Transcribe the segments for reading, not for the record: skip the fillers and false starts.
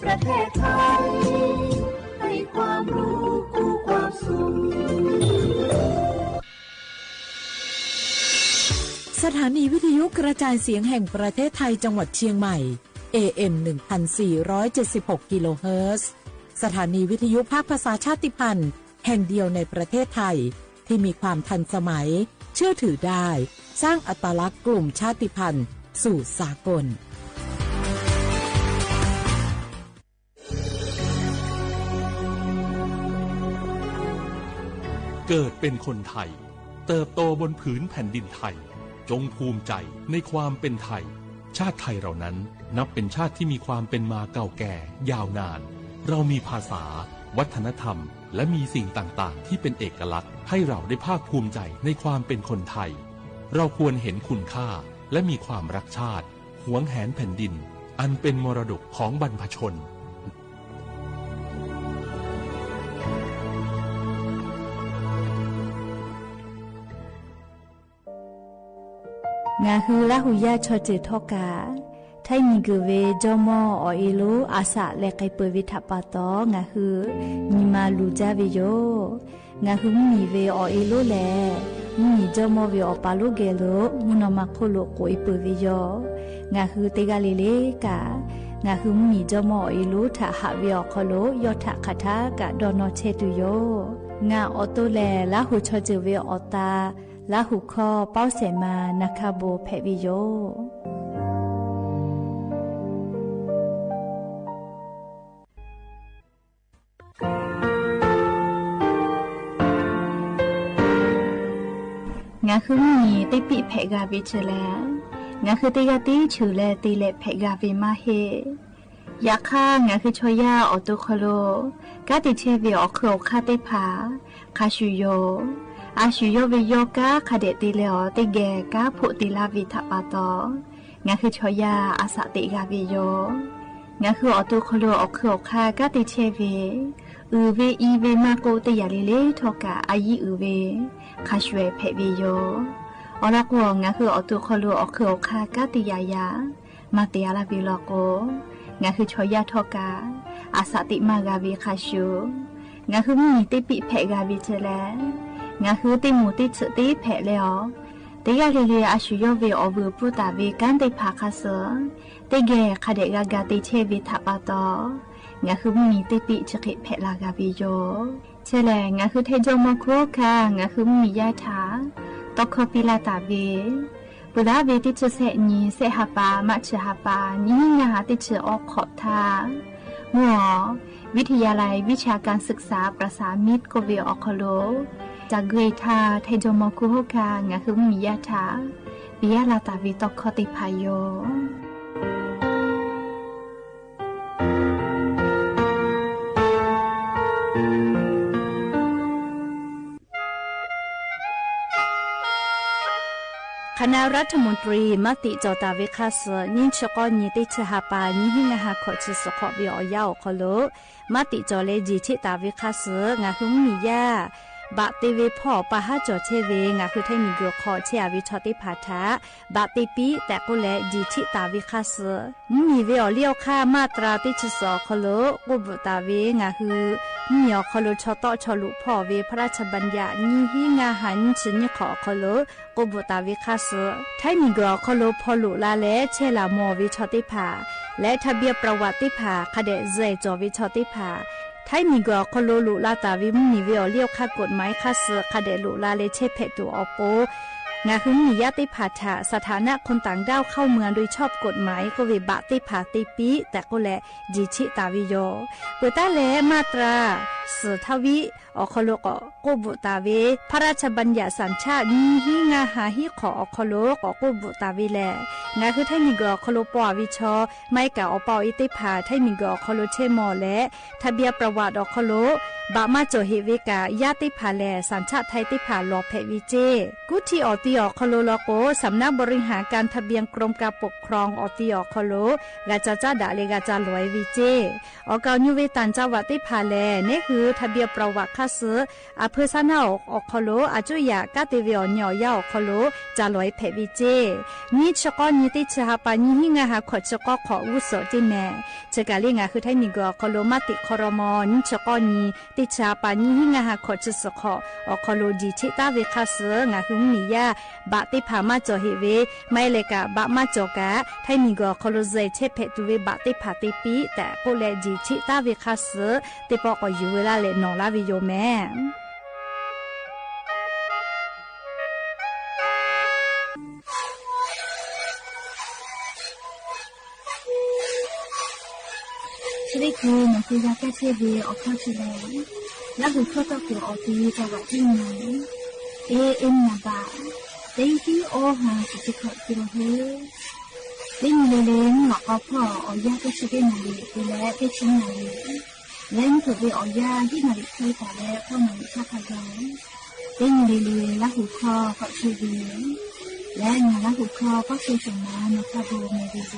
ประเทศไทยให้ความรู้คู่ความสุขสถานีวิทยุกระจายเสียงแห่งประเทศไทยจังหวัดเชียงใหม่ AM 1476 กิโลเฮิรตซ์สถานีวิทยุภาคภาษาชาติพันธุ์แห่งเดียวในประเทศไทยที่มีความทันสมัยเชื่อถือได้สร้างอัตลักษณ์กลุ่มชาติพันธุ์สู่สากลเกิดเป็นคนไทยเติบโตบนผืนแผ่นดินไทยจงภูมิใจในความเป็นไทยชาติไทยเรานั้นนับเป็นชาติที่มีความเป็นมาเก่าแก่ยาวนานเรามีภาษาวัฒนธรรมและมีสิ่งต่างๆที่เป็นเอกลักษณ์ให้เราได้ภาคภูมิใจในความเป็นคนไทยเราควรเห็นคุณค่าและมีความรักชาติหวงแหนแผ่นดินอันเป็นมรดกของบรรพชนงาฮือละหุยาชอเจทอกาไทมีกเวจอมออเอโลอาสะและไกเปวิทัปปะตองาฮือมีมาลูจาเวโยงาฮือมีเวอเอโลแลมีจอมอเวอปาโลเกโลมุนมาโคโลโกอิเปเวโยงาฮือเตกาเลเลกางาฮือมีจอมอเอโลทะหะเวอคโลยอทะคาทากะดอนอเชตุโยงาออโตแลละหุชอเจเวอตาละหุคอเป้าเสมานาคาโบเพวิโยงาคือมีติปิเพกาวิเชลงาคือติกาติชูเลติเลเพกาวิมาเฮยาค่างาคือชอยาออโตโคโลกาติเชวิออโคคาติผาคาชูโยอาชุโยวิโยกาคาเดติเลอติเกกาพุติลาวิทัปปะตองาคือชอยาอาสติกาวิโยงาคือออตุโคโลออกคือคากาติเชเวเวอีเวมาโกติยาลิเลทอกาอายิเวคาชเวเพวิโยอลักวงาคือออตุโคโลออกคือคากาติยายามาเตียลาวิโลโกงาคือชอยาทอกาอาสติมากาวิคาชูงาคือมีติปิเพกาวิเจเลงาคือติมูติฉติแผลแล้วติกาลีอาชุโยเวอบูปุตาเวกันติภาคาเสติเกคาเดกากาติเชวิทัปปะตองาคือมีติปิฉกิแผลากาวิโยเชแลงาคือเทโจมโคคางาคือมียาถาตอคปิลาตาเวปุลาเวติฉเสนีเสหปามัชหปานิงาติฉออกขอบทามัววิทยาลัยวิชาการศึกษาประสานมิตรโกเวออคโลจากเกรธาไทโจมกุโฮกางาคือมียาถาปิยาลาตาวิตคติพายโยคณะรัฐมนตรีมติจอตาวิคาสนิชกอนิติชหปานิหิงาหาขอชิสขอวิอยาวคโลมติจอเลจิชิตาวิคาสงาคือมียาบะติเวพ่อปะหะจอเชเวงาคือไทมีกขอเชอวิชติภาทะบะติปีแต่กุเลจิชิตาวิคาสมีเวอเลียวค่ามาตราติชสอคโลกุบุตาเวงาคือมีอคโลชอตอชลุพ่อเวพระราชบัญญัตินิหิงาหันชนิขอคโลกุบุตาวิคาสไทมีกคโลพอลุลาเลเชลามอวิชติภาและทะเบียนประวัติภาคเดเจจอวิชติภาไทมีกคโลลุลาตาวิมีเวอเลียวค่ากฎหมายคาสคเดลุลาเลเชเพตุอโปงาคือมียติภาษาสถานะคนต่างด้าวเข้าเมืองโดยชอบกฎหมายก็วิบะติภาติปีแต่ก็แลจิชิตาวิโยเปตาเลมาตราสทวิอคโลกโกบุตาเวพระราชบัญญัติสัญชาตินิหิงาหาหิขออคโลกโกบุตาวิแลงาคือไทมีกคโลปอวิชอไม่กะอปออิติภาไทมีกคโลเชมอและทะเบียนประวัติอคโลบะมาโจเฮวิกายาติภาแลสัญชาติไทยติภาลอเพวิเจกุทิออติอคโลโลโกสำนักบริหารการทะเบียนกรมการปกครองออติอคโลกาจาจาดาเลกาจาลอยวิเจออกาญูเวตันจาวติภาแลเนคือ คือทะเบียนประวัติค่าซื้ออเภอซานาออกคโลอาจุยากาเตเวอเหนียวยาออกคโลจะลอยเพวิเจนี่ชกอนี่ติชหาปานี่หิงาหาขอชกอขออุสจิแม่เจกาลิงาคือไทนิกอคโลมาติคอรมอนี่ชกอนี่ติชหาปานี่หิงาหาขอชสขอออกคโลจีชิตาเวค่าซื้องาหุงนี่ยาบะติพามาจอเฮเวไม่เลกะบะมาจอกะไทนิกอคโลเจเชเพตุเวบะติพาติปีแต่โกเลจีชิตาเวค่าซื้อติปอกอยู่เวลาเลนอลาวิโยแม่สวัสดีคุณนักวิชาการเชฟออกข้าวชิลล์แล้วคุณเข้าตัวคุณออกที่จังหวัดที่ไหนAM นะบ้าเต็งที่โอหาสิบ16กิโลเมตรเต็งเลี้ยงหมอกพ่อออยาก็ชิเป็นนาฬิกาและเป็นชิ้นนาฬิกาเลี้ยงถูกไปออยาที่นาฬิกาแต่แล้วก็นาฬิกาพยองเต็งเลี้ยงแล้วหูคอก็ชิเลี้ยงและงานแล้วหูคอก็ชิสมาในคาโบเมดิโซ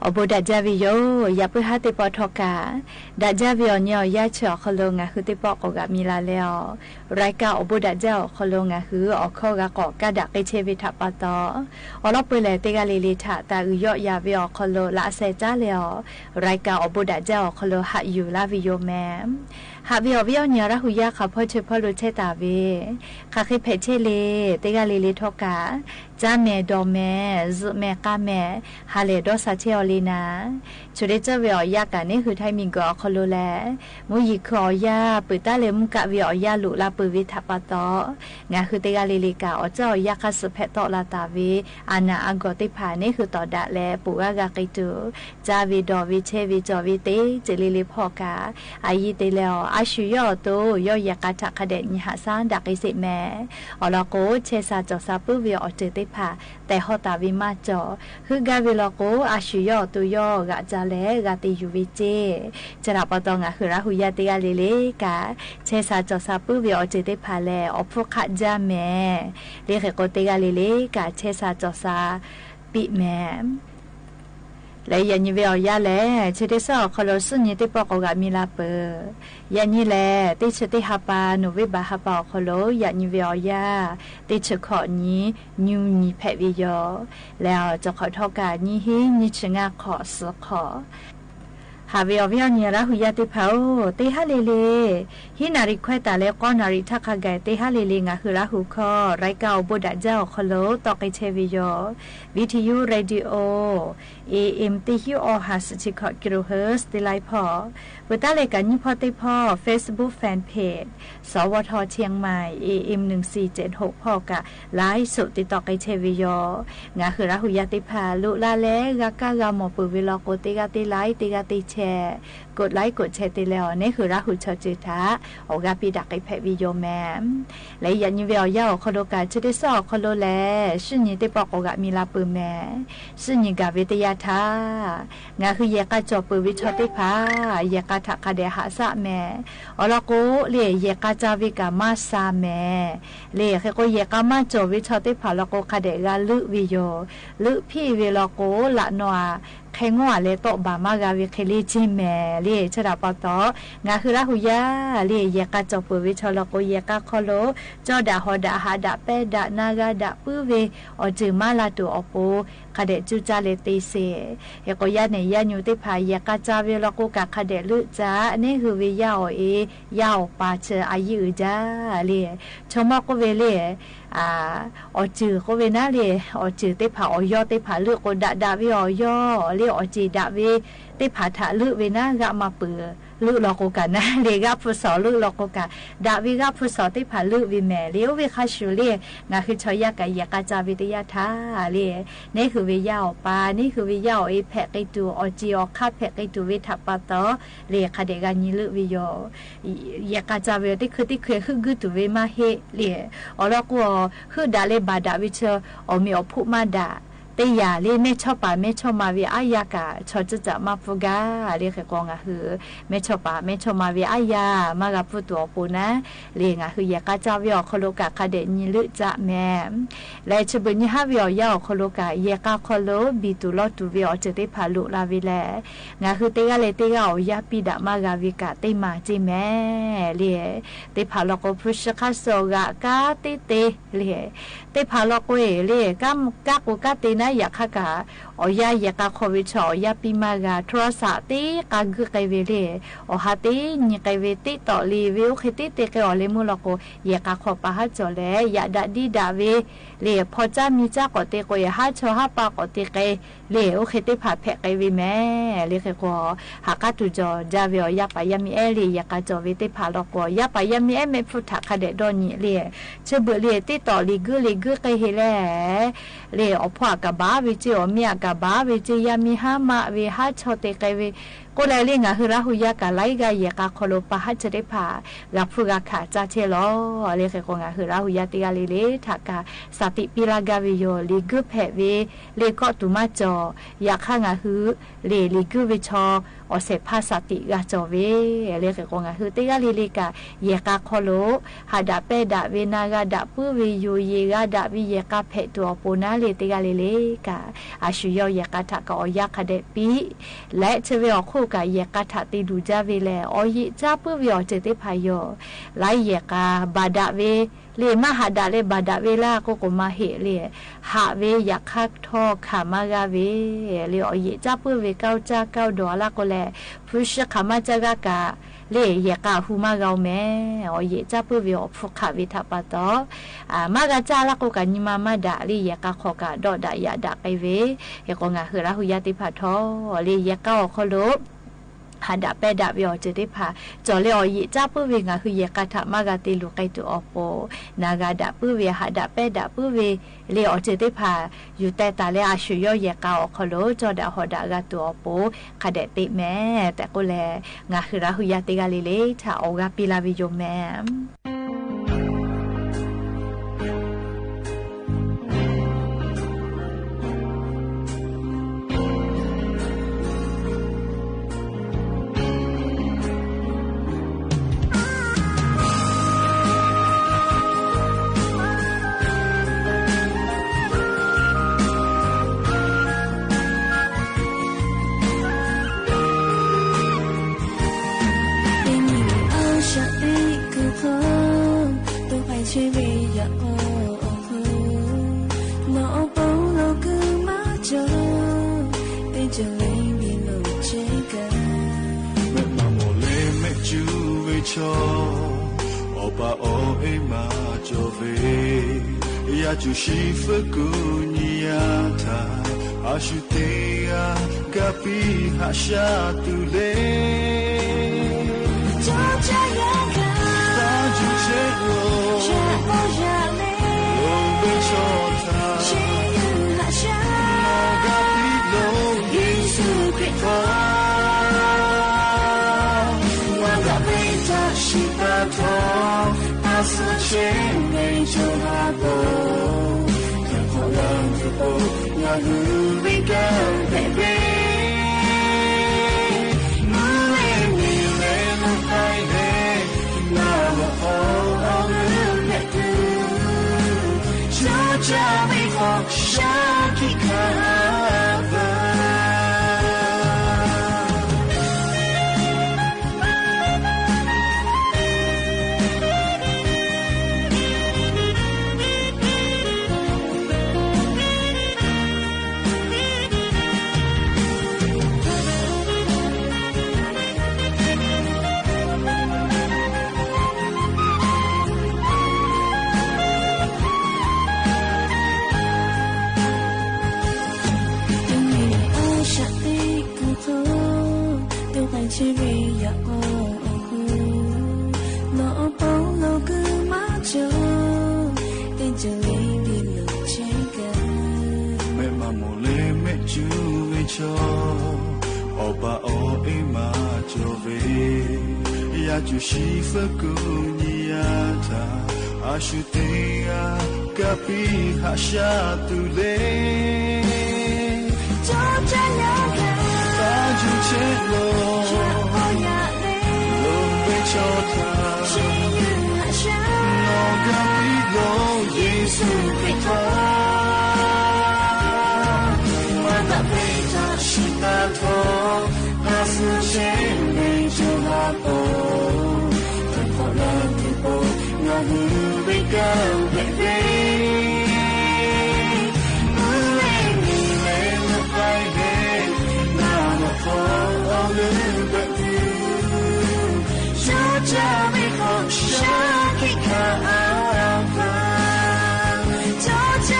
อบดัจจาวิโยอย่าเพื่อหาติปอทกาดัจจาวิโยเนี่ยยาเฉาขลงคือติปอกกะมีลาแล้วรายการอบดัจเจ้าขลงคือออกข้อกะกอกะดักไปเชวิทัปตออลอเปเลเตกาลิลิทะตาอุยอยาวิโอขลละเซจ้าแล้วรายการอบดัจเจ้าขลหะอยู่ลาวิโยแมหาวิโอวิโอเนี่ยระหุยาขับพ่อเชพ่อรู้เชตาเวข้าเคยเพเชเลเตกาลิลิทกาจ้าแม่ดอแม่ซุแม่กาแม่ฮาเลดอซาเชอลีนาชุดเจ้าวิโอยากันนี่คือไทยมิงก็ขลแลมุยิคอยาปืตาเลมุกะวิโอยาลุลาปืวิทัปตองาคือเตกาลิลิกาอเจ้ายาคัสเพตอลาตาเวอานาอังกอติผานี่คือต่อดะแลปูอากากิตูจาวิดอวิเชวิจอวิเตเจลิลิพอกาอายิเตเลออาชุยอโตยอยากาทักขเดนิหาซานดักอิสิแมอลอโกเชซาจอซาปุวิโอเจติผาแต่ฮอตาวิมาจอคือกาวิลอโกอาชุยอตุยอกะจาเลกาติยูวิเจจราปตองะคือราหุยาเตกาลิลิกาเชซาจอซาปุวิโอเจติผาแลอพขะจาแมเรียกโกเตกาลิลิกาเชซาจอซาปิแมและยันยีเวียยาแลเชติสอคลสุญญติปอกกะมีลาเปยันยีแลติเชติฮาปานุวิบาฮาปอคลยันยีเวียยาติเชขอนี้ยูนีแพวิโยแล้วจะขอทอกานี้ฮินิชงาขอสขอหาเวียวิญญาณหุยาติเผาเตหะเลเลฮินาริควตาเลกอนาริทักขะไกเตหะเลเลงะคือราหุคอไรเกาบุดะเจ้าคโลตอกไอเชวิโยวิทยุเรดิโอ AM ติฮิโอฮัสจิคอกิโลเฮิรตซ์ติไลพอเวตาเลกันยิพอติพอ Facebook Fan Page สวทเชียงใหม่ AM 1476พอกะไลฟ์สดติดต่อไอเชวิโยงะคือราหุยาติพาลุลาเลกะกะกะหมอปุวิโลโกติกะติไลติกะติกดไลค์กดแชร์ติแล้วนี่คือราหุชจิตาโอกาปีดักไอแพวิโยแมมและยันยีเวียวยาคโลกาจะได้สอบคโลแลซึ่งนี่ได้บอกโอกามีลาปืนแม่ซึ่งนี่กาวิทยาทางาคือแยกกาจอปืนวิชอติพาแยกกาทักคเดหาสะแม่อลโกเลียแยกกาจาวิกามาซาแม่เลียคือก็แยกกามาจอวิชอติพาลโกคเดกาลึวิโยลึพี่เวลโกละนัวแข่งว่าเลโตบามากาวิเคลีจิแมเลียชราปตองาคือราหุยาเลียแยกกาจอปืนวิชอลโกแยกกาคโลจอดาฮอดาหาดาเปดานากาดาปืเวอจือมาลาตูอโปคเดจูจาเลติเซเฮโกยาเนยาญูติพายกาจาเวลโกกะคเดลุจานี่คือวิยาโอเอยาวปาเชอายุจาเลียชมอกเวเลอจือโกเวนาเลียอจือติพาอยอติพาเลือกโกดาวิอยอเลียอจีดาวิติพาทะลึเวนากะมาเปือลึลโกกะนะเลกะพุสอลึลโกกะดาวิกะพุสอติพาลึวิแมเลียววิคาชูเลียงาคือชอยากะยากาจาวิทยาทาเลียนี่คือวิยาอปานี่คือวิยาอแพะไกตูอจีอคาแพะไกตูวิทัปปะตอเลียคเดกานิลึวิโยยากาจาวิติคือติคือคือกุตุเวมาเฮเลียอลโกคือดาเลบาดาวิเชอมีอพุมาดาเตียเรียไม่ชอบป่าไม่ชอบมาวิอายากะชอจะมาฟูกาเรียกกองคือไม่ชอบป่าไม่ชอบมาวิอายามากะพูตัวปูนะเรียงคืออยากจะวิอคโลกะคเดนิลึจะแม่และชบุญฮาวิอยาคโลกะยากะคโลบิตุลอตุวิอจะได้พาลุลาวิแลงาคือเตกะเลเตกะอยาปิดามากาวิกะเตมาจิแม่เรียเตพาลโกพุชคาโซกะกาเตเตเรียเตพาลโกเอเรียกัมกะกุกะเตนะอยากขกาอยากาโควิชอยาปิมากาโทรศัพท์ตีกากุไกเวเลอหาตีนิไกเวติต่อรีวิวคิติเตกอเลมุลโกอยากาขอปะฮัจเลอยากดัดดีดาเวเลพอจ้ามีจ้ากอเตโกยฮัจฮาปากอเตเกเลโอคิติผาแพกไกเวแม่เลเคกอหากาตุจอจาเวยาปายามีเอลีอยากาจอเวติผาลโกยาปายามีเอเมฟุทักคเดดอนิเลเชเบเลติต่อลีกุไกเฮเลเลอพวกกะบาวิจิอเมียกะบาวิจิยามีหามาวิหาชอเตไกวิ ก็เลยเรียกงาฮือราหุยากะไลกะเยกะคโลปะฮัจจะได้ผ่ากะพูกะขาจาเชลอเรียกกงาฮือราหุยาติกะเลทากะสติปิลากะวิโยลิกุเพเวเลก็ตุมาจอยากข้างาฮือเลลิกุวิชออเสภาสติกะจอเวเรียกกงาฮือติกะเลกะเยกะคโลหาดาเปดะเวนากะดะปุเวโยเยกะดะวิเยกะเพตัวปูนาเลติกะเลกะอาชุยอเยกะทะกะอยากะเดปีและเชเวอคู่กะเยกะทะติดูจาเวเลอยิจาปุเวอเจติพายอไลเยกะบาดะเวเลมาหาดาเลบาดาเวลาโกโกมาเหเลหาเวอยากคักทอขามากาเวเลอเยจับเวเก้าจ้าเก้าดอลาโกแลพุชขามาจากากาเลเยกาหูมาเกาแม่อเยจับเวอฟุขาเวทัปตอมากาจ้าลาโกกานิมามาดาเลเยกาขอกาดอดายาดาไกเวเยกงาฮือราหุยาติพาทอเลเยกาอคโลหาดาเปดาวิอจะได้พาจอเลอยิจ้าปื้อเวงาคือเยกาถามากาติลูกไกตัวอโปนากาดาปื้อเวหาดาเปดาปื้อเวเลอจะได้พาอยู่แต่ตาเลอาชุยเยกาอคโลจอดาหอดากาตัวอโปคาเดติแม่แต่ก็แลงาคือราหุยาติกาเลถ้าออกาปิลาวิโยแม่就西弗古尼亚塔，阿许提亚嘎比哈夏杜雷，就这样看，他就切罗，切不下来，龙被抽他，心人哈夏，莫嘎比龙耶稣基督，我嘎贝塔西达托，他是千美就哈波。Nga hu we go baby mu le ni le no fai le na wo ho le tu so ja we ho sha ki ka chỉ vì ya o nó bao lâu cứ mãi chờ tên chờ lấy đi lượt trái cả mẹ mà mồ lê mẹ chú về cho o ba o e mà cho về ya chú si phật cô ni ya ta a shu te ya kapi ha sha tu le cho cha nhau cả ta chú chết lo cho ta chỉ như hạ sa nó gặp đi lo Giêsu Kitô mà ta về ta chỉ ta thôi ta sự trên đây cho ta thôi thành phố lớn thì phố ngã hư bên cao về về mưa lên đi lên nó bay về nào mà phố lớn bên cha mi không xa khi cả áo vàng cho cha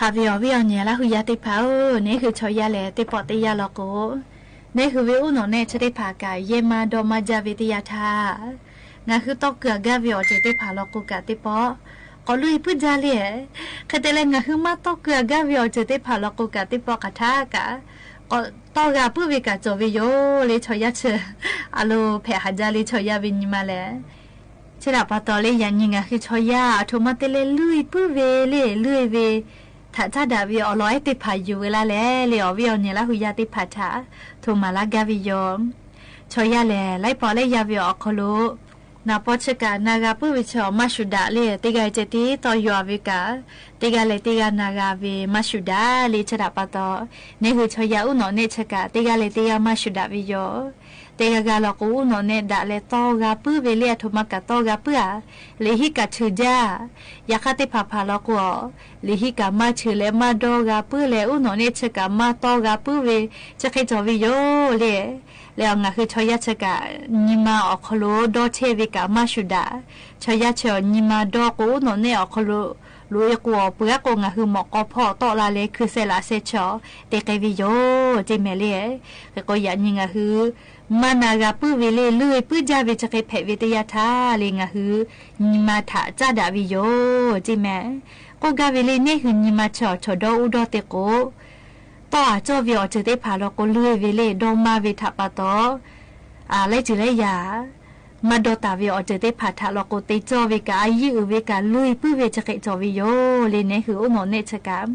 ฮาวิอวิอเนี่ยละหุยาติพานี่คือชอยาแลติปอติยาลโกนี่คือวิอุโนเนชติพากายเยมาดอมาจาวิทยาธางาคือตอกเกือกาวิอจิติพาลโกกะติปอก็ลุยพุจาเลียคเตเลงาคือมาตอกเกือกาวิอจิติพาลโกกะติปอกะทากะก็ตอกาปุวิกะจวิโยเลชอยาเชอะโลเพหาจาลิชอยาวิญมาแลฉลาปะตอเลยันยิงาคือชอยาโทมาเตเลลุยปุเวเลลุยเวถ้าจะดาวิอร้อยติดผาอยู่เวลาแลเลี้ยววิอเนี่ยละหุยาติดผาถาโทมาลากาวิยอมชอยาแลไล่ปอเลยยาวิออคโลนาปอชกานากาปุวิชอมาชุดาเลติกาเจติตอยัววิกาติกาเลติกานากาวิมาชุดาเลชดาปะตอเนหุชอยาอุโนเนชกาติกาเลติกามาชุดาวิยอเตกากาลกูอุโนเนดาเลตอกาปุเวเลโทมากาตอกาปุอาเลหิกาชืจายาคาติพาพาลกูลิฮิกามาชื่อเลมาดอกาปุเลอุโนเนชกามาตอกาปุเวจะเคจวิโยเลแล้วงาคือชอยาชกานิมาอคโลดอเชวิกามาชุดาชอยาเชนิมาดอกูอุโนเนอคโลลุยกัวเปือกงาคือหมอกพอตอลาเลคือเซลาเซชอเตกวิโยจิเมเลก็ยันยิงาคือมานากาปุเวเลลุยปุจาเวจะเคเพวิทยาธาเลงาคือนิมาถาจาดาวิโยจิเมก็กาเวเลเนคือนิมาชอชดออุดอเตโกต่อจอวิอจะได้พาเราก็ลุยเวเลดอมาเวทปะตอเลจิเลยามาดอตาวิอจะได้พาทาเราก็เตจอเวกาอายุเวกาลุยปุเวจะเคจอวิโยเลเนคืออุโนเนชกาม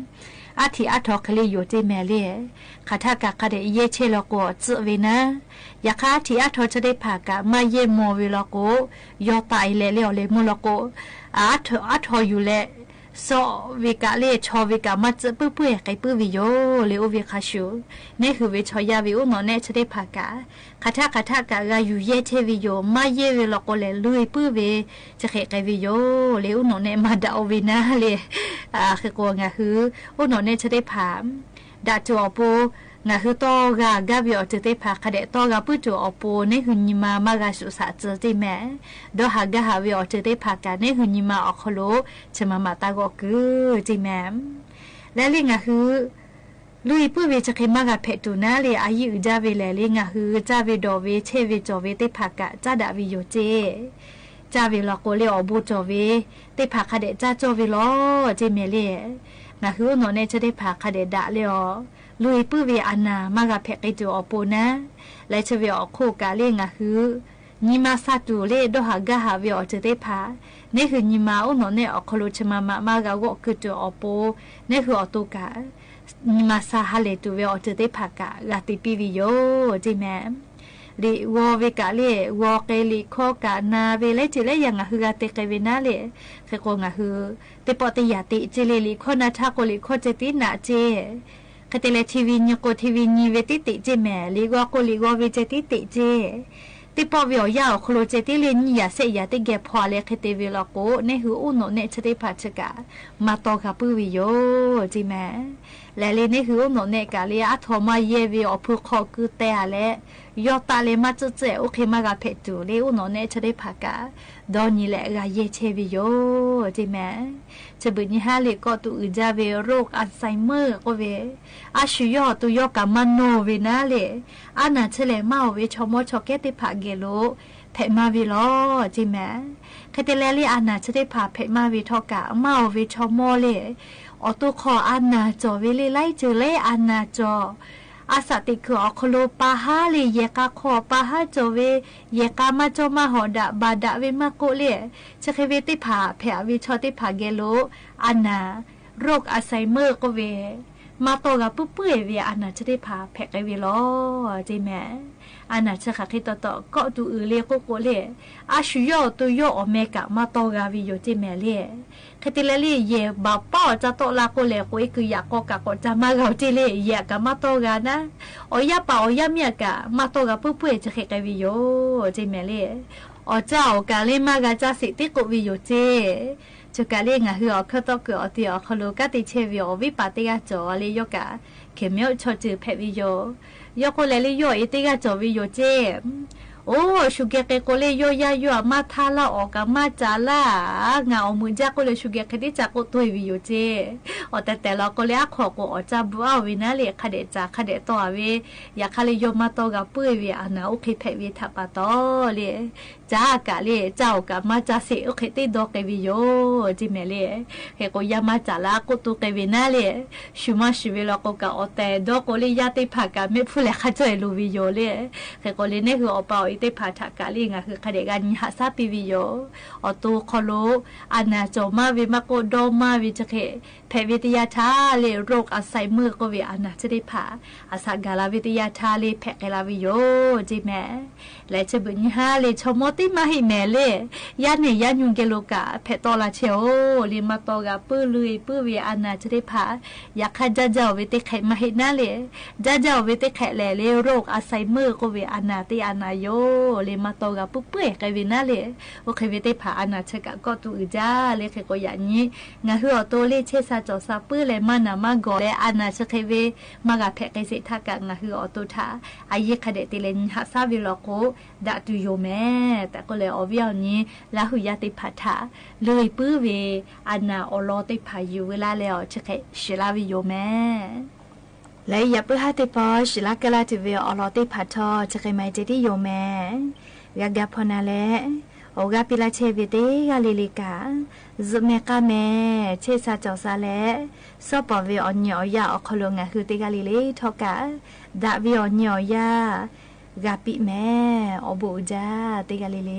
อาทิอาทอคลีอยู่จิเมเลคาทากะคาเดเยเชลโกจุเวนะยาคาทิอาทอจะได้พากะมาเยโมเวลโกยอตายเลเลเลมุลโกอาทออยู่เลโซวิกาเลชอวิกามาจะปื้อเปื่อยไกปื้อวิโยเลโอวิคาชูนี่คือวิชอยาวิอุโนเนจะได้พากะคาทากะกาอยู่เยเทวิโยมาเยเวลโกเลลุยปื้อเวจะเคไกวิโยเลอุโนเนมาดาโอวินาเลคือโกงาคืออุโนเนจะได้พามดาจอโปงาคือตอกากาวิอจะได้พาคาเดตอกาปุจอโปในหุนิมามากาสุสาเจติแมดอหากาหาวิอจะได้พากาในหุนิมาอคโลชมามาตาก็คือจิแมและเรื่องคือลุยปุเวจะเคมากาเพตุนาเลอายุจาเวเลเรื่องคือจาเวดอเวเชเวจอเวได้พากาจาดาวิโยเจจาเวลโกเลอบูจอเวได้พาคาเดจาจอเวลอเจเมเลงาคือโนเนจะได้พาคาเดดาเลอลุยปื้อเวอานามากาเพกไอจูอโปนะและเชเวอโคกาเลงาคือนิมาซาตูเลดอหากาหาเวอจะได้พานี่คือนิมาอุโนเนอคโลชมามากาวคือจูอโปนี่คืออตุกานิมาซาฮาเลตูเวอจะได้พากาลาติปิวิโยจิแมลิวอเวกาเลวอเกลิโคกานาเวเลจิเลยังคือกาเตเกเวนาเลเฟโกงาคือเตปอติยาติจิเลลิโคนาทาโกลิโคเจตินาเจคาเตเลทีวีญโกทีวีญเวติติเจแมลิวอโกลิวอเวเจติติเจติปอวิอยาโคโลเจติเลญยาเซยาติเกพอเลคเตเวลโกเนหืออุโนเนชติพัชกามาตอกาปุวิโยจิแมและเลนี่คืออุโนเนกาเลอะทอมาเยเวอพุคอกุเตอะเลยอตาเลมาจุเจโอเคมากาเพตูเลอุโนเนชติพากาดอนีเลกาเยเชวิโยจิแมจะบึนี่ฮาเลก็ตุอุจาเวโรคอัลไซเมอร์ก็เวอาชุยอตุยอกามันโนเวนาเลอานาเชเลมาเวชโมชอเกติพาเกโลเพมาวิโลจิแมคเตเลลีอานาเชติพาเพมาวิทอกามาเวชโมเลออตุคออานาจอเวเลไลเจเลอานาจออาสติคืออคโลปาฮาเลเยกาขอปาฮาจเวเยกามาจมาหอดะบาดะเวมาโกเลจะเคเวติผาแผวิชอติผาเกโลอานาโรคอัลไซเมอร์ก็เว มาโตกับปุ๊บเปื่อยเวียอันน่ะจะได้พาแพกไอเวียล้อจีแม่อันน่ะจะขัดให้ต่อก็ดูเรียกก็เล่อาชุยอตัวโยอเมกะมาโตกับวิโยจีแม่เล่คติเลลี่เย่บ่าวป้อจะโตลาโกเล่ก็คืออยากก็กะก็จะมาเกาจีเล่เย่กับมาโตกันนะโอยาป่าโอยาเมียกะมาโตกับปุ๊บเปื่อยจะแขกไอวิโยจีแม่เล่อ๋อเจ้ากะเล่มากะจะสิติกวิโยเจ就家里我去看到个地方，看到家的车位，为把这个做哩有个，前面车子拍位有，要过来哩有一这个做位有这，哦，สุเกะก็เลยโยยาโยมาทาละออกมาจาละงาอมุจักก็เลยสุเกะคดิจักก็ตัววิโยเจอแต่เราก็เลยขอก็อจะบัววินาเลยคดิจักคดิตัววิอยากคเลยโยมาตัวกับปุ้ยวิอันน่ะโอเคเพวิทับปะตอเลยจ้ากะเลยเจ้ากับมาจาสิโอเคติดอกวิโยจิเมเลยเฮก็ยามาจาละก็ตัววินาเลยชุมาชีวิตเราก็กะอแต่ดอกก็เลยยาติผักกันไม่พูดเลยข้าใจลูวิโยเลยเฮก็เลยเนี่ยคืออเปาเตพาทักกาลิงะคือคดีการหาซาปิวิโยอตูคอโลอานาโจมาวิมาโกโดมาวิจเคแพทย์วิทยาชาเลโรคอัลไซเมอร์ก็วิอานาจะได้ผ่าอาสากาลวิทยาชาเลแพทย์กาลวิโยจีแม่และจะบุญฮาเลชมติมาให้แม่เลยยาเนี่ยยายุงเกโลกาแพทย์ตอลาเชโอลิมาโตกาปื้อลุยปื้อวิอานาจะได้ผ่าอยากให้จ้าเจ้าวิทย์ไขมาให้น่าเลยจ้าเจ้าวิทย์ไขแลเลโรคอัลไซเมอร์ก็วิอานาติอานาโยเลยมาโตกับปุ๊บเปื่อยกันวินาเลยโอเควิธีผ่าอนาชกะก็ตูจ้าเลยเคก็อย่างนี้งาหัวโตเลยเชซาจอซาปื้อเลยมานามาก่อเลยอนาชกเวมากะแพกไกสิทักกะงาหัวโตท่าอายุคดีติเลนหักซาวิโลโกดักดูโยแม่แต่ก็เลยอวิเอานี้แล้วหุยาติพัทธาเลยปื้อเวอนาอโลติพายุเวลาแล้วชกชิลาวิโยแม่และอย่าเพื่อให้ติปอชิลากะลาติเวอโลติพัทธาชกไม่เจดีโยแม่ยากพอนาเลโอกาปิลาเชวิเตกาลิลิกาจุเมกาเมเชซาจอซาเลซอปอเวอญอยาอคโลงะคือเตกาลิเลทอกาดาวิอญอยากาปิเมอบูจาเตกาลิเล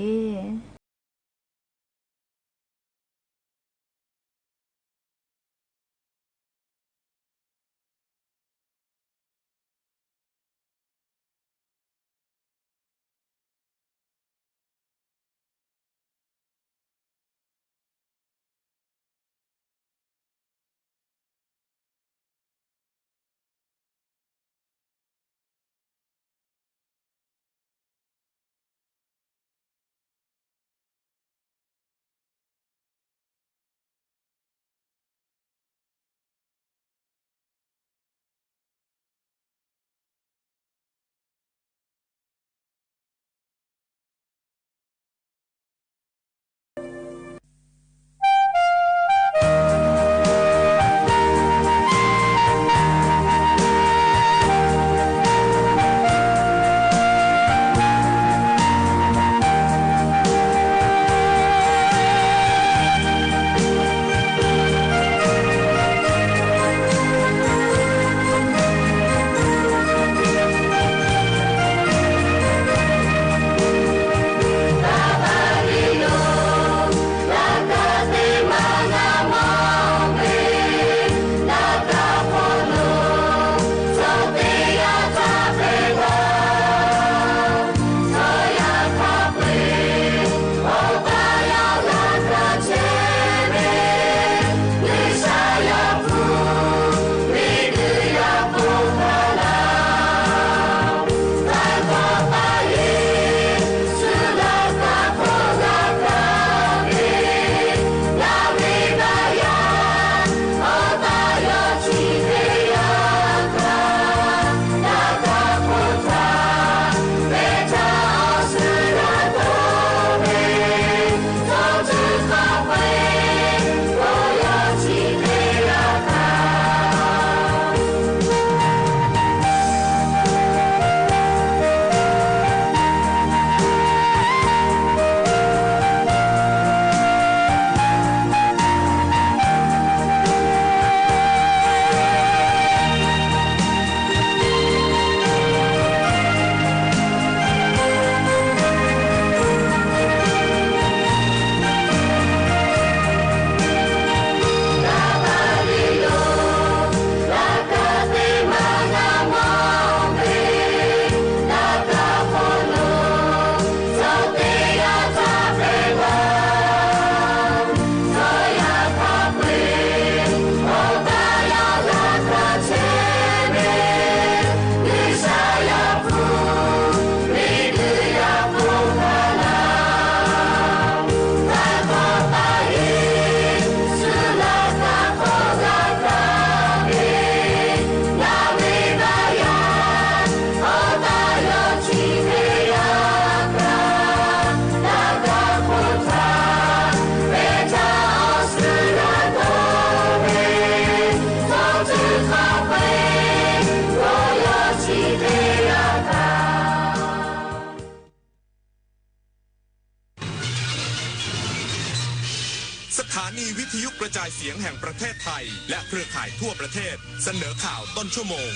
สถานีวิทยุกระจายเสียงแห่งประเทศไทยและเครือข่ายทั่วประเทศเสนอข่าวต้นชั่วโมง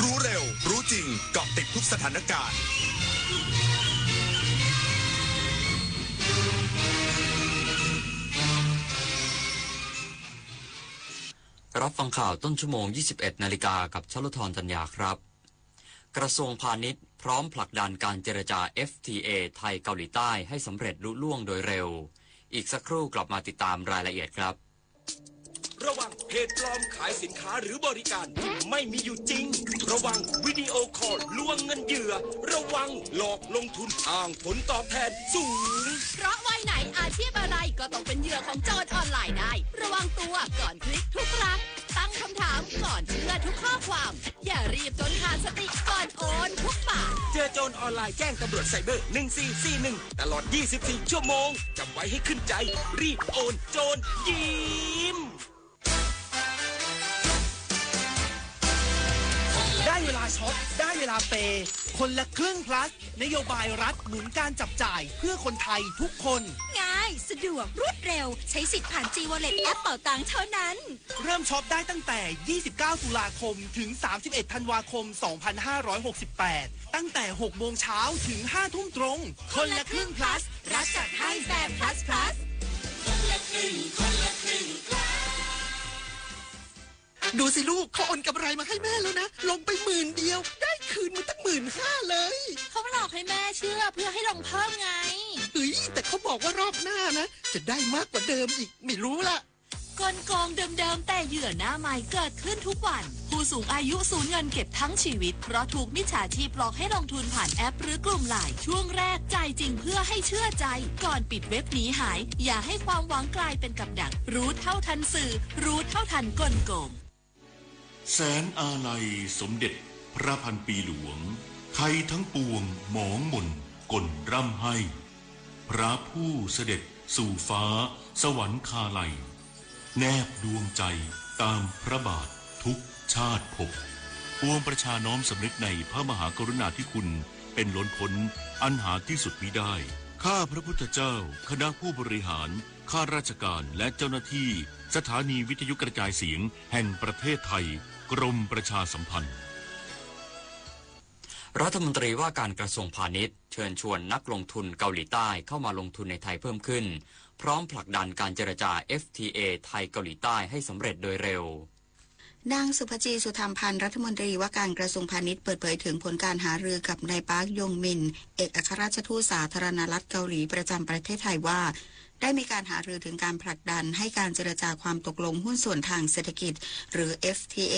รู้เร็วรู้จริงเกาะติดทุกสถานการณ์รับฟังข่าวต้นชั่วโมง 21 นาฬิกากับชลธร จัญญาครับกระทรวงพาณิชย์พร้อมผลักดันการเจรจา FTA ไทยเกาหลีใต้ให้สำเร็จลุล่วงโดยเร็วอีกสักครู่กลับมาติดตามรายละเอียดครับระวังเพจปลอมขายสินค้าหรือบริการที่ไม่มีอยู่จริงระวังวิดีโอคอลลวงเงินเหยื่อระวังหลอกลงทุนอ้างผลตอบแทนสูงเพราะวัยไหนอาชีพอะไรก็ต้องเป็นเหยื่อของโจรออนไลน์ได้ระวังตัวก่อนคลิกทุกครั้งตั้งคำถามก่อนเชื่อทุกข้อความอย่ารีบจนขาดสติก่อนโอนทุกบาทเจอโจรออนไลน์แจ้งตำรวจไซเบอร์1441ตลอด24ชั่วโมงจำไว้ให้ขึ้นใจรีบโอนโจรยิ้มได้เวลาช็อปได้เวลาเปย์คนละครึ่ง plus นโยบายรัฐหนุนการจับจ่ายเพื่อคนไทยทุกคนง่ายสะดวกรวดเร็วใช้สิทธิ์ผ่าน G-Wallet แอปเป๋าตังค์เท่านั้นเริ่มช็อปได้ตั้งแต่29ตุลาคมถึง31ธันวาคม2568ตั้งแต่ 6 โมงเช้าถึง 5 ทุ่มตรงคนละครึ่ง plus รัฐจัดให้แบบ plus plus คนละครึ่งคนละครึ่ง ดูสิลูกเขาโอนกำไรมาให้แม่แล้วนะลงไป10,000เดียวได้คืนมาตั้ง15,000เลยเขาหลอกให้แม่เชื่อเพื่อให้ลงเพิ่มไงแต่เขาบอกว่ารอบหน้านะจะได้มากกว่าเดิมอีกไม่รู้ล่ะกลโกงเดิมๆแต่เหยื่อหน้าใหม่เกิดขึ้นทุกวันผู้สูงอายุสูญเงินเก็บทั้งชีวิตเพราะถูกมิจฉาชีพหลอกให้ลงทุนผ่านแอปหรือกลุ่มไลน์ช่วงแรกจ่ายจริงเพื่อให้เชื่อใจก่อนปิดเว็บหนีหายอย่าให้ความหวังกลายเป็นกับดักรู้เท่าทันสื่อรู้เท่าทันกลโกงแสนอาลัยสมเด็จพระพันปีหลวงไทยทั้งปวงหมองหม่นกลร่ำให้พระผู้เสด็จสู่ฟ้าสวรรคาลัยแนบดวงใจตามพระบาททุกชาติภพปวงประชาน้อมสำนึกในพระมหากรุณาธิคุณเป็นล้นพ้นอันหาที่สุดมิได้ข้าพระพุทธเจ้าคณะผู้บริหารข้าราชการและเจ้าหน้าที่สถานีวิทยุกระจายเสียงแห่งประเทศไทยกรมประชาสัมพันธ์รัฐมนตรีว่าการกระทรวงพาณิชย์เชิญชวนนักลงทุนเกาหลีใต้เข้ามาลงทุนในไทยเพิ่มขึ้นพร้อมผลักดันการเจรจา FTA ไทยเกาหลีใต้ให้สำเร็จโดยเร็วนางสุภจีสุธรรมพันธ์รัฐมนตรีว่าการกระทรวงพาณิชย์เปิดเผยถึงผลการหารือกับนายปาร์คยงมินเอกอัครราชทูตสาธารณรัฐเกาหลีประจำประเทศไทยว่าได้มีการหารือถึงการผลักดันให้การเจรจาความตกลงหุ้นส่วนทางเศรษฐกิจหรือ FTA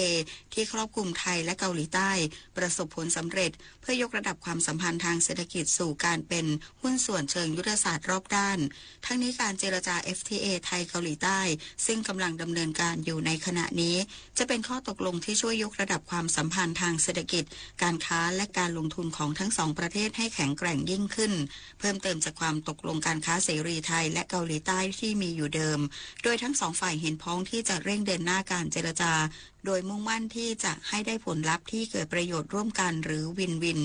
ที่ครอบคลุมไทยและเกาหลีใต้ประสบผลสำเร็จเพื่อยกระดับความสัมพันธ์ทางเศรษฐกิจสู่การเป็นหุ้นส่วนเชิงยุทธศาสตร์รอบด้านทั้งนี้การเจรจา FTA ไทยเกาหลีใต้ซึ่งกำลังดำเนินการอยู่ในขณะนี้จะเป็นข้อตกลงที่ช่วยยกระดับความสัมพันธ์ทางเศรษฐกิจการค้าและการลงทุนของทั้งสองประเทศให้แข็งแกร่งยิ่งขึ้นเพิ่มเติมจากความตกลงการค้าเสรีไทยและเกาหลีใต้ที่มีอยู่เดิมโดยทั้งสองฝ่ายเห็นพ้องที่จะเร่งเดินหน้าการเจรจาโดยมุ่งมั่นที่จะให้ได้ผลลัพธ์ที่เกิดประโยชน์ร่วมกันหรือวินวิน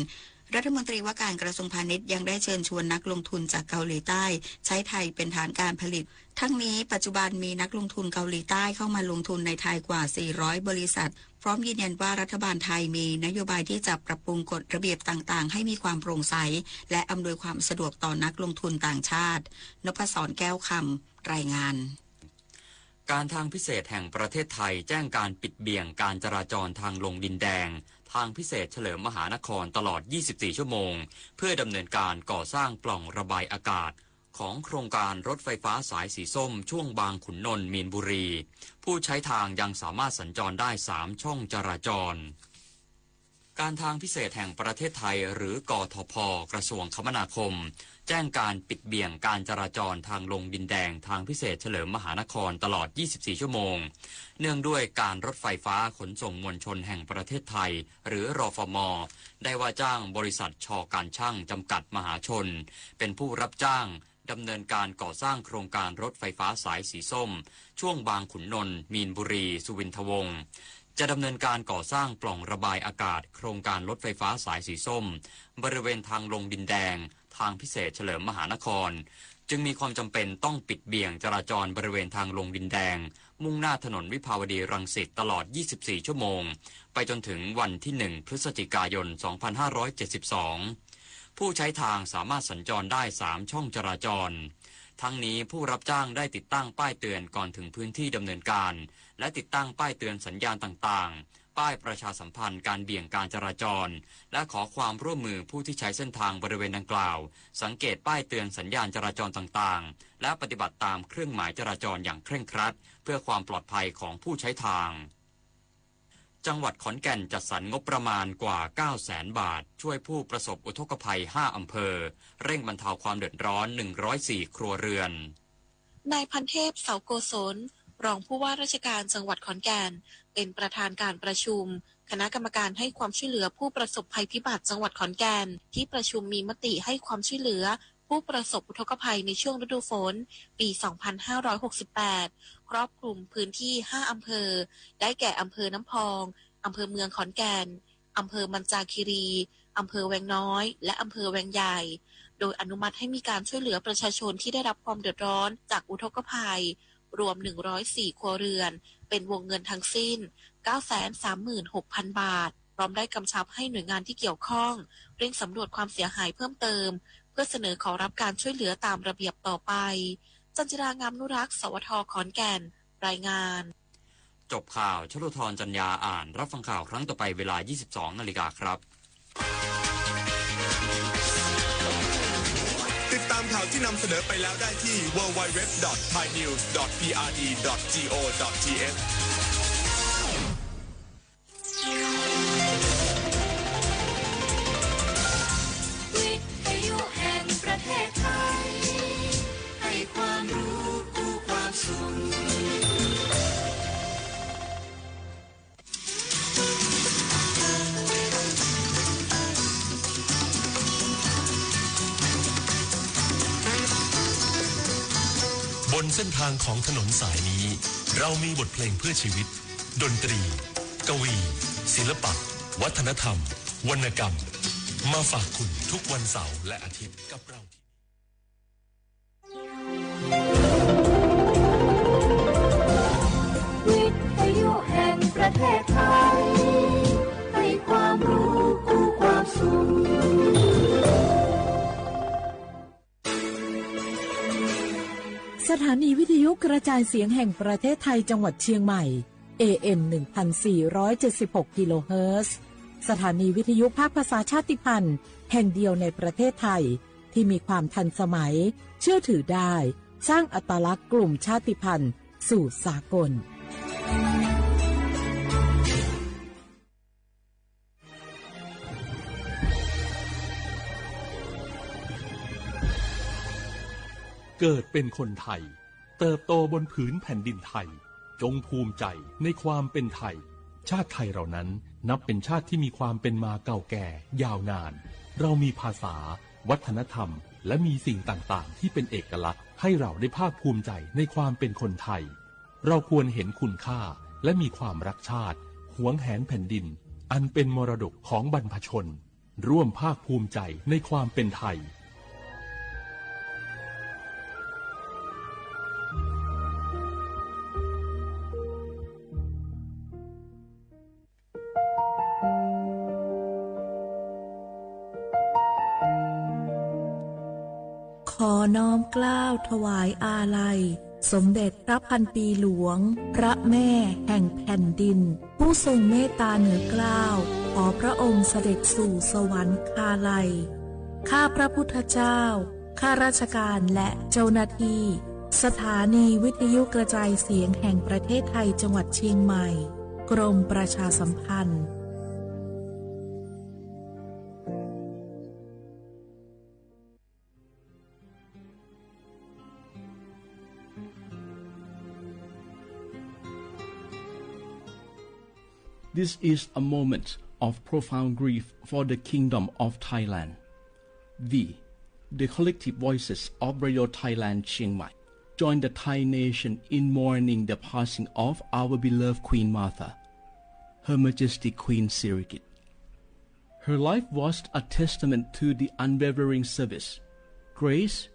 รัฐมนตรีว่าการกระทรวงพาณิชย์ยังได้เชิญชวนนักลงทุนจากเกาหลีใต้ใช้ไทยเป็นฐานการผลิตทั้งนี้ปัจจุบันมีนักลงทุนเกาหลีใต้เข้ามาลงทุนในไทยกว่า400บริษัทพร้อมยืนยันว่ารัฐบาลไทยมีนโยบายที่จะปรับปรุงกฎระเบียบต่างๆให้มีความโปร่งใสและอำนวยความสะดวกต่อนักลงทุนต่างชาตินพศรแก้วคำรายงานการทางพิเศษแห่งประเทศไทยแจ้งการปิดเบี่ยงการจราจรทางลงดินแดงทางพิเศษเฉลิมมหานครตลอด24ชั่วโมงเพื่อดำเนินการก่อสร้างปล่องระบายอากาศของโครงการรถไฟฟ้าสายสีส้มช่วงบางขุนนนท์มีนบุรีผู้ใช้ทางยังสามารถสัญจรได้3ช่องจราจรการทางพิเศษแห่งประเทศไทยหรือกทพ.กระทรวงคมนาคมแจ้งการปิดเบี่ยงการจราจรทางลงดินแดงทางพิเศษเฉลิมมหานครตลอด24ชั่วโมงเนื่องด้วยการรถไฟฟ้าขนส่งมวลชนแห่งประเทศไทยหรือรฟม.ได้ว่าจ้างบริษัทช.การช่างจำกัดมหาชนเป็นผู้รับจ้างดำเนินการก่อสร้างโครงการรถไฟฟ้าสายสีส้มช่วงบางขุนนนท์มีนบุรีสุวินทวงศ์จะดำเนินการก่อสร้างปล่องระบายอากาศโครงการรถไฟฟ้าสายสีส้มบริเวณทางลงดินแดงทางพิเศษเฉลิมมหานคร จึงมีความจำเป็นต้องปิดเบี่ยงจราจรบริเวณทางลงดินแดงมุ่งหน้าถนนวิภาวดีรังสิตตลอด24ชั่วโมงไปจนถึงวันที่1พฤศจิกายน2572ผู้ใช้ทางสามารถสัญจรได้3ช่องจราจรทั้งนี้ผู้รับจ้างได้ติดตั้งป้ายเตือนก่อนถึงพื้นที่ดำเนินการและติดตั้งป้ายเตือนสัญญาณต่างๆป้ายประชาสัมพันธ์การเบี่ยงการจราจรและขอความร่วมมือผู้ที่ใช้เส้นทางบริเวณดังกล่าวสังเกตป้ายเตือนสัญญาณจราจรต่างๆและปฏิบัติตามเครื่องหมายจราจรอย่างเคร่งครัดเพื่อความปลอดภัยของผู้ใช้ทางจังหวัดขอนแก่นจัดสรรงบประมาณกว่า 900,000 บาทช่วยผู้ประสบอุทกภัย5อำเภอเร่งบรรเทาความเดือดร้อน104ครัวเรือนนายพันเทพเสาโกศลรองผู้ว่าราชการจังหวัดขอนแก่นเป็นประธานการประชุมคณะกรรมการให้ความช่วยเหลือผู้ประสบภัยพิบัติจังหวัดขอนแก่นที่ประชุมมีมติให้ความช่วยเหลือผู้ประสบอุทกภัยในช่วงฤดูฝนปี 2568 ครอบคลุมพื้นที่5อำเภอได้แก่อำเภอน้ำพองอำเภอเมืองขอนแก่นอำเภอมันจาคีรีอำเภอแวงน้อยและอำเภอแวงใหญ่โดยอนุมัติให้มีการช่วยเหลือประชาชนที่ได้รับความเดือดร้อนจากอุทกภัยรวม104ครัวเรือนเป็นวงเงินทั้งสิ้น 936,000 บาทพร้อมได้กำชับให้หน่วยงานที่เกี่ยวข้องเร่งสำรวจความเสียหายเพิ่มเติมเพื่อเสนอขอรับการช่วยเหลือตามระเบียบต่อไปจันจิรางามนุรักษ์สวทขอนแก่นรายงานจบข่าวชลุธรจัญญาอ่านรับฟังข่าวครั้งต่อไปเวลา 22:00 น.ครับติดตามข่าวที่นำเสนอไปแล้วได้ที่ www.thainews.prd.go.thวิทยุแห่งประเทศไทยให้ความรู้คู่ความสุขบนเส้นทางของถนนสายนี้เรามีบทเพลงเพื่อชีวิตดนตรีกวีศิลปะวัฒนธรรมวรรณกรรมมาฝากคุณทุกวันเสาร์และอาทิตย์กับเราวิทยุแห่งประเทศไทยให้ความรู้คู่ความสุขสถานีวิทยุกระจายเสียงแห่งประเทศไทยจังหวัดเชียงใหม่ AM 1476 กิโลเฮิรตซ์สถานีวิทยุภาคภาษาชาติพันธุ์แห่งเดียวในประเทศไทยที่มีความทันสมัยเชื่อถือได้สร้างอัตลักษณ์กลุ่มชาติพันธุ์สู่สากลเกิดเป็นคนไทยเติบโตบนผืนแผ่นดินไทยจงภูมิใจในความเป็นไทยชาติไทยเรานั้นนับเป็นชาติที่มีความเป็นมาเก่าแก่ยาวนานเรามีภาษาวัฒนธรรมและมีสิ่งต่างๆที่เป็นเอกลักษณ์ให้เราได้ภาคภูมิใจในความเป็นคนไทยเราควรเห็นคุณค่าและมีความรักชาติหวงแหนแผ่นดินอันเป็นมรดกของบรรพชนร่วมภาคภูมิใจในความเป็นไทยขอน้อมเกล้าถวายอาลัยสมเด็จพระพันปีหลวงพระแม่แห่งแผ่นดินผู้ทรงเมตตาเหนือเกล้าขอพระองค์เสด็จสู่สวรรคาลัยข้าพระพุทธเจ้าข้าราชการและเจ้าหน้าที่สถานีวิทยุกระจายเสียงแห่งประเทศไทยจังหวัดเชียงใหม่กรมประชาสัมพันธ์This is a moment of profound grief for the Kingdom of Thailand. We, the collective voices of Radio Thailand Chiang Mai, join the Thai nation in mourning the passing of our beloved Queen Martha, Her Majesty Queen Sirikit. Her life was a testament to the unwavering service, grace,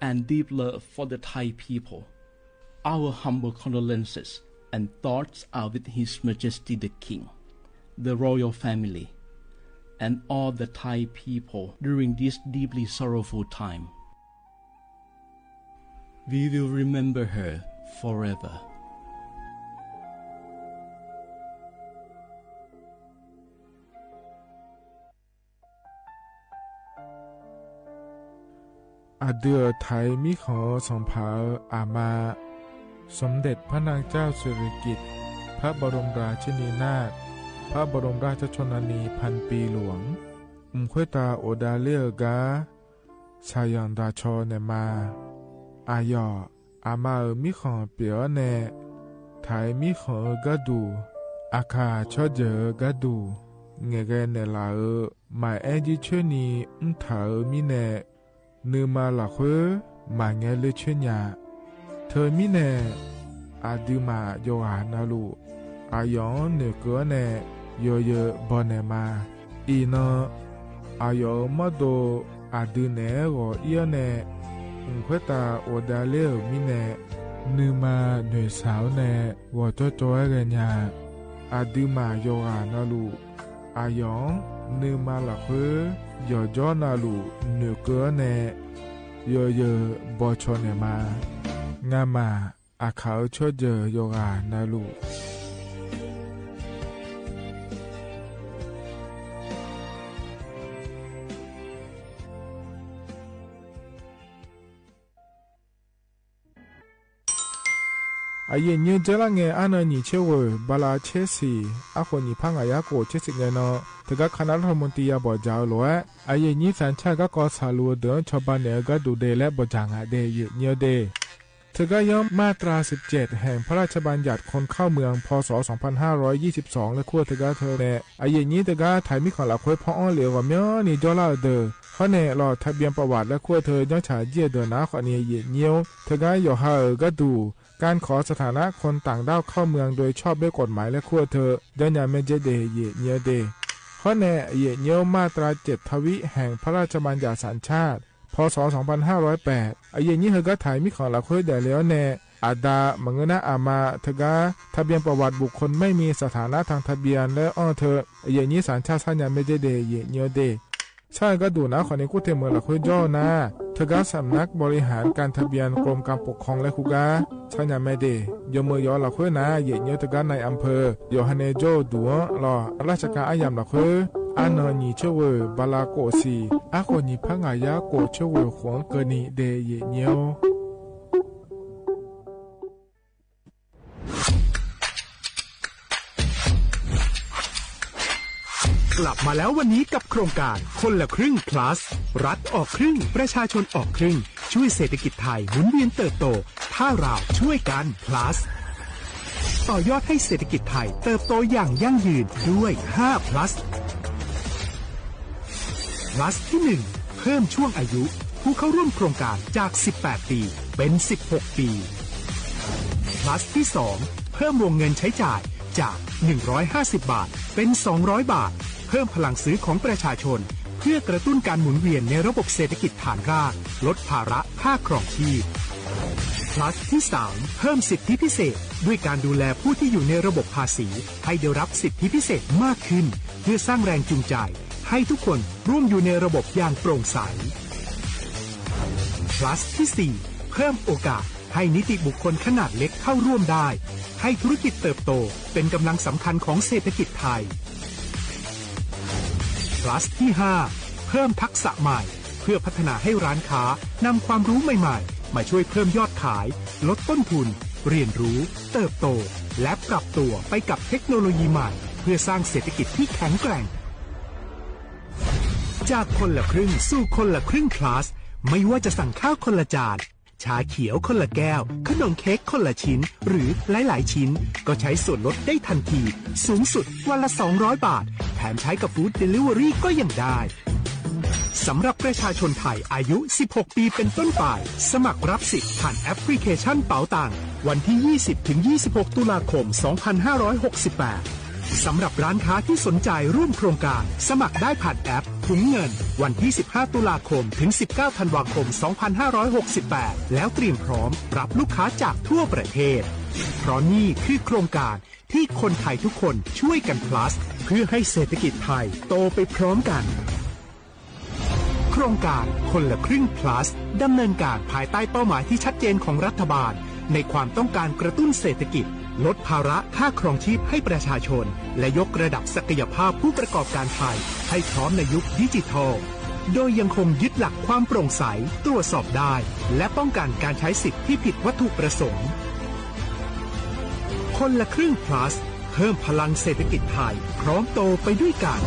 and deep love for the Thai people. Our humble condolences and thoughts are with His Majesty the King, the royal family, and all the Thai people during this deeply sorrowful time. We will remember her forever.อาเดือไทยมิขอส่งเผาอามาสมเด็จพระนางเจ้าสิริกิติ์พระบรมราชินีนาถพระบรมราชชนนีพันปีหลวงควยตาโอดาเลียกาชายันราชอเนมาอายออามามิขอเปียวเนไทยมิขอกะดูอาคาชอเจอกะดูเงเกเนลาหมายแอจิเชนีเถามิเนนือมาละเควมาเงเลเชญาเธอมิเนอาดิมาโยหานาลูอายองเนเกเนโยเยบอนเนมาอีนอายอมโดอาดิเนโกเอียเนควยตาโอดาเลมิเนนือมาเนสาวเนวอจจอยเรญาอาดิมาโยหานาลูอายองนือมาละเควย่อจอนาลูเนเกเนโยเยบอชอเนมางามาอาเขาชอเจโยกานาลูอาเยเนเจลังเงอานานิเชวบาลาเชสีอาคนนิพังอายาโกเชสิเงนอตะกะคณะรัฐมนตรียาบ่จาวโลอาเยนิสัญชาก็กอสาลูเดินชาวบ้านเนก็ดูเดและบ่จางาเดยเนียวเดเธอก็ย่อมมาตรา17แห่งพระราชบัญญัติคนเข้าเมืองพศ2522และขั้วเธอก็เธอเนอาเยนิเธอก็ถ่ายมิของหลักควยพ่ออ้อเหลียวว่าเมียวนี่จอลาเดอเขาเนรอทะเบียนประวัติและขั้วเธอย้อนฉาเจียเดินนะขอเนียเยเนียวเธอก็ย่อหาก็ดูการขอสถานะคนต่างด้าวเข้าเมืองโดยชอบด้วยกฎหมายและขั้วเธอดันยาเมเจเดเยเนียเดข้อแน่เยเนียวมาตรา7ทวิแห่งพระราชบัญญัติสัญชาติพศ2508เยนี้เธอก็ถ่ายมิของหลักคุยได้แล้วแน่อาดามงนะอามาเธอก็ทะเบียนประวัติบุคคลไม่มีสถานะทางทะเบียนและอ้อเธอเยนี้สัญชาติสัญญาเมเจเดเยเนียวเดใช่ก็ดูนะขอในกู้เทเมืองหลักคุยย่อนะเธอก็สำนักบริหารการทะเบียนกรมการปกครองและคุกาชัญญาไม่เดยมือยอหลักคุยนะเยเนียวเธอก็ในอำเภอโยฮันเนโจดัวรอราชการอายามหลักคุยอันนีเชวบาลาโกซีอาคนนี้พังอายาโกเชวขวงเกนีเดเยเนียวกลับมาแล้ววันนี้กับโครงการคนละครึ่ง plus รัฐออกครึ่งประชาชนออกครึ่งช่วยเศรษฐกิจไทยหมุนเวียนเติบโตถ้าเราช่วยกัน plus ต่อยอดให้เศรษฐกิจไทยเติบโตอย่างยั่งยืนด้วย5 plus plus ที่1เพิ่มช่วงอายุผู้เข้าร่วมโครงการจาก18ปีเป็น16ปี plus ที่2เพิ่มวงเงินใช้จ่ายจาก150บาทเป็น200บาทเพิ่มพลังซื้อของประชาชนเพื่อกระตุ้นการหมุนเวียนในระบบเศรษฐกิจฐานรากลดภาระค่าครองชีพ plus ที่3เพิ่มสิทธิพิเศษด้วยการดูแลผู้ที่อยู่ในระบบภาษีให้ได้รับสิทธิพิเศษมากขึ้นเพื่อสร้างแรงจูงใจให้ทุกคนร่วมอยู่ในระบบอย่างโปร่งใส plus ที่4เพิ่มโอกาสให้นิติบุคคลขนาดเล็กเข้าร่วมได้ให้ธุรกิจเติบโตเป็นกำลังสำคัญของเศรษฐกิจไทย plus ที่5เพิ่มทักษะใหม่เพื่อพัฒนาให้ร้านค้านำความรู้ใหม่ๆมาช่วยเพิ่มยอดขายลดต้นทุนเรียนรู้เติบโตและปรับตัวไปกับเทคโนโลยีใหม่เพื่อสร้างเศรษฐกิจที่แข็งแกร่งจากคนละครึ่งสู่คนละครึ่ง plus ไม่ว่าจะสั่งข้าวคนละจานชาเขียวคนละแก้วขนมเค้กคนละชิ้นหรือหลายๆชิ้นก็ใช้ส่วนลดได้ทันทีสูงสุดวันละ200บาทแถมใช้กับฟู้ดเดลิเวอรี่ก็ยังได้สำหรับประชาชนไทยอายุ16ปีเป็นต้นไปสมัครรับสิทธิ์ผ่านแอปพลิเคชันเป๋าตังวันที่ 20-26 ตุลาคม 2568 สำหรับร้านค้าที่สนใจร่วมโครงการสมัครได้ผ่านแอปถุงเงินวันที่15ตุลาคมถึง19ธันวาคม2568แล้วเตรียมพร้อมรับลูกค้าจากทั่วประเทศเพราะนี่คือโครงการที่คนไทยทุกคนช่วยกัน plus เพื่อให้เศรษฐกิจไทยโตไปพร้อมกันโครงการคนละครึ่ง plus ดำเนินการภายใต้เป้าหมายที่ชัดเจนของรัฐบาลในความต้องการกระตุ้นเศรษฐกิจลดภาระค่าครองชีพให้ประชาชนและยกระดับศักยภาพผู้ประกอบการไทยให้พร้อมในยุคดิจิทัลโดยยังคงยึดหลักความโปร่งใสตรวจสอบได้และป้องกันการใช้สิทธิที่ผิดวัตถุประสงค์คนละครึ่ง plus เพิ่มพลังเศรษฐกิจไทยพร้อมโตไปด้วยกัน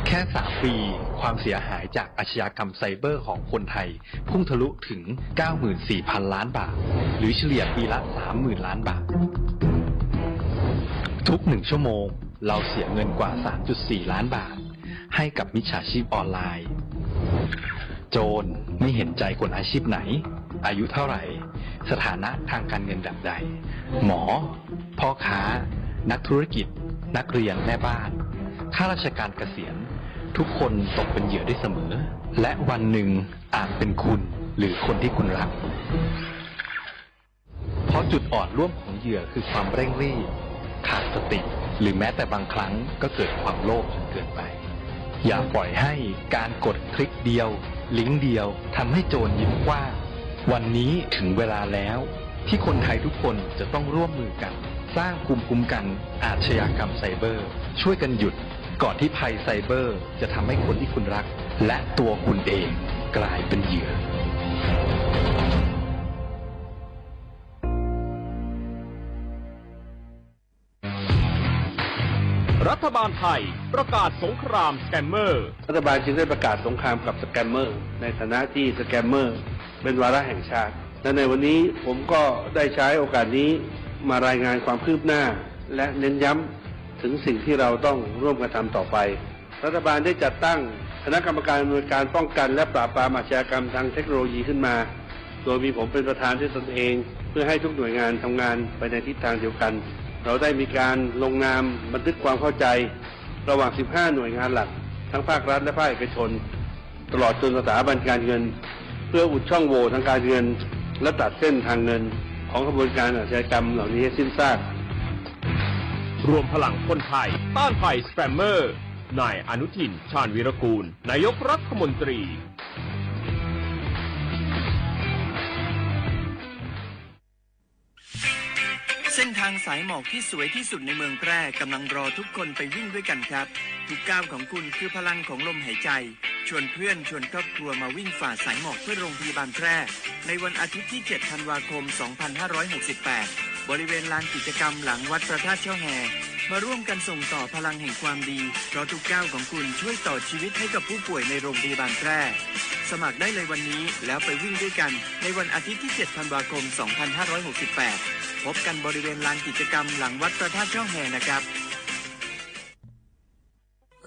แค่3 ปีความเสียหายจากอาชญากรรมไซเบอร์ของคนไทยพุ่งทะลุถึง 94,000 ล้านบาทหรือเฉลี่ยปีละ 30,000 ล้านบาททุก1 ชั่วโมงเราเสียเงินกว่า 3.4 ล้านบาทให้กับมิจฉาชีพออนไลน์โจรไม่เห็นใจคนอาชีพไหนอายุเท่าไหร่สถานะทางการเงินแบบใดหมอพ่อค้านักธุรกิจนักเรียนแม่บ้านข้าราชการเกษียณทุกคนตกเป็นเหยื่อได้เสมอและวันหนึ่งอาจเป็นคุณหรือคนที่คุณรักเพราะจุดอ่อนร่วมของเหยื่อคือความเร่งรีบขาดสติหรือแม้แต่บางครั้งก็เกิดความโลภจนเกินไปอย่าปล่อยให้การกดคลิกเดียวลิงก์เดียวทำให้โจรยิ้มกว้างวันนี้ถึงเวลาแล้วที่คนไทยทุกคนจะต้องร่วมมือกันสร้างภูมิคุ้มกันอาชญากรรมไซเบอร์ช่วยกันหยุดก่อนที่ภัยไซเบอร์จะทำให้คนที่คุณรักและตัวคุณเองกลายเป็นเหยื่อรัฐบาลไทยประกาศสงครามสแกมเมอร์รัฐบาลจึงได้ประกาศสงครามกับสแกมเมอร์ในฐานะที่สแกมเมอร์เป็นวาระแห่งชาติและในวันนี้ผมก็ได้ใช้โอกาสนี้มารายงานความคืบหน้าและเน้นย้ำถึงสิ่งที่เราต้องร่วมกันทำต่อไปรัฐบาลได้จัดตั้งคณะกรรมการอำนวยการป้องกันและปราบปรามอาชญากรรมทางเทคโนโลยีขึ้นมาโดยมีผมเป็นประธานด้วยตนเองเพื่อให้ทุกหน่วยงานทำงานไปในทิศทางเดียวกันเราได้มีการลงนามบันทึกความเข้าใจระหว่าง15หน่วยงานหลักทั้งภาครัฐและภาคเอกชนตลอดจนสถาบันการเงินเพื่ออุดช่องโหว่ทางการเงินและตัดเส้นทางเงินของกระบวนการอาชญากรรมเหล่านี้ให้สิ้นซากรวมพลังคนไทยต้านภัยสแปมเมอร์นายอนุทินชาญวีรกูลนายกรัฐมนตรีเส้นทางสายหมอกที่สวยที่สุดในเมืองแพร่กำลังรอทุกคนไปวิ่งด้วยกันครับทุกก้าวของคุณคือพลังของลมหายใจชวนเพื่อนชวนครอบครัวมาวิ่งฝ่าสายหมอกเพื่อโรงพยาบาลแพร่ในวันอาทิตย์ที่7ธันวาคม2568บริเวณลานกิจกรรมหลังวัดพระธาตุช่อแฮมาร่วมกันส่งต่อพลังแห่งความดีเพราะทุกก้าวของคุณช่วยต่อชีวิตให้กับผู้ป่วยในโรงพยาบาลแพร่สมัครได้เลยวันนี้แล้วไปวิ่งด้วยกันในวันอาทิตย์ที่7ธันวาคม2568พบกันบริเวณลานกิจกรรมหลังวัดพระธาตุช่องแฮนะครับ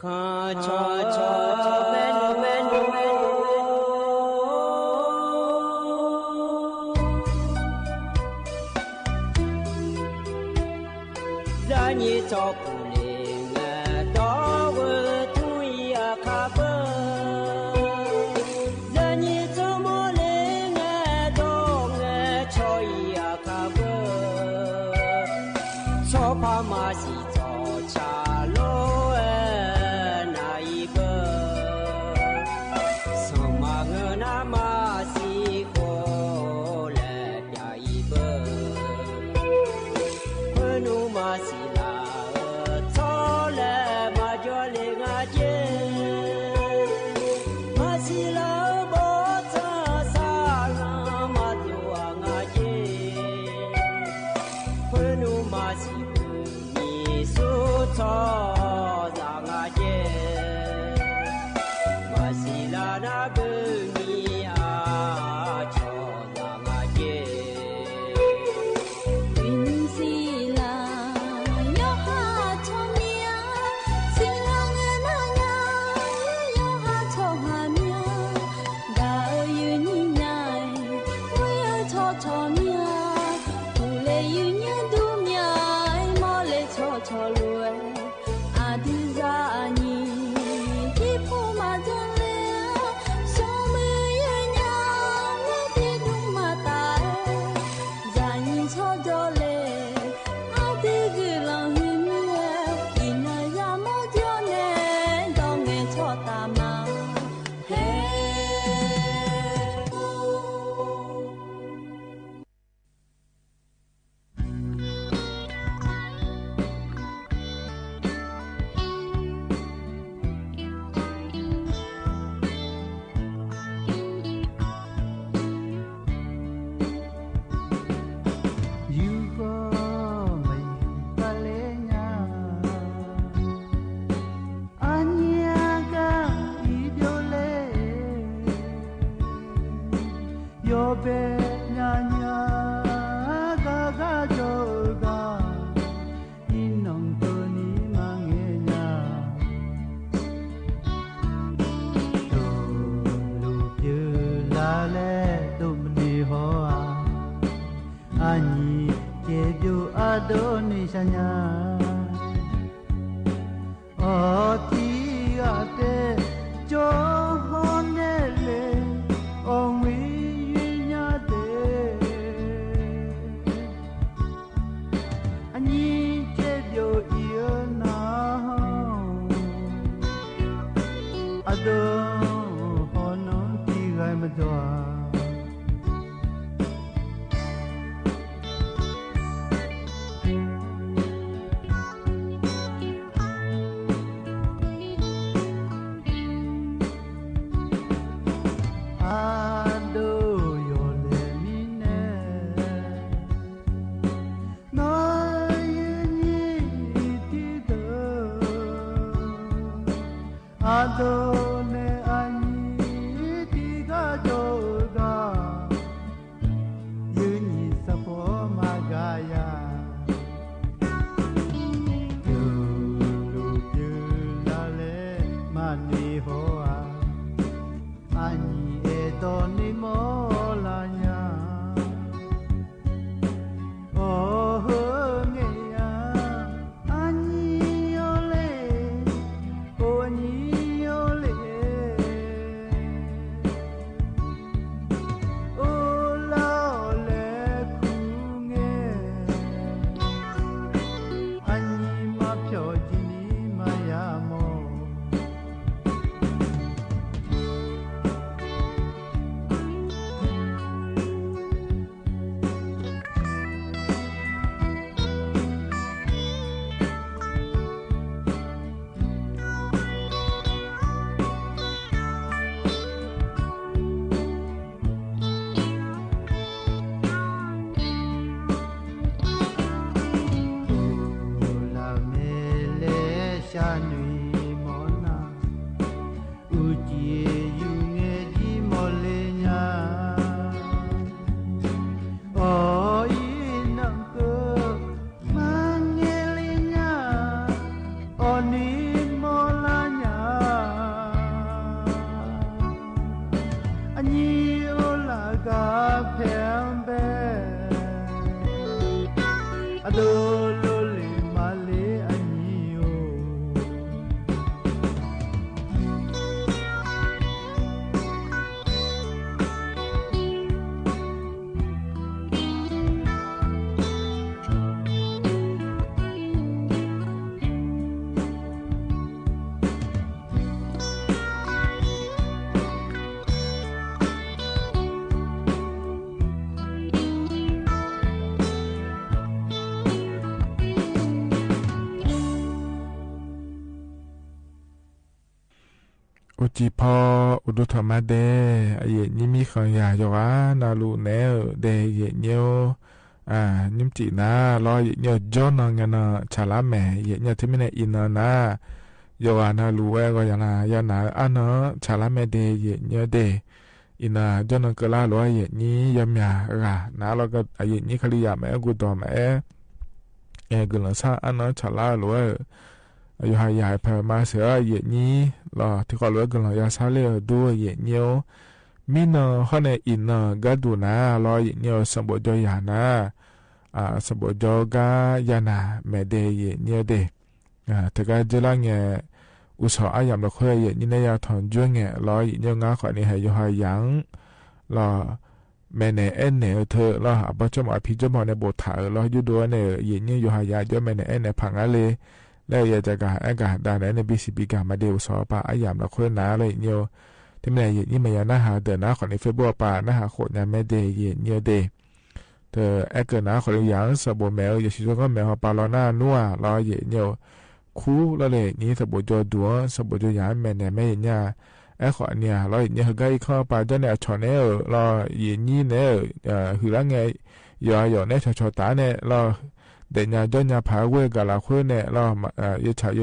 ขอชอชอเมนเมนเมนza ni cho ku le nga do wo tu ya kha ba za ni cho mo le nga do nga cho ya kha ba cho pa ma si cho cha lo na i ba so ma nga na ma si ko le ya i ba nu ma si yo be nya nya ga ga jo ga inong to ni mange nya to lu pyu la le do mni ho a ani ke ju ado ni sa nya o ti a te jo ho ne le ong wi nya te ani ke jo io na ado ho no ti gai ma doอุจิพออุดุธรรมะเดเยนิมิขังยาโยกานาลูเนเดเยเนียวนิมจินาลอยเนียวจอนงานชาลาแม่เยเนียวที่ไม่ได้อินนาโยกานาลูเอก็ยังยานาอันชาลาแม่เดเยเนียวเดอินาจอนกลาลอยเยนี้ยามยากานาเราก็เยนี้คลียาแม่กูต่อแม่กุลซาอันชาลาลอยอยู่หายพมาเสือเย็นนี้รอที่เขาเลือกกันเราอยากซาเลียด้วยเย็นเนียวมินข้อในอินก็ดูนะรอเย็นเนียวสมบูรณ์จอยานะสมบูรณ์จอกายานะแม่เดยเย็นเนียวเดแต่ก็จะละเงี้ยอุตสาหยามเราเคยเย็นนี้ในยาถอนจ้วงเงี้ยรอเย็นเนียวงาขอในให้อยู่หายยังรอแม่เนเนเธอรอปัจจุบันพิจารณาในบทถ่ายรออยู่ด้วยเนี่ยเย็นนี้อยู่หายาด้วยแม่เนพังอะไรแล้วอยากจะการอากาศด้านในBCBการมาเดียวสอบป่าอายามเราคนน้าเลยเนียวที่ไม่ได้ยินนี่มันยังน่าหาเดินน้าของในเฟซบุ๊กป่าน่าหาคนยังไม่ได้ยินเนียวเดเธอแอกเกิดน้าของอย่างสบู่แมวอย่าชิดก็แมวป่าเราหน้านัวเราเย็นเนียวคู่แล้วเลยนี่สบู่จอดัวสบู่จอยางแม่เนี่ยไม่เห็นเนี่ยไอ้ขอเนี่ยเราเห็นเนี่ยก็อีกข้อป่าเจ้าเนี่ยชอนเนี่ยเราเย็นนี่เนี่ยคือแล้วไงอย่าเนี่ยชอตาเนี่ยเราเดี๋ยวเนี่ยจนเนี่ยพาเวกับเราคนเนี่ยเราอย่าใช้อ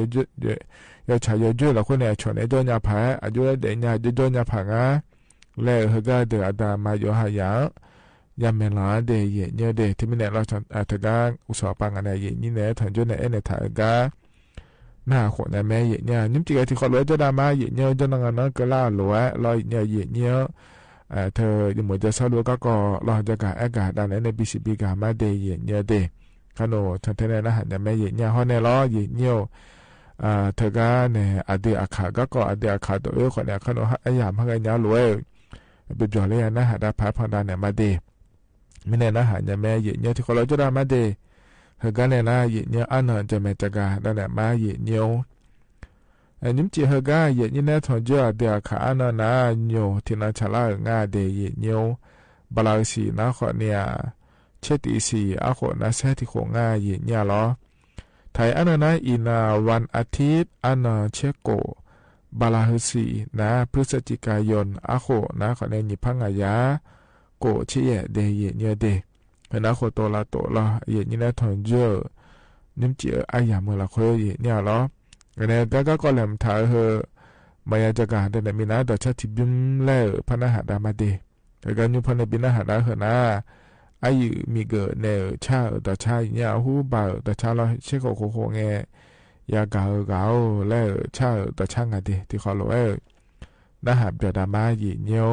ย่าใช้เยอะเราคนเนี่ยชนเนี่ยจนเนี่ยพาอายุเดี๋ยวเนี่ยจนเนี่ยพางะ และเฮกาเดอดามาโยหายายามเมลาเดเยเนเดที่มีเนี่ยเราทกาอุสอปังอันเยนี่เนี่ยทันจุนเนี่ยเนี่ยทากาหน้าขวดแม่เยเนี่ยนิ่มจิกที่เขาเลยจะดามาเยเนี่ยจะนั่งนั่งก็ล่าหลัวลอยเนี่ยเยเนี่ยเธอยังเหมือนจะสรุปก็รอจะกะอากาศด้านในบีซีบีกามาเดเยเนี่ยเดขนมทันเทนนะหันแม่เยเนี่ยเขาเนี่ยล้อเยเนี่ยเธอก็เนี่ยอดีอาคาก็อดีอาคาตัวคนเนี่ยขนมไอ้ยามพังไอ้เนี่ยรวยเป็นจอเลยนะหันดาพาพังด้านเนี่ยมาเดไม่แน่นะหันแม่เยเนี่ยที่เขาเลยจะดามาเดเธอก็เนี่ยนะเยเนี่ยอันนั้นจะไม่จะกาด้านเนี่ยมาเยเนี่ยนิ่มจีเฮกาเยนี่เนี่ยทอนเจอเดียขาอันนั้นนะโยที่นั่นฉลาดง่ายเดยเนี่ยบลาสีนะคนเนี่ยเชติสีอาคนนะเซติโคง่ายเยเนี่ยหรอไทยอันนั้นนะอินาวันอาทิตย์อันนั้นเชโกบลาสีนะพฤศจิกายนอาโคนะคนเนี่ยนิพังอายาโกเชียเดยเนี่ยเดนะโคโตลาโตละเยนี่เนี่ยทอนเจอนิ่มจีอายาเมื่อละคุยเยเนี่ยหรอเนี่ยก็แหลมถ่ายเหอะมายาจักรแต่เนี่ยมีนะดอกชาติบิมเล่พนักหาดามาเดแต่การยุพันในบินหาดาเหอะนะอายุมีเกิดเนี่ยชาดอกชาเนี่ยหูบ่าวดอกชาเราเชื่อโคเงยาเก่าแล้วชาดอกช่างอะเดที่เขาบอกนะหาดดามาหยีเนียว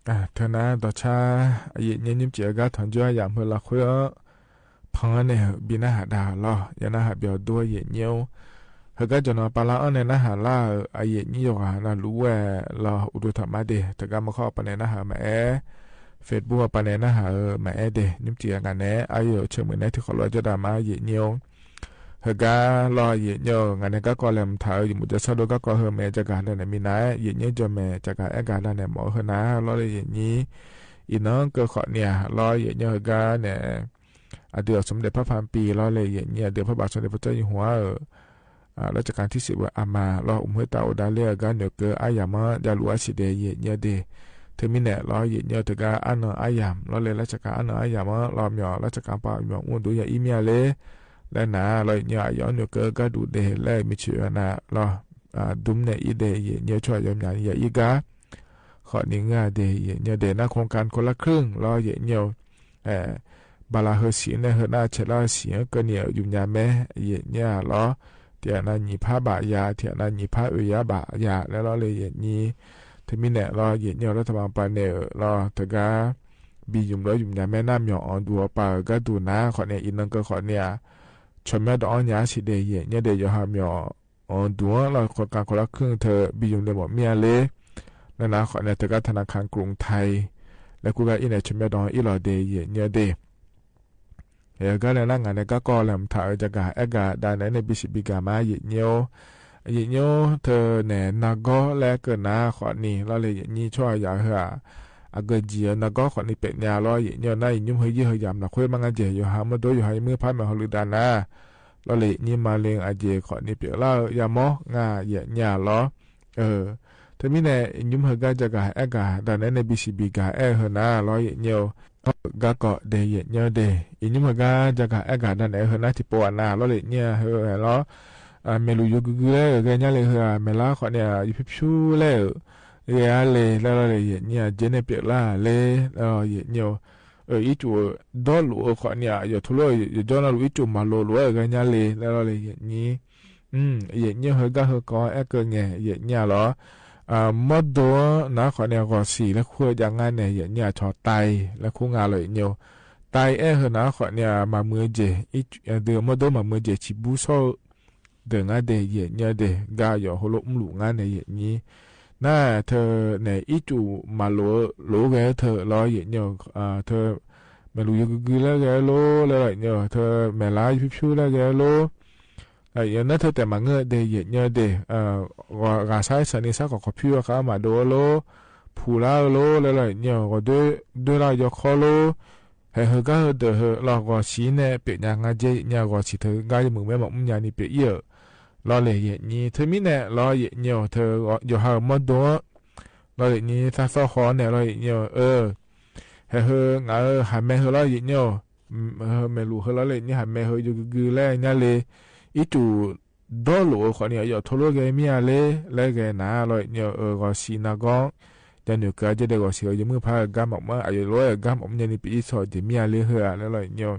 เธอนะต่อชาเย็นยิ้มเจียก็ถอนจ้อยอย่างเพื่อละคุยพังเนี่ยบินหาดาล้อยานาหาเบียวด้วยเย็นเยี่ยวเฮก็จะนอนปลาอันเนี่ยนะหาล่าเย็นยี่หาน่ารู้ว่าเราอุดมธรรมะเดแต่ก็มาเข้าปนเนี่ยนะหาแม่เฟซบุ๊กปนเนี่ยนะหาแม่เดยิ้มเจียกันเนี่ยอายุเชื่อเหมือนเนี่ยที่เขาเราจะด่ามาเย็นเยี่ยวเฮก็รอเย็นเยี่ยวงานเนี่ยก็กอลเลมถ่ายอยู่มุจฉาดูก็กอเฮแม่จะการเนี่ยมีนายเย็นเยี่ยวจะแม่จะการการเนี่ยหมอเฮนะรอเลยเย็นนี้อีน้องก็ขอเนี่ยรอเย็นเยี่ยวก็เนี่ยเดือดสมเด็จพระพันปีรอเลยเย็นเนี่ยเดือดพระบาทสมเด็จพระเจ้าอยู่หัวรัชกาลที่10ว่าอามารอเฮตาอุดาเลียก็เนเกออายามยาลัวสิเดเย็นเนี่ยเดเทมิเนรอเย็นเนี่ยตกาอันอายามรอเลยราชการอันอายามรอมยอราชการปาหยองอุ่นดูอย่าอีเมียเลยและนาเลยเนี่ยย้อนเนเกอก็ดูเดเลยมิเชื่อนะรอดุมเนี่ยอีเดเย็นเนี่ยช่วยยอมอย่างอย่าอีกาขอนิ่งาเดเย็นเนี่ยเดนะโครงการคนละครึ่งรอเย็นเนี่ยบาลาเฮสีเนี่ยเฮน่าเชลาเสียก็เนี่ยยุ่งยาแม่เย็นเนี่ยรอเทียนานีพาบายาเทียนานีพาอุยาบายาแล้วเราเลยเย็นนี้ที่มีเนี่ยรอเย็นเนี่ยรัฐบาลปาเนี่ยรอตะกาบียุ่งแล้วยุ่งยาแม่น้ำหยองดูปาก็ดูนะขอเนี่ยอินนังก็ขอเนี่ยชมแม่ดอกยาสิเดย์เย็นเนี่ยเดย์ยหามหยองดูเราคนกลางคนละครึ่งเธอบียุ่งเลยหมดเมียเลยแล้วนะขอเนี่ยตะกาธนาคารกรุงไทยแล้วกูก็อินเนี่ยชมแม่ดอกอีหลอเดย์เย็นเนี่ยเดย์ก็เลยนั่งงานเนี่ยก็กอลมถ่ายจากการได้ในบิสิบิกามาเย็นเนียวเธอเนี่ยนักก็แล้วเกินนะขอนี่เราเลยอย่างนี้ช่วยอยากเหรอเกิดเจียนักก็ขอนี่เป็นยาล้อเย็นเนียวนั่งยุ่งเฮยยี่เฮยำนะคุยมังอาเจียอยู่หามาโดยอยู่ให้มือพันมาฮลุดานะเราเลยนี่มาเลี้ยงอาเจียขอนี่เปียเล่ายามองาเย็นยาล้อถ้ามีเนี่ยยุ่งเฮก็จากการได้ในบิสิบิกาเหรอนะล้อเย็นเนียวก็เกาะเดย์เนี่ยเดย์อินมันก็จะกะอากาศนั่นเองเหรอนะที่ปวดหน้าเราเลยเนี่ยเหรอแล้วเมลูยูกุเลยก็เนี่ยเลยเหรอเมล่าขอเนี่ยยูพิชูเลยเรียเลยแล้วเราเลยเนี่ยเจเนเปียล่าเลยแล้วเนี่ยอีจูดอลลูขอเนี่ยอยู่ทุลุอยู่จอนาลูอีจูมาโลลูก็เนี่ยเลยแล้วเราเลยเนี่ยเนี่ยเหรอก็เหรอก็เอ็กเงี้ยเนี่ยเหรอมดตัวนะขอเนี่ยก็สีแล้วคุยอย่างงั้นเนี่ยเนี่ยชอไตแล้วคุงาเลยเนี่ยไตเหรอนะขอเนี่ยมาเมื่อเจอีเดือมดตัวมาเมื่อเจชิบุโซเดืองาเดยเนี่ยเดกาอยู่หัวลุ่มหลุงานเนี่ยนี้น่าเธอเนี่ยอีจูมาโลแกเธอรอเนี่ยเธอไม่รู้ยังแล้วแกโลแล้วเนี่ยเธอแม่ลายพิชูแล้วแกโลอย่างนั้นเธอแต่มาเงยเดยเนี่ยเดกาใช้สันนิษฐานของพิวเขามาโดโลผู้ลาโลแล้วเนี่ยก็ด้วยเราจะขอโลให้เฮก็เดอเราก็ชี้เนี่ยเป็นอย่างงั้นเจเนี่ยก็ชี้เธอก็ยังมึงไม่บอกมึงอย่างนี้เป็นเยอะเราเลยนี่เธอมีเนี่ยเราเนี่ยเธออยู่หามาโดเราเลยนี่ถ้าฟ้าขอเนี่ยเราเนี่ยให้เฮงาหาแม่เฮเราเนี่ยไม่รู้เฮเราเลยนี่หาแม่เฮอยู่กือแล้วเนี่ยเลยอีจูดอลลูขอเนี่ยอยู่ทั่วโลกมีอะไรแล้วแกน่าเราเนี่ยก็สีนักจะหนูก็จะได้ก็เสียยังมือพากำออกมาอายุร้อยกำออกมาในปีสองจะมีอะไรเหรอแล้วเนี่ย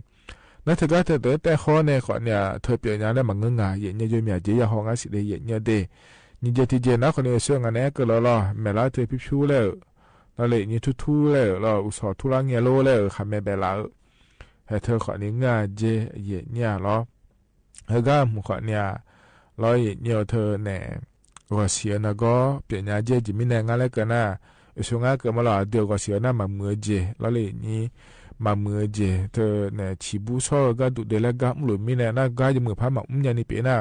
นั่นเธอก็เธอแต่ข้อเนี่ยขอเนี่ยเธอเปลี่ยนอย่างได้มันเงยง่ายเนี่ยจะมีอะไรจะห้องอาศัยได้เนี่ยเดนี่จะที่เจนะคนเนี่ยเชื่องันเนี่ยก็แล้วแม่ละเธอพิชูแล้วแล้วเลยนี่ทุแล้วเราอุตส่าห์ทุลังเงี้ยโลแล้วคำแม่เบลาให้เธอขอเนี่ยง่ายเจเนี่ยหรอเธอก็มุขเนี่ยร้อยเนี่ยเธอเนี่ยก็เสียนะก็เปลี่ยนอย่างเจจะมีแรงอะไรกันนะช่วงนั้นก็มาละเดี๋ยวก็เสียนะมาเมื่อเจแล้วเลยนี่มาเมื่อเจเธอเนี่ยชิบุโซก็ดูเดลก็มหลุมมีเนี่ยน่าก็จะมือพามาอย่างนี้เป็นน่ะ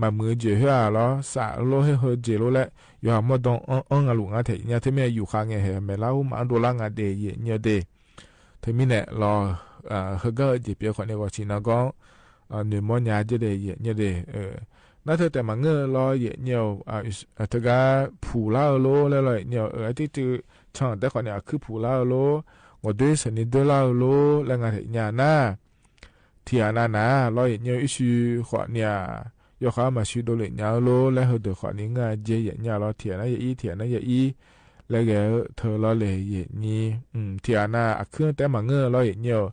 มาเมื่อเจเฮียแล้วสาโลให้เฮเจโลและอยู่หามาดองงาลุงอาเทเนี่ยเธอไม่อยู่ข้างเงี้ยเห็นไหมแล้วมาดูล่างอาเดยเนี่ยเดเธอมีเนี่ยรอเฮก็จะเปียคนเนี่ยก็ชินาก็หนึ่งมันยาจะเดยเนี่ยเดน่าเธอแต่มาเงือรอเนี่ยเธอก็ผูล่าโลแล้วเลยเนี่ยที่จือช่างแต่คนเนี่ยคือผูล่าโล我对生意对老路那个伢那，天那那老爷娘一许话呢，要好嘛许多人伢路，然后的话呢个接人伢老天那也一天那也一，那个เธอ老เลย也你天那คือแต่มาเงือ老爷娘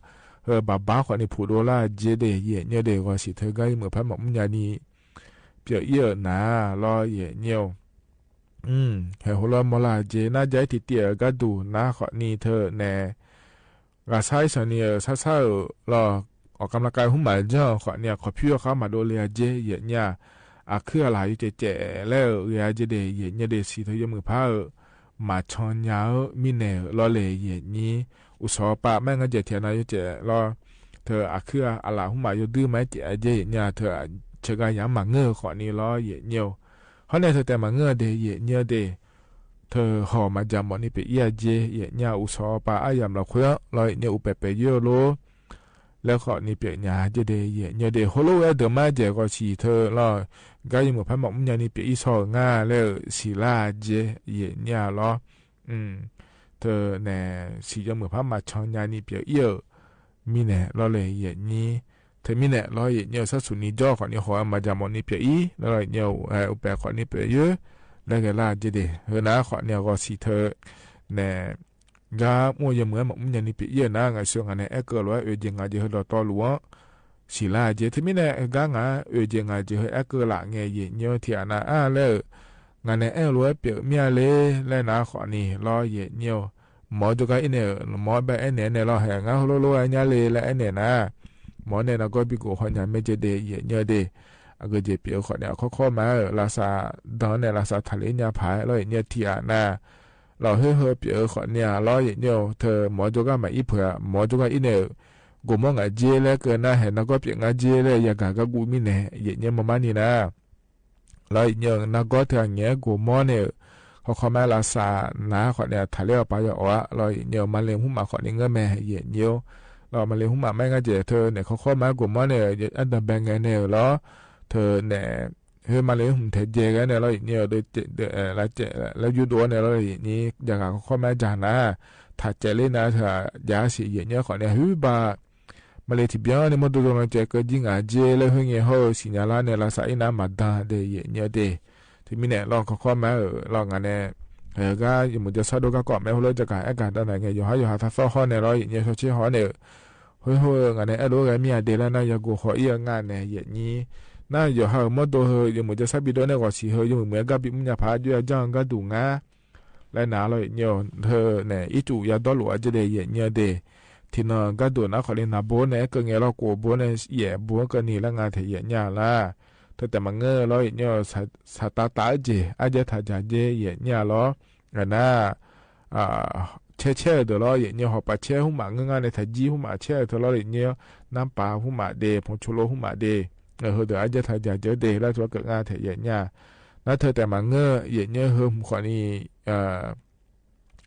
爸爸话呢普多啦接的也伢的话是เธอก็เหมือนพันหมอมญานีเปียเยอะนะ老爷娘เฮโฮลมอลาเจน่าใจติเตียก็ดูนะขอนี่เธอแน่กาไซสเนียซาซาลอออกกำลังกายหุ่มหมายเจ้าขอเนี่ยขอพิวเขามาโดเลียเจเยเนี่ยคืออะไรอยู่เจแล้วเรียเจเดเยเนี่ยเดสิเธอยมือพามาชอนยาวมีเนลอเลยเยนี้อุศปะแม่งก็เจเทียนอยู่เจรอเธอคืออะไรหุ่มหมายอยู่ดื้อไหมเจเจเนี่ยเธอเชกายามาเงอขอนี่รอเยเนียวเขาเนี่ยเธอแต่มาเงอเดเยเนี่ยเดเธอห่อมาจำวันนี้ไปเอียเจเยเนี่ยอุศปะอายามเราคุยรอเนี่ยอุเปเปเยอะโลแล้วขอนี่เปียญาเจเดเยเนี่ยเดโฮโลเอเดมาเจก็สีเธอรอกายมือพันหมอกมันยานี่เปียอีสอง่าแล้วสีลาเจเยเนี่ยรอเธอเนี่ยสีจมือพันมาชอนยานี่เปียเยอะมีเนี่ยรอเลยเยนี้เธอมีเนี่ยรอเยเนี่ยสักสุนีจ่อขอนี่ห่อมาจำวันนี้เปียอีแล้วเนี่ยอุเปขอนี่เปียเยอะแล้วก็ลาเจเดเฮนะขอเนี่ยก็สีเธอเนี่ยกามัวยเหมือนมันยันนี่เปียนะไงส่วนอันนี้เกิดว่าเจงอาจจะเราต่อหลวงศิลาเจที่ไม่ได้กางาเจงอาจจะเกิดละเงี้ยเยอะที่อันนั้นแล้วงานนี้รู้ว่าเปียเมียเลยแล้วนะขอนี่รอเยเนียวหมอจุกไอเนี่ยหมอแบบไอเนี่ยเราแหงอ่ะโลไอเนี่ยเลยแล้วไอเนี่ยนะหมอเนี่ยเราก็บิโกขอยันไม่เจเดเยเนียวเดก็เจเปียขอเนี่ยข้อมาลาซาดอนเนี่ยลาซาทะเลเนี่ยผายแล้วเนี่ยที่อันนั้นเราเฮ้เปียขอเนี่ยรอเยเนียวเธอหมอจุกมาอีเผื่อหมอจุกไอเนี่ยกูมองอาเจเลยเกินนะเห็นนักก็เปียงอาเจเลยอยากกับกูมีเนี่ยเยเนี่ยมานี่นะแล้วเนี่ยนักก็เธอเงี้ยกูมองเนี่ยเขาแม่ลาซานะขอเนี่ยทะเลออกไปอย่างว่าเราเนี่ยมาเลี้ยงหุ่มมาขอเนี่ยเงี้ยแม่เยเนี่ยเรามาเลี้ยงหุ่มมาแม่ก็เจเธอเนี่ยเขาแม่กูมองเนี่ยอันดับแบงเงี้ยเนี่ยแล้วเธอเนี่ยเฮ้มาเลี้ยงหุ่มเทเจกันเนี่ยเราเนี่ยโดยแล้วยูโดเนี่ยเรานี่อยากกับเขาแม่จานะถ้าเจเลยนะเธอยาสีเยเนี่ยขอเนี่ยฮึบามาเลยที่เบี้ยเนี่ยมันดูตรงนั้นเจก็ยิ่งอาเจเลยเฮงเงี้ยเขาสิญญาณเนี่ยลาซาอินามาดาเดเยเนี่ยเดที่มีเนี่ยลองเขาแม่ลองงานเนี่ยก็ยังมันจะสะดวกก็แม่เขาเลยจะการอากาศด้านไหนเงี้ยอยู่หาถ้าฟ้าห้อเนี่ยเราเนี่ยเขาเชื่อห้อเนี่ยเฮ้ยงานเนี่ยรู้กันมีอะไรแล้วนะอยากกูขออีกงานเนี่ยเยนี้น่าอยู่หามันดูเฮยังมันจะสับบิดเนี่ยก็สิเฮยังเหมือนกับบิมันจะพาด้วยจังก็ดูงาและนาเราเนี่ยเธอเนี่ยอีจู่ยาดอลหลวงจะได้เนี่ยเดที่นั่นก็ดูนะเขาเรียนนาโบเนี่ยก็เงี้ยเรากูโบเนี่ยเย่โบก็นี่แล้วงานเทียนยาละแต่มันเงอเราเนี่ยสัตตาเจอาจจะถ้าจะเจเย่เนี่ยเราอันน่ะเช่เดี๋ยวเราเนี่ยหอบปัจเช่หุ่มงานในถ้าจีหุ่มเช่เธอเราเนี่ยน้ำปลาหุ่มเดผงชูรสหุ่มเดเดี๋ยวอาจจะถ้าจะเจอเดแล้วตัวเกิดงานเทียนยานั่นเธอแต่มันเงอเนี่ยเฮิมขวานี่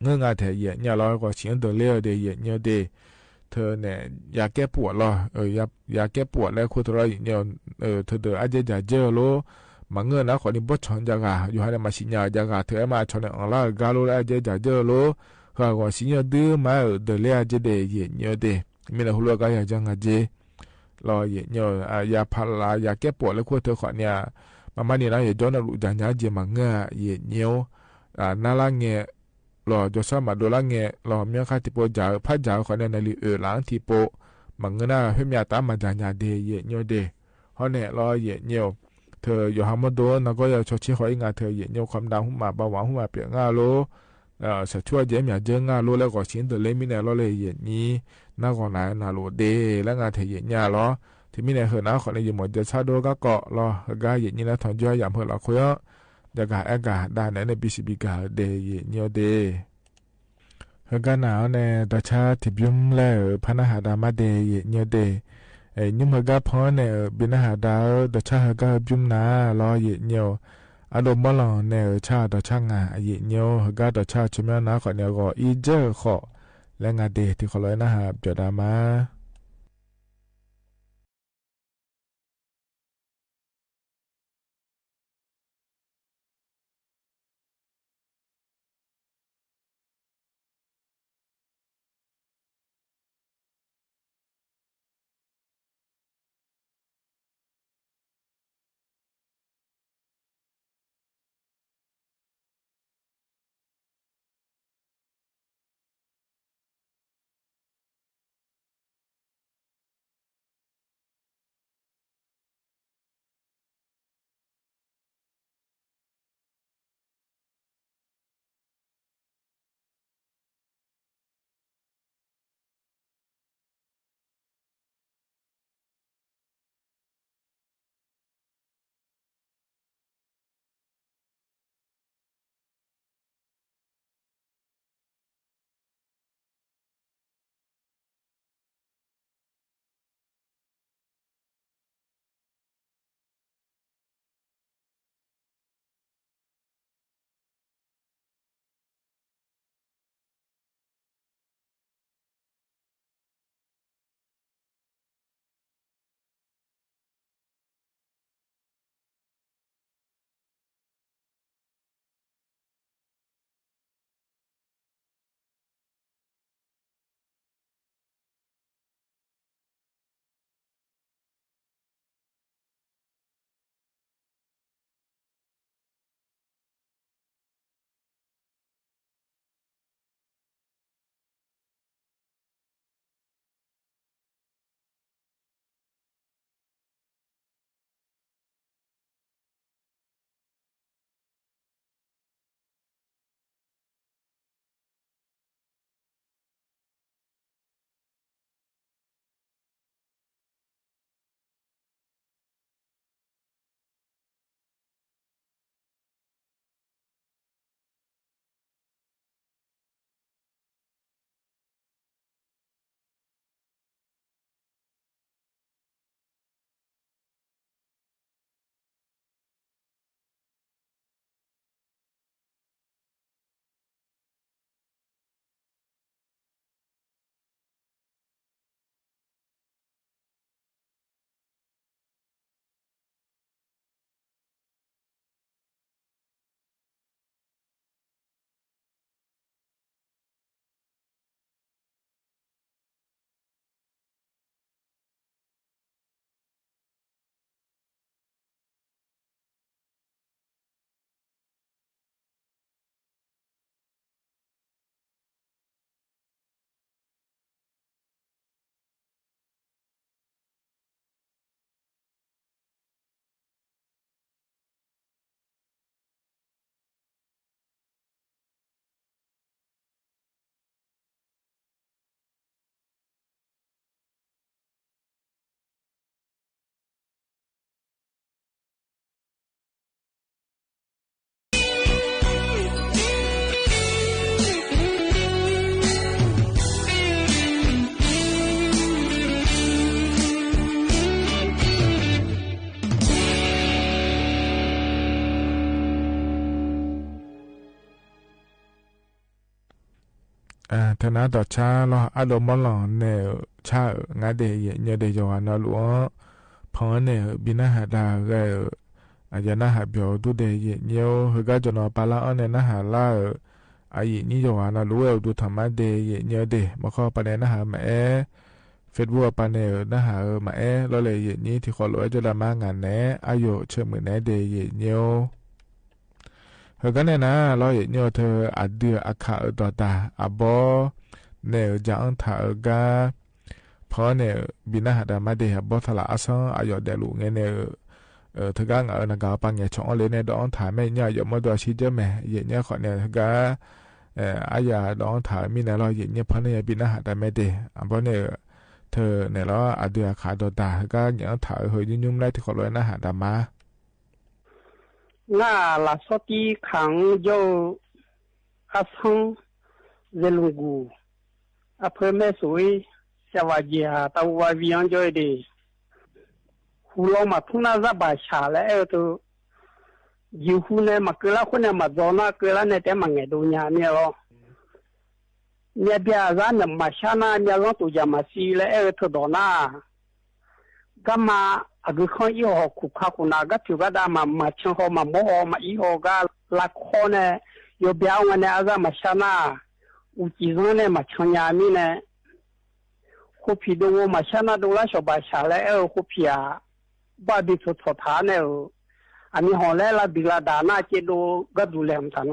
เงงาเทียเนี่ยเราก็เสียงตัวเลี้ยวเดียเนี่ยเดเธอเนี่ยอยากแก้ปวดหรออยากแก้ปวดแล้วคุณตัวเราเนี่ยเธอเดี๋ยวอาจจะเจอโลมังเงินนะคนนี้บ่ชอนจังอยู่ให้มาสิญญาจังเธอมาชอนเนี่ยอะไรกาโลอาจจะเจอโลเขาก็สิญญาดื้อมาเดี๋ยวเลี้ยจะเดียเนี่ยเดมีอะไรหัวก็อยากจังเจรอเนี่ยอยากพลาอยากแก้ปวดแล้วคุณเธอขอเนี่ยมานี่นะอย่าย้อนรู้จังเจมังเงาเนี่ยน่ารักเนี่ยรอจะสามารถดูแลเงี้ยรอเมียข้าที่ปวดจ่าพัดจ่าคนในลีหลังที่ปวดมันก็น่าเพิ่มยาตามมาจานยาเดยเนียวเดเขาเนี่ยรอเยเนียวเธออยู่หามาโดนแล้วก็อยากชดเชยเขาอีกงานเธอเยเนียวความดังหุ่มมาเบาหวานหุ่มมาเปลี่ยนง่าโลจะช่วยเจมอยากเจอง่าโลแล้วก็ชิ้นเดเลยมีเนี่ยรอเลยเยนี้น่าก่อนไหนน่าโลเดแล้วงานเธอเยเนี่ยรอที่มีเนี่ยเหรอนะคนในยี่หมดจะชาโดก็เกาะรอก็เยนี้นะถอนจ่อยอย่างเพื่อเราคุยจะกาอากาศด้านไหนในบิสิบิกาเดยเนียวเดเฮกันหนาวในตาชาทิบยุมแล้วพนักหาดามาเดยเนียวเดยุ่มเฮกันพอในบินหาดาตาชาเฮกันยุมนาลอเยเนียวอารมณ์บอลในชาตาชางาเยเนียวเฮกันตาชาชิมนาขอเนียวก็อีเจอขอและงาเดที่ขอเลยนะฮะจดามา ธนาต่อชาลออารมณ์หลอนเนชางาเดยเนเดยวนหลวงพอเนบินาหาดาเกอายนาหาเบียวดูเดยเนียวฮกาจนอปาลาอเนนะหาลาอายินิยวนหลวงดูธรรมะเดยเนียวเดมขอปะเนนะหาแมเฟซบุ๊กปะเนนะหามาลอเลยนี้ที่ขอลอยจะละมางานแนอายุเชื่อมือแนเดยเนียวเฮกันเนี่ยนะเราเนี่ยเธออัดเดืออาคาต่อตาอับบอเนี่ยจะอังถากาเพราะเนี่ยบินาหาดามาเดียบอทลาซังอายุเดลุเงี้ยเนี่ยเธอก็งานกาปังเนี่ยช่องเลยเนี่ยดองถ่ายไม่เนี่ยอยู่มาตัวชิดเจอแม่เนี่ยขอเนี่ยเธอก็อายาดองถ่ายมีเนี่ยเราเนี่ยเพราะเนี่ยบินาหาดาไม่เดียอับบอเนี่ยเธอเนี่ยเราอัดเดืออาคาต่อตาเธอก็เนี่ยถ่ายเฮยยุ่งๆได้ที่ขอเลยนะหาดามา那拉萨的康有阿桑热龙骨，阿婆买水，下瓦家到瓦维扬叫的，胡老嘛从那日巴下来都，有胡呢嘛格拉胡呢嘛做那格拉呢在嘛爱多年呢咯，那边咱呢嘛下那那让都家嘛西来头到那，干嘛？อาคือข้ออีหอคุข้าคุณาก็ถือว่าได้มาเชิงหอมาโมหอมาอีหอก็ลักข้อเนี่ยโยเบียวเงินเนี่ยอาจจะมาชนะอุจิซเนี่ยมาเชิงยามีเนี่ยคุพีดูมาชนะดูแลชาวบ้านชาแล้วคุพีอ่ะบ้าดิสุดสุดท้ายเนี่ยอันนี้หอแล้วละบิลาดานาเจดูก็ดูแลมทัน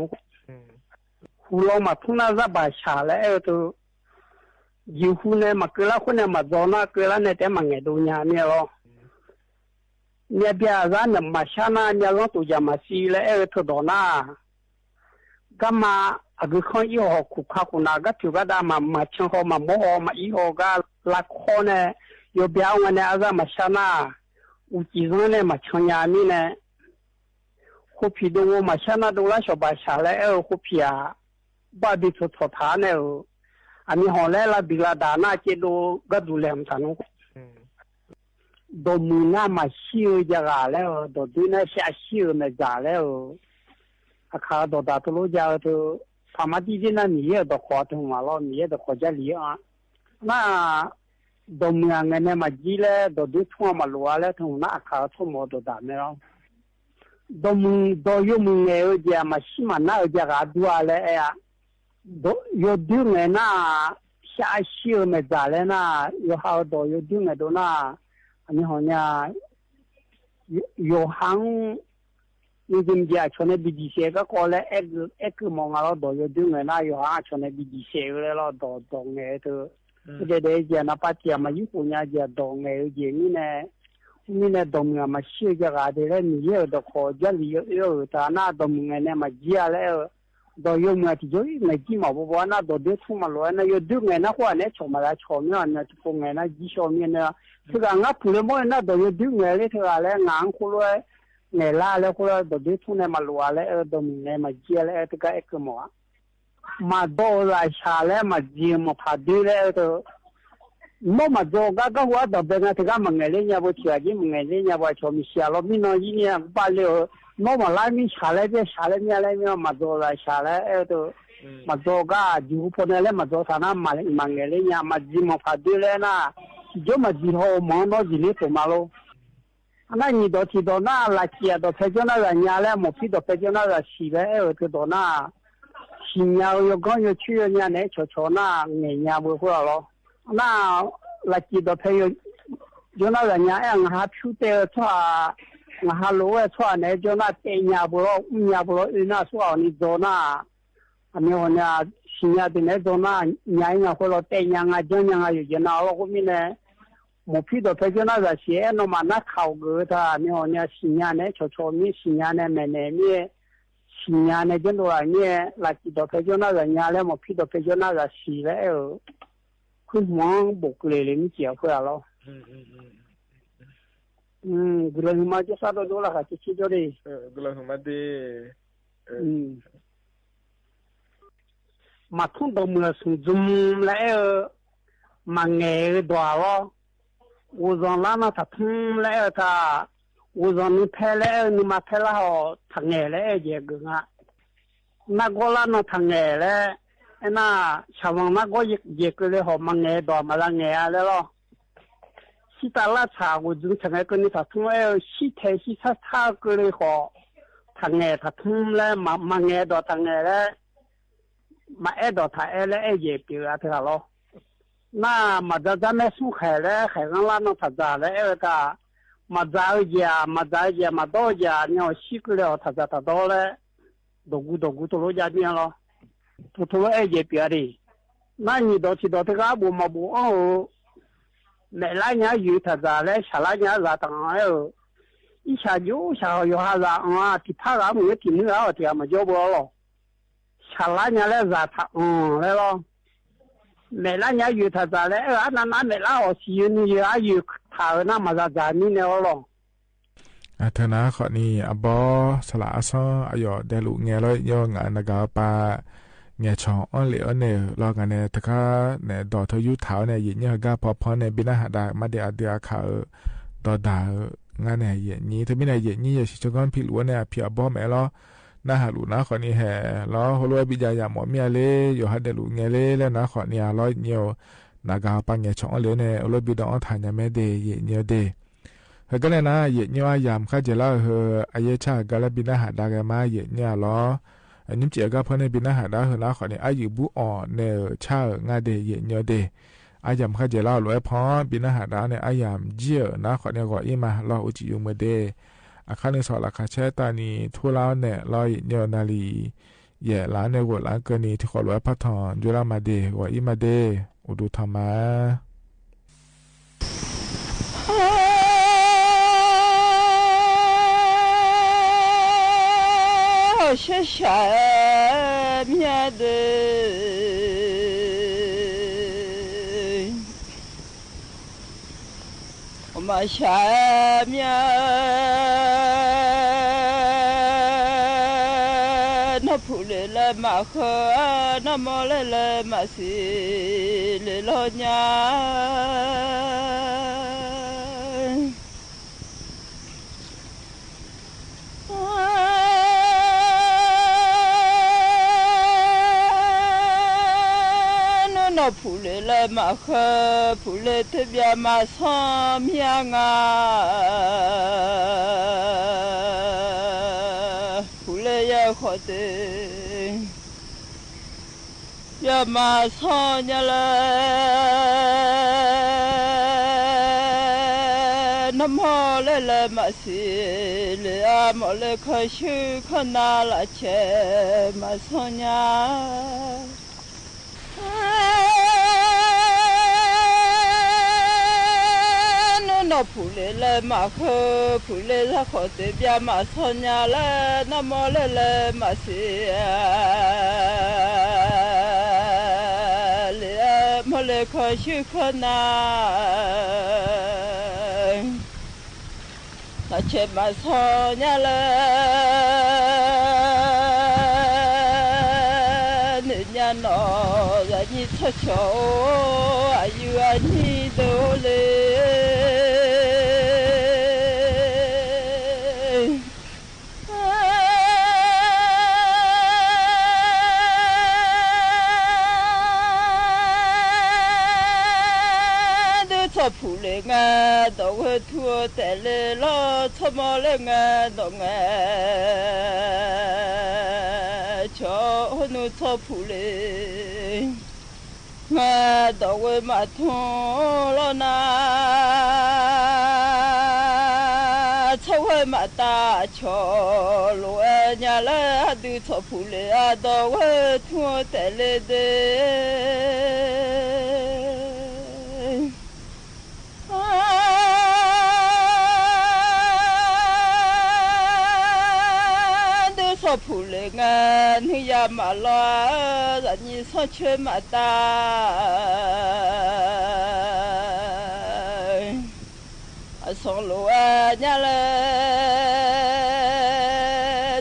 หูลงมาทุ่งนาจะบ้านชาแล้วตัวยูหูเนี่ยมาเกล้าคนเนี่ยมาโดนเกล้าเนี่ยแต่มาไงดูยาเนี่ยหรอเนี่ยเบียร์ร้านเนี่ยมาชนะเนี่ยร้านตัวจะมาซีแล้วทดอน่าก็มาอาคือข้ออีหอคุข้าคุณาก็ถือว่าได้มาเชิงหอมาโมหอมาอีหอก็ลักข้อเนี่ยโยเบียวเงินเนี่ยอาจจะมาชนะอุจิซเนี่ยมาเชิงยามีเนี่ยคุพีดูมาชนะดูแลชาวบ้านชาแล้วคุพีอ่ะบ้าดิสุดสุดท้ายเนี่ยอันนี้หอแล้วละบิลาดานาเจดูก็ดูแลมทันโดมูน่ามาชิวจะกาแล้วโดดูน่าเสียชิวไม่จ่าแล้วอาคาโดดาตุลุจ่าตัวธรรมะที่นี่น่ะมีเยอะตัวขอถึงมาแล้วมีเยอะตัวขอจะเลี้ยงน่าโดมูงเงินเนี่ยมาจีแล้วโดดูทั่วมาลัวแล้วถึงน่าอาคาทั่วหมดโดดาไม่แล้วโดมูโดยมูเงี้ยจะมาชิมันน่าจะกาดูอะไรอ่ะโดยดูเงินน่าเสียชิวไม่จ่าแล้วน่ะยหาโดยดูเงินตัวน่ะอันนี้หเนี่ยโยหังนี่จริงๆชนบิดิเซก็ก็เลยเอกมองเราโดยดึงเงินนะโยหังชนบิดิเซเลยเราโดเงี้ยตัวเดี๋ยวจะนับปัจจัยมาอยู่ปุ่นเนี่ยจะโดเงี้ยอย่างนี้เนี่ยโดเงี้ยมาเชื่อจะการเดี๋ยวนี้เยอะโดขอจะเลี้ยงแต่น่าโดเงี้ยเนี่ยมาเจียแล้วโดยเมื่อที่จะไม่กี่มาบอกว่าน่าโดเดือดทุ่มมาเลยนะโยดึงเงินนะว่าเนี่ยชมมาแล้วชมเนี่ยเนี่ยพวกเงินนะจีชมเนี่ยคือการงับผู้เลี้ยงมันน่าโดยดึงเงินเลยเท่าไรงานคุณเลยเงินล่าแล้วคุณเลยโดยดึงทุ่มเนี่ยมาลัวแล้วโดยเนี่ยมาเจียแล้วที่ก็เอกมัวมาโดยรายชาแล้วมาเจียมาพาดีแล้วตัวมั่วมาโจก็ว่าโดยเป็นที่ก็มันเงินเลยเนี่ยบุตรจีมันเงินเลยเนี่ยบุตรชมเสียแล้วมีน้อยเนี่ยบ้านเลยมั่วมาไล่มีชาแล้วเนี่ยชาแล้วเนี่ยอะไรเนี่ยมาโดยรายชาแล้วตัวมาโจก็จีบุพเนี่ยแล้วมาโจฐานะมันเงินเลยเนี่ยมาเจียมาพาดีแล้วนะ就嘛之后忙到这里做嘛咯，那你到提到那垃圾到拍叫那人家嘞，没批到拍叫那个洗嘞，提到那洗呀要讲要去人家那瞧瞧那人家不会咯，那垃圾到拍叫那人家俺还出的错，俺还路的错呢，叫那店家不咯，家不咯，那说你做那，你说那洗呀的那做那人家或者店家啊、店家啊有些那了后面呢。没批到拍叫那个些，那么那考个他，你好呢，新年呢，瞧瞧米，新年呢，买米，新年呢，就多少米，垃圾到拍叫那个伢嘞，没批到拍叫那个些嘞，佢忙不过来你结婚了。过来嘛就啥都多了，还是去叫的。过来嘛的。嘛通到么从中来嘛爱多了。我让那他通来他，我让你拍来，你嘛拍了好，他爱来这个啊，那个那他爱来， ไอ้น่าชาววังนักก็เยกเลยหอมังเงดอมาละเงยแล้วล่ะสิตาลาชาวจุงทางไงก็นี่ถ้าทุ่งสิเทสิท่าก็เลยหอทางเงถ้าทุ่งแล้วมังเงดอทางเงแล้วมาดอท่าแล้วเยเปียเท่าล่ะน่ามาจะไม่สู้แข่แล้วแข่กันละน้องทัดจ่าแล้วก็มาจ่ายมาโดยาเนี่ยสิกแล้วทัดจ่าโดแล้วดูกูตัวรู้จักเนี่ยล่ะตัวเยเปียดิ那你到去到这个我们不哦，买来年有他咋来，下来年咋当哟？一下就下有啥子啊？地怕俺没有地那个地嘛就不了，下来年来咋他来了，买来年有他咋来，俺那买来哦，是有你有他那么咋你那了。เธอนะข้อนี้อบอสละซ้ออายอเดลุเงลอยงานนกาปาเงชองอ้อนเหลียวเนี่ยรอกันเนี่ยตะก้าเนี่ยดอทยุเท้าเนี่ยยินเนี่ยก็พอเนี่ยบินาหาดามาเดียเดียเขาดอดางานเนี่ยยินนี้ถ้าไม่ได้ยินนี้อย่าชิจก้อนผิดล้วนเนี่ยพี่อบอแม่ล้อน่าหาลุนะข้อนี้แห่ล้อหัวรวยบิจายาหมอเมียเล่อยู่ฮัดเดลุเงเล่แล้วนะข้อนี้ล้อเนียวนากาปาเงชองอ้อนเหลียวเนี่ยรวยบิดองถ่ายเนี่ยแม่เดยยินเนี่ยเดเฮก็เลยนะเย็นเนี่ยยามข้าจะเล่าเฮอายชากาลบินาหาดากมาเย็นเนี่ยล้ออันนี้เจ้าก็เพิ่นในบินาหาดาเฮล้าขอเนี่ยอายุบุอ่อนเนี่ยชางาเดเย็นเนี่ยเดอายามข้าจะเล่าลอยพอบินาหาดาเนี่ยอายามเจียนะขอเนี่ยก็อีมาล้ออุจิยุมเดอาคานึงสอละคาเชตานีทั่วลาวเนี่ยล้อเนี่ยนาลีเย่ล้านเนี่ยก็ล้านเกินนี่ที่ขอลอยพัฒนจุฬามาเดก็อีมาเดอุดุธรรมะ是啥面的？我们下面那铺来了马河，那毛来了马西来老娘。铺来了马河，铺来特别马上面啊，铺来也好的，也马上呀了，那么来了马西来啊，么来可修可拿了钱马上呀。那铺来了马河，铺来了好的边马上呀了，那么来了马西啊，来么来可修可拿，那钱马上呀了，人家闹人你出糗，哎呦啊你都来。铺来啊，都会拖带来了，出毛来啊，都啊，瞧那草铺来，啊，都会马桶了那，草会马大瞧，路啊伢来都草铺来啊，都会拖带来的。铺来啊，你呀马拉，让你上去马大，上路啊，伢来，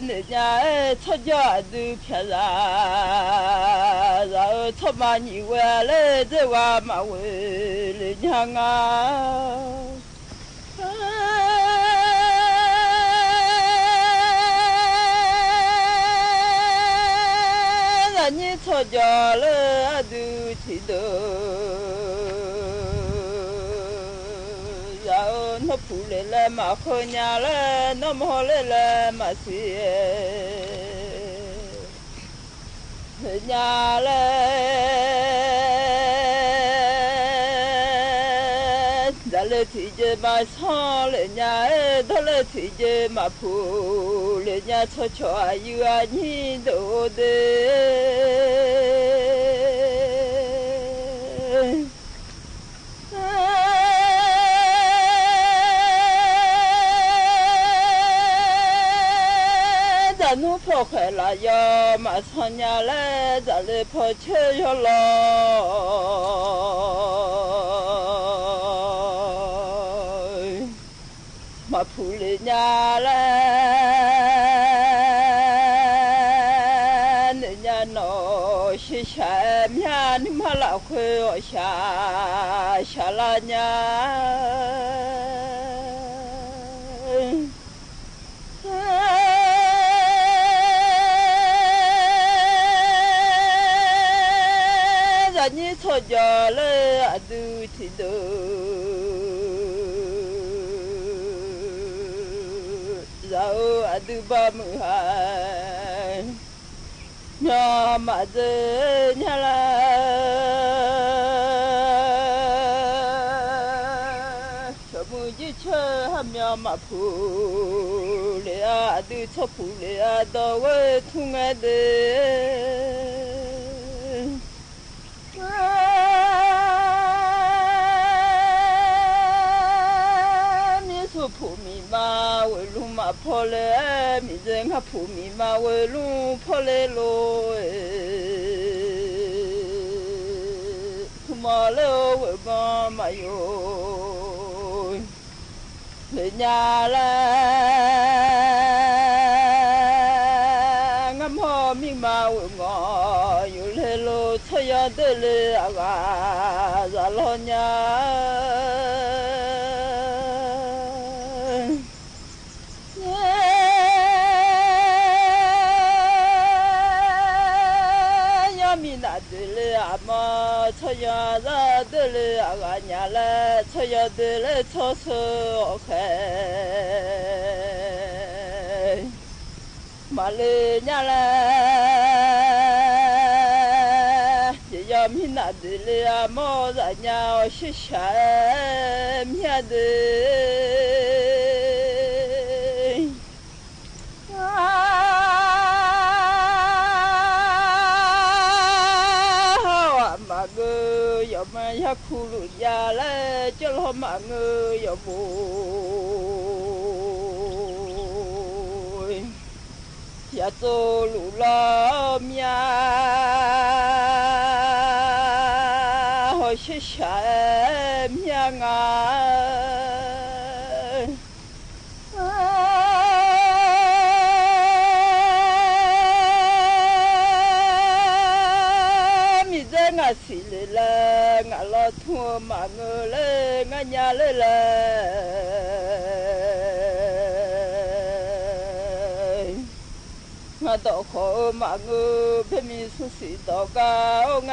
你家出家都偏啦，然后出马你回来这话马回来娘啊。你吵架了都听到，然后那铺来了嘛好伢了，那么好来了嘛是，伢了。来推着马上，人家他来推着马铺，人家悄悄有啊你都的。咱弄跑开了呀，马上伢来，咱来跑去要了。马铺里伢来，人家闹些下面，你妈老会我下了伢。你吵架了，俺都听到。然后俺都把门喊，娘妈子娘来，小母鸡吃还苗马铺里啊，都吃铺里啊，到我痛爱的。铺米嘛，为路嘛跑来，米人哈铺米嘛，为路跑来咯哎，铺嘛了为嘛嘛哟，人家来，俺跑米嘛为我又来咯，这样的嘞啊啊，咱老娘。嘛，草芽子的嘞，俺伢嘞，草芽的嘞，草草开。马嘞伢嘞，也要米那的嘞，俺毛咱伢是山面的。要么呀苦路呀来，叫老妈我要不呀走路老面，好些山面啊。是嘞，俺老头妈我嘞，俺娘嘞嘞，俺到后妈我拼命是谁到高俺，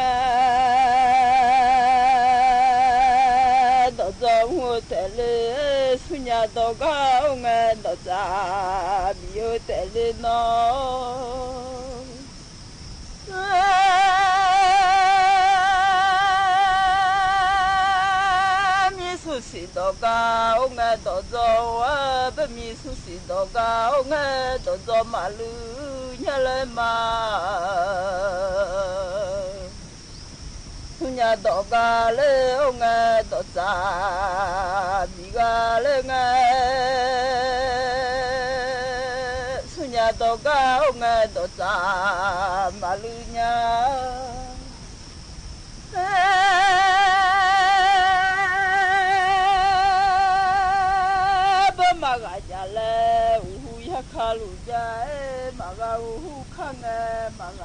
到中午带嘞，孙伢到高俺，到咱没有带嘞喏。是到高俺到走啊，不迷是到高俺到走马路伢来嘛，伢到高嘞俺到咱比个嘞俺，伢到高俺到咱马路伢。来，乌呀卡路家哎，马个乌康哎，马个，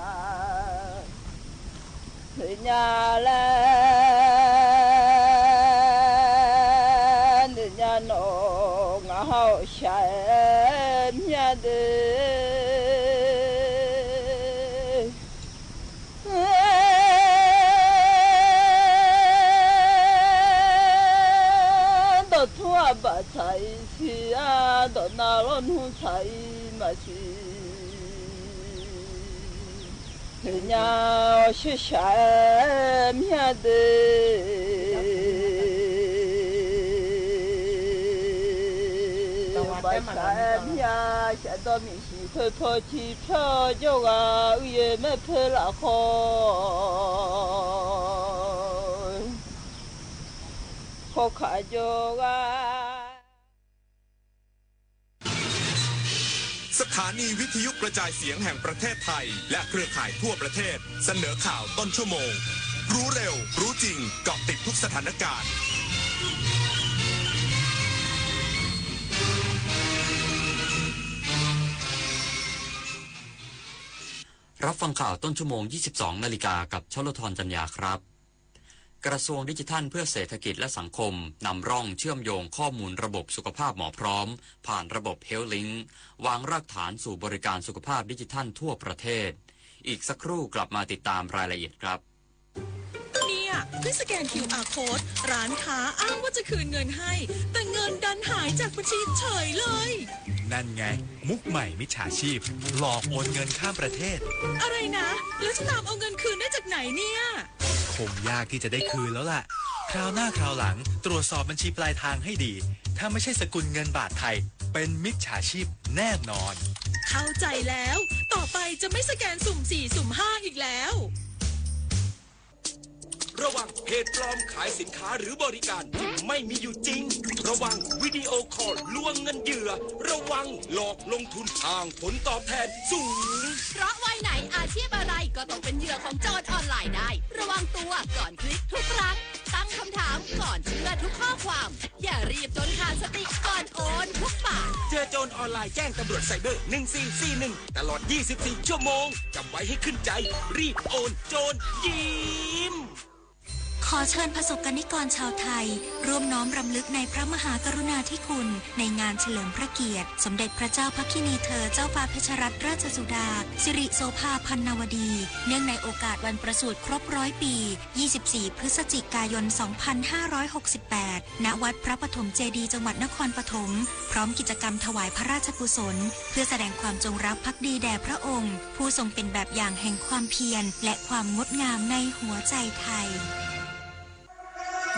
人家来，人家弄俺好下哎面的，是，人家是啥面的？把啥面写到明细头头机票就啊，也没配了好。ขอขาโยกา สถานีวิทยุกระจายเสียงแห่งประเทศไทยและเครือข่ายทั่วประเทศเสนอข่าวต้นชั่วโมงรู้เร็วรู้จริงเกาะติดทุกสถานการณ์รับฟังข่าวต้นชั่วโมง 22 นาฬิกากับชลธรจันยาครับกระทรวงดิจิทัลเพื่อเศรษฐกิจและสังคมนำร่องเชื่อมโยงข้อมูลระบบสุขภาพหมอพร้อมผ่านระบบ Health Link วางรากฐานสู่บริการสุขภาพดิจิทัลทั่วประเทศอีกสักครู่กลับมาติดตามรายละเอียดครับเนี่ยเพิ่งสแกน QR Code ร้านค้าอ้างว่าจะคืนเงินให้แต่เงินดันหายจากบัญชีเฉยเลยนั่นไงมุกใหม่มิจฉาชีพหลอกโอนเงินข้ามประเทศอะไรนะแล้วจะตามเอาเงินคืนได้จากไหนเนี่ยคงยากที่จะได้คืนแล้วล่ะคราวหน้าคราวหลังตรวจสอบบัญชีปลายทางให้ดีถ้าไม่ใช่สกุลเงินบาทไทยเป็นมิจฉาชีพแน่นอนเข้าใจแล้วต่อไปจะไม่สแกนสุ่ม4สุ่ม5อีกแล้วระวังเพจปลอมขายสินค้าหรือบริการที่ไม่มีอยู่จริงระวังวิดีโอคอลลวงเงินเหยื่อระวังหลอกลงทุนอ้างผลตอบแทนสูงเพราะวัยไหนอาชีพอะไรก็ต้องเป็นเหยื่อของโจรออนไลน์ได้ระวังตัวก่อนคลิกทุกครั้งตั้งคำถามก่อนเชื่อทุกข้อความอย่ารีบจนขาดสติก่อนโอนทุกบาทเจอโจรออนไลน์แจ้งตำรวจไซเบอร์1441ตลอด24ชั่วโมงจำไว้ให้ขึ้นใจรีบโอนโจรยิ้มขอเชิญประสบกนิกรชาวไทยร่วมน้อมรำลึกในพระมหากรุณาธิคุณในงานเฉลิมพระเกียรติสมเด็จพระเจ้าพระคินีเธอเจ้าฟ้าเพชรรัตนราชสุดาสิริโสภาพันนวดีเนื่องในโอกาสวันประสูติครบ100 ปี24 พฤศจิกายน 2568 ณ วัดพระปฐมเจดีย์จังหวัดนครปฐมพร้อมกิจกรรมถวายพระราชกุศลเพื่อแสดงความจงรักภักดีแด่พระองค์ผู้ทรงเป็นแบบอย่างแห่งความเพียรและความงดงามในหัวใจไทย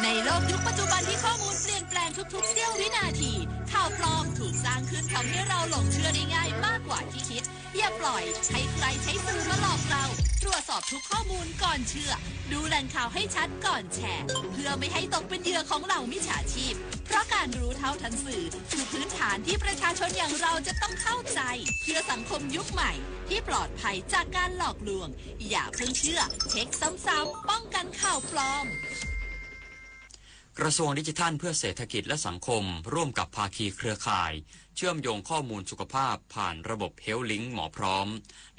ในโลกยุคปัจจุบันที่ข้อมูลเปลี่ยนแปลงทุกๆเสี้ยววินาทีข่าวปลอมถูกสร้างขึ้นทำให้เราหลงเชื่อได้ง่ายมากกว่าที่คิดอย่าปล่อยให้ใครใช้สื่อมาหลอกเราตรวจสอบทุกข้อมูลก่อนเชื่อดูแหล่งข่าวให้ชัดก่อนแชร์เพื่อไม่ให้ตกเป็นเหยื่อของเหล่ามิจฉาชีพเพราะการรู้เท่าทันสื่อคือพื้นฐานที่ประชาชนอย่างเราจะต้องเข้าใจเพื่อสังคมยุคใหม่ที่ปลอดภัยจากการหลอกลวงอย่าเพิ่งเชื่อเช็คซ้ำๆป้องกันข่าวปลอมกระทรวงดิจิทัลเพื่อเศรษฐกิจและสังคมร่วมกับภาคีเครือข่ายเชื่อมโยงข้อมูลสุขภาพผ่านระบบ Health Link หมอพร้อม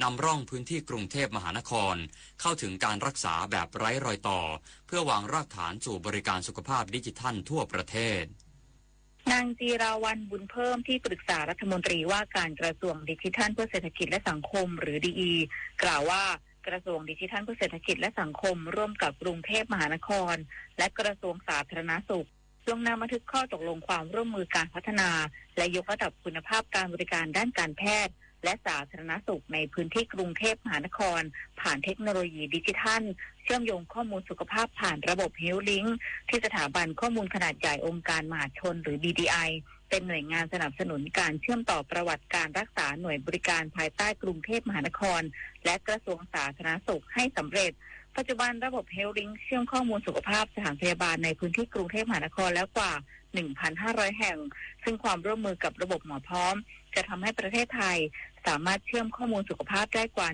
นำร่องพื้นที่กรุงเทพมหานครเข้าถึงการรักษาแบบไร้รอยต่อเพื่อวางรากฐานสู่บริการสุขภาพดิจิทัลทั่วประเทศนางจีราวรรณบุญเพิ่มที่ปรึกษารัฐมนตรีว่าการกระทรวงดิจิทัลเพื่อเศรษฐกิจและสังคมหรือ DE กล่าวว่ากระทรวงดิจิทัลเพื่อเศรษฐกิจและสังคมร่วมกับกรุงเทพมหานครและกระทรวงสาธารณสุขลงนามบันทึกข้อตกลงความร่วมมือการพัฒนาและยกระดับคุณภาพการบริการด้านการแพทย์และสาธารณสุขในพื้นที่กรุงเทพมหานครผ่านเทคโนโลยีดิจิทัลเชื่อมโยงข้อมูลสุขภาพผ่านระบบ Health Link ที่สถาบันข้อมูลขนาดใหญ่องค์การมหาชนหรือ BDI เป็นหน่วยงานสนับสนุนการเชื่อมต่อประวัติการรักษาหน่วยบริการภายใต้กรุงเทพมหานครและกระทรวงสาธารณสุขให้สำเร็จปัจจุบันระบบ Health Link เชื่อมข้อมูลสุขภาพสถานพยาบาลในพื้นที่กรุงเทพมหานครแล้วกว่า 1,500 แห่งซึ่งความร่วมมือกับระบบหมอพร้อมจะทำให้ประเทศไทยสามารถเชื่อมข้อมูลสุขภาพได้กว่า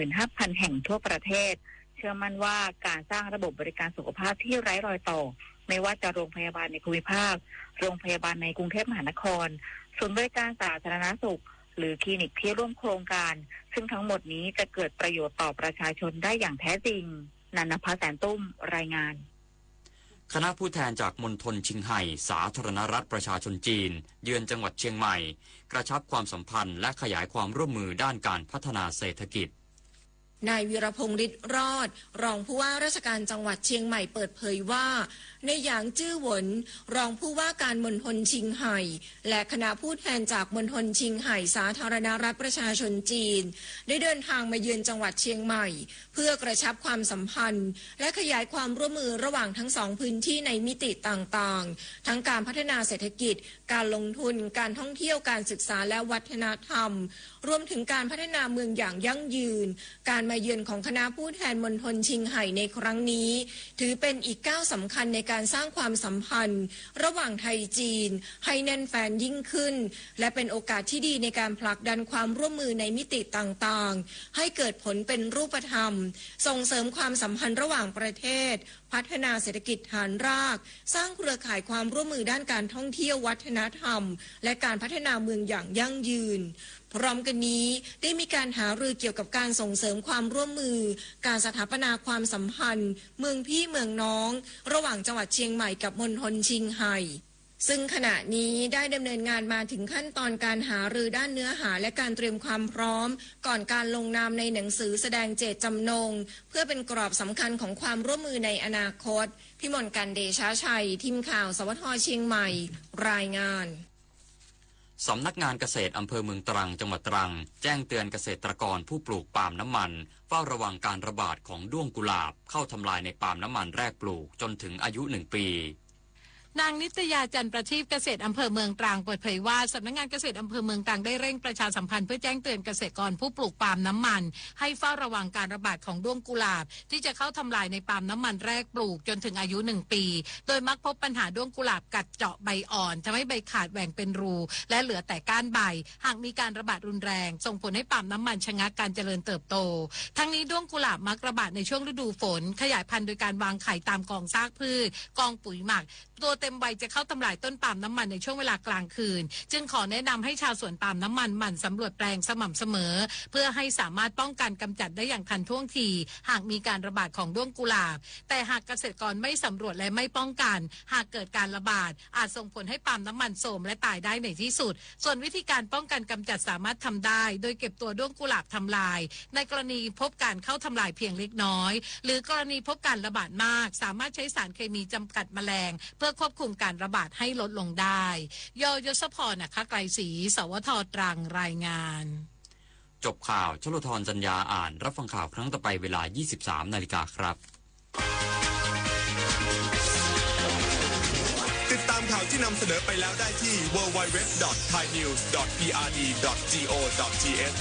15,000 แห่งทั่วประเทศเชื่อมั่นว่าการสร้างระบบบริการสุขภาพที่ไร้รอยต่อไม่ว่าจะโรงพยาบาลในภูมิภาคโรงพยาบาลในกรุงเทพมหานครศูนย์บริการสาธารณสุขหรือคลินิกที่ร่วมโครงการซึ่งทั้งหมดนี้จะเกิดประโยชน์ต่อประชาชนได้อย่างแท้จริงนันภาแสนตุ้มรายงานคณะผู้แทนจากมณฑลชิงไห่สาธารณรัฐประชาชนจีนเยือนจังหวัดเชียงใหม่กระชับความสัมพันธ์และขยายความร่วมมือด้านการพัฒนาเศรษฐกิจ นายวีรพงษ์ฤทธิ์รอดรองผู้ว่าราชการจังหวัดเชียงใหม่เปิดเผยว่าในหยางจื้อหวนรองผู้ว่าการมณฑลชิงไห่และคณะผู้แทนจากมณฑลชิงไห่สาธารณรัฐประชาชนจีนได้เดินทางมาเยือนจังหวัดเชียงใหม่เพื่อกระชับความสัมพันธ์และขยายความร่วมมือระหว่างทั้งสองพื้นที่ในมิติต่างๆทั้งการพัฒนาเศรษฐกิจการลงทุนการท่องเที่ยวการศึกษาและวัฒนธรรมรวมถึงการพัฒนาเมืองอย่างยั่งยืนการมาเยือนของคณะผู้แทนมณฑลชิงไห่ในครั้งนี้ถือเป็นอีกก้าวสำคัญในการสร้างความสัมพันธ์ระหว่างไทยจีนให้แน่นแฟ้นยิ่งขึ้นและเป็นโอกาสที่ดีในการผลักดันความร่วมมือในมิติต่างๆให้เกิดผลเป็นรูปธรรมส่งเสริมความสัมพันธ์ระหว่างประเทศพัฒนาเศรษฐกิจฐานรากสร้างเครือข่ายความร่วมมือด้านการท่องเที่ยววัฒนธรรมและการพัฒนาเมืองอย่างยั่งยืนพร้อมกันนี้ได้มีการหารือเกี่ยวกับการส่งเสริมความร่วมมือการสถาปนาความสัมพันธ์เมืองพี่เมืองน้องระหว่างจังหวัดเชียงใหม่กับมณฑลชิงไห่ซึ่งขณะนี้ได้ดำเนินงานมาถึงขั้นตอนการหารือด้านเนื้อหาและการเตรียมความพร้อมก่อนการลงนามในหนังสือแสดงเจตจำนงเพื่อเป็นกรอบสำคัญของความร่วมมือในอนาคตพิมลกันเดชาชัยทีมข่าวสวทเชียงใหม่รายงานสำนักงานเกษตรอำเภอเมืองตรังจังหวัดตรังแจ้งเตือนเกษตรกรผู้ปลูกปาล์มน้ำมันเฝ้าระวังการระบาดของด้วงกุหลาบเข้าทำลายในปาล์มน้ำมันแรกปลูกจนถึงอายุ1 ปีนางนิตยาจันทร์ประทีปเกษตรอำเภอเมืองตรังเปิดเผยว่าสำนักงานเกษตรอำเภอเมืองตรังได้เร่งประชาสัมพันธ์เพื่อแจ้งเตือนเกษตรกรผู้ปลูกปาล์มน้ำมันให้เฝ้าระวังการระบาดของด้วงกุหลาบที่จะเข้าทำลายในปาล์มน้ำมันแรกปลูกจนถึงอายุ1 ปีโดยมักพบปัญหาด้วงกุหลาบกัดเจาะใบอ่อนทำให้ใบขาดแหว่งเป็นรูและเหลือแต่ก้านใบหากมีการระบาดรุนแรงส่งผลให้ปาล์มน้ำมันชะงักการเจริญเติบโตทั้งนี้ด้วงกุหลาบมักระบาดในช่วงฤดูฝนขยายพันธุ์โดยการวางไข่ตามกองซากพืชกองปุ๋ยหมักตัวเต็มวัยจะเข้าทำลายต้นปาล์มน้ำมันในช่วงเวลากลางคืนจึงขอแนะนำให้ชาวสวนปาล์มน้ำมันหมั่นสำรวจแปลงสม่ำเสมอเพื่อให้สามารถป้องกันกำจัดได้อย่างทันท่วงทีหากมีการระบาดของด้วงกุหลาบแต่หากเกษตรกรไม่สำรวจและไม่ป้องกันหากเกิดการระบาดอาจส่งผลให้ปาล์มน้ำมันโทรมและตายได้ในที่สุดส่วนวิธีการป้องกันกำจัดสามารถทำได้โดยเก็บตัวด้วงกุหลาบทำลายในกรณีพบการเข้าทำลายเพียงเล็กน้อยหรือกรณีพบการระบาดมากสามารถใช้สารเคมีจำกัดแมลงเพื่อควบคุมการระบาดให้ลดลงได้ยศพรนะคะไกรศรีสวทตรังรายงานจบข่าวชลธรจัญญาอ่านรับฟังข่าวครั้งต่อไปเวลา 23:00 น.ครับติดตามข่าวที่นำเสนอไปแล้วได้ที่ www.thainews.prd.go.th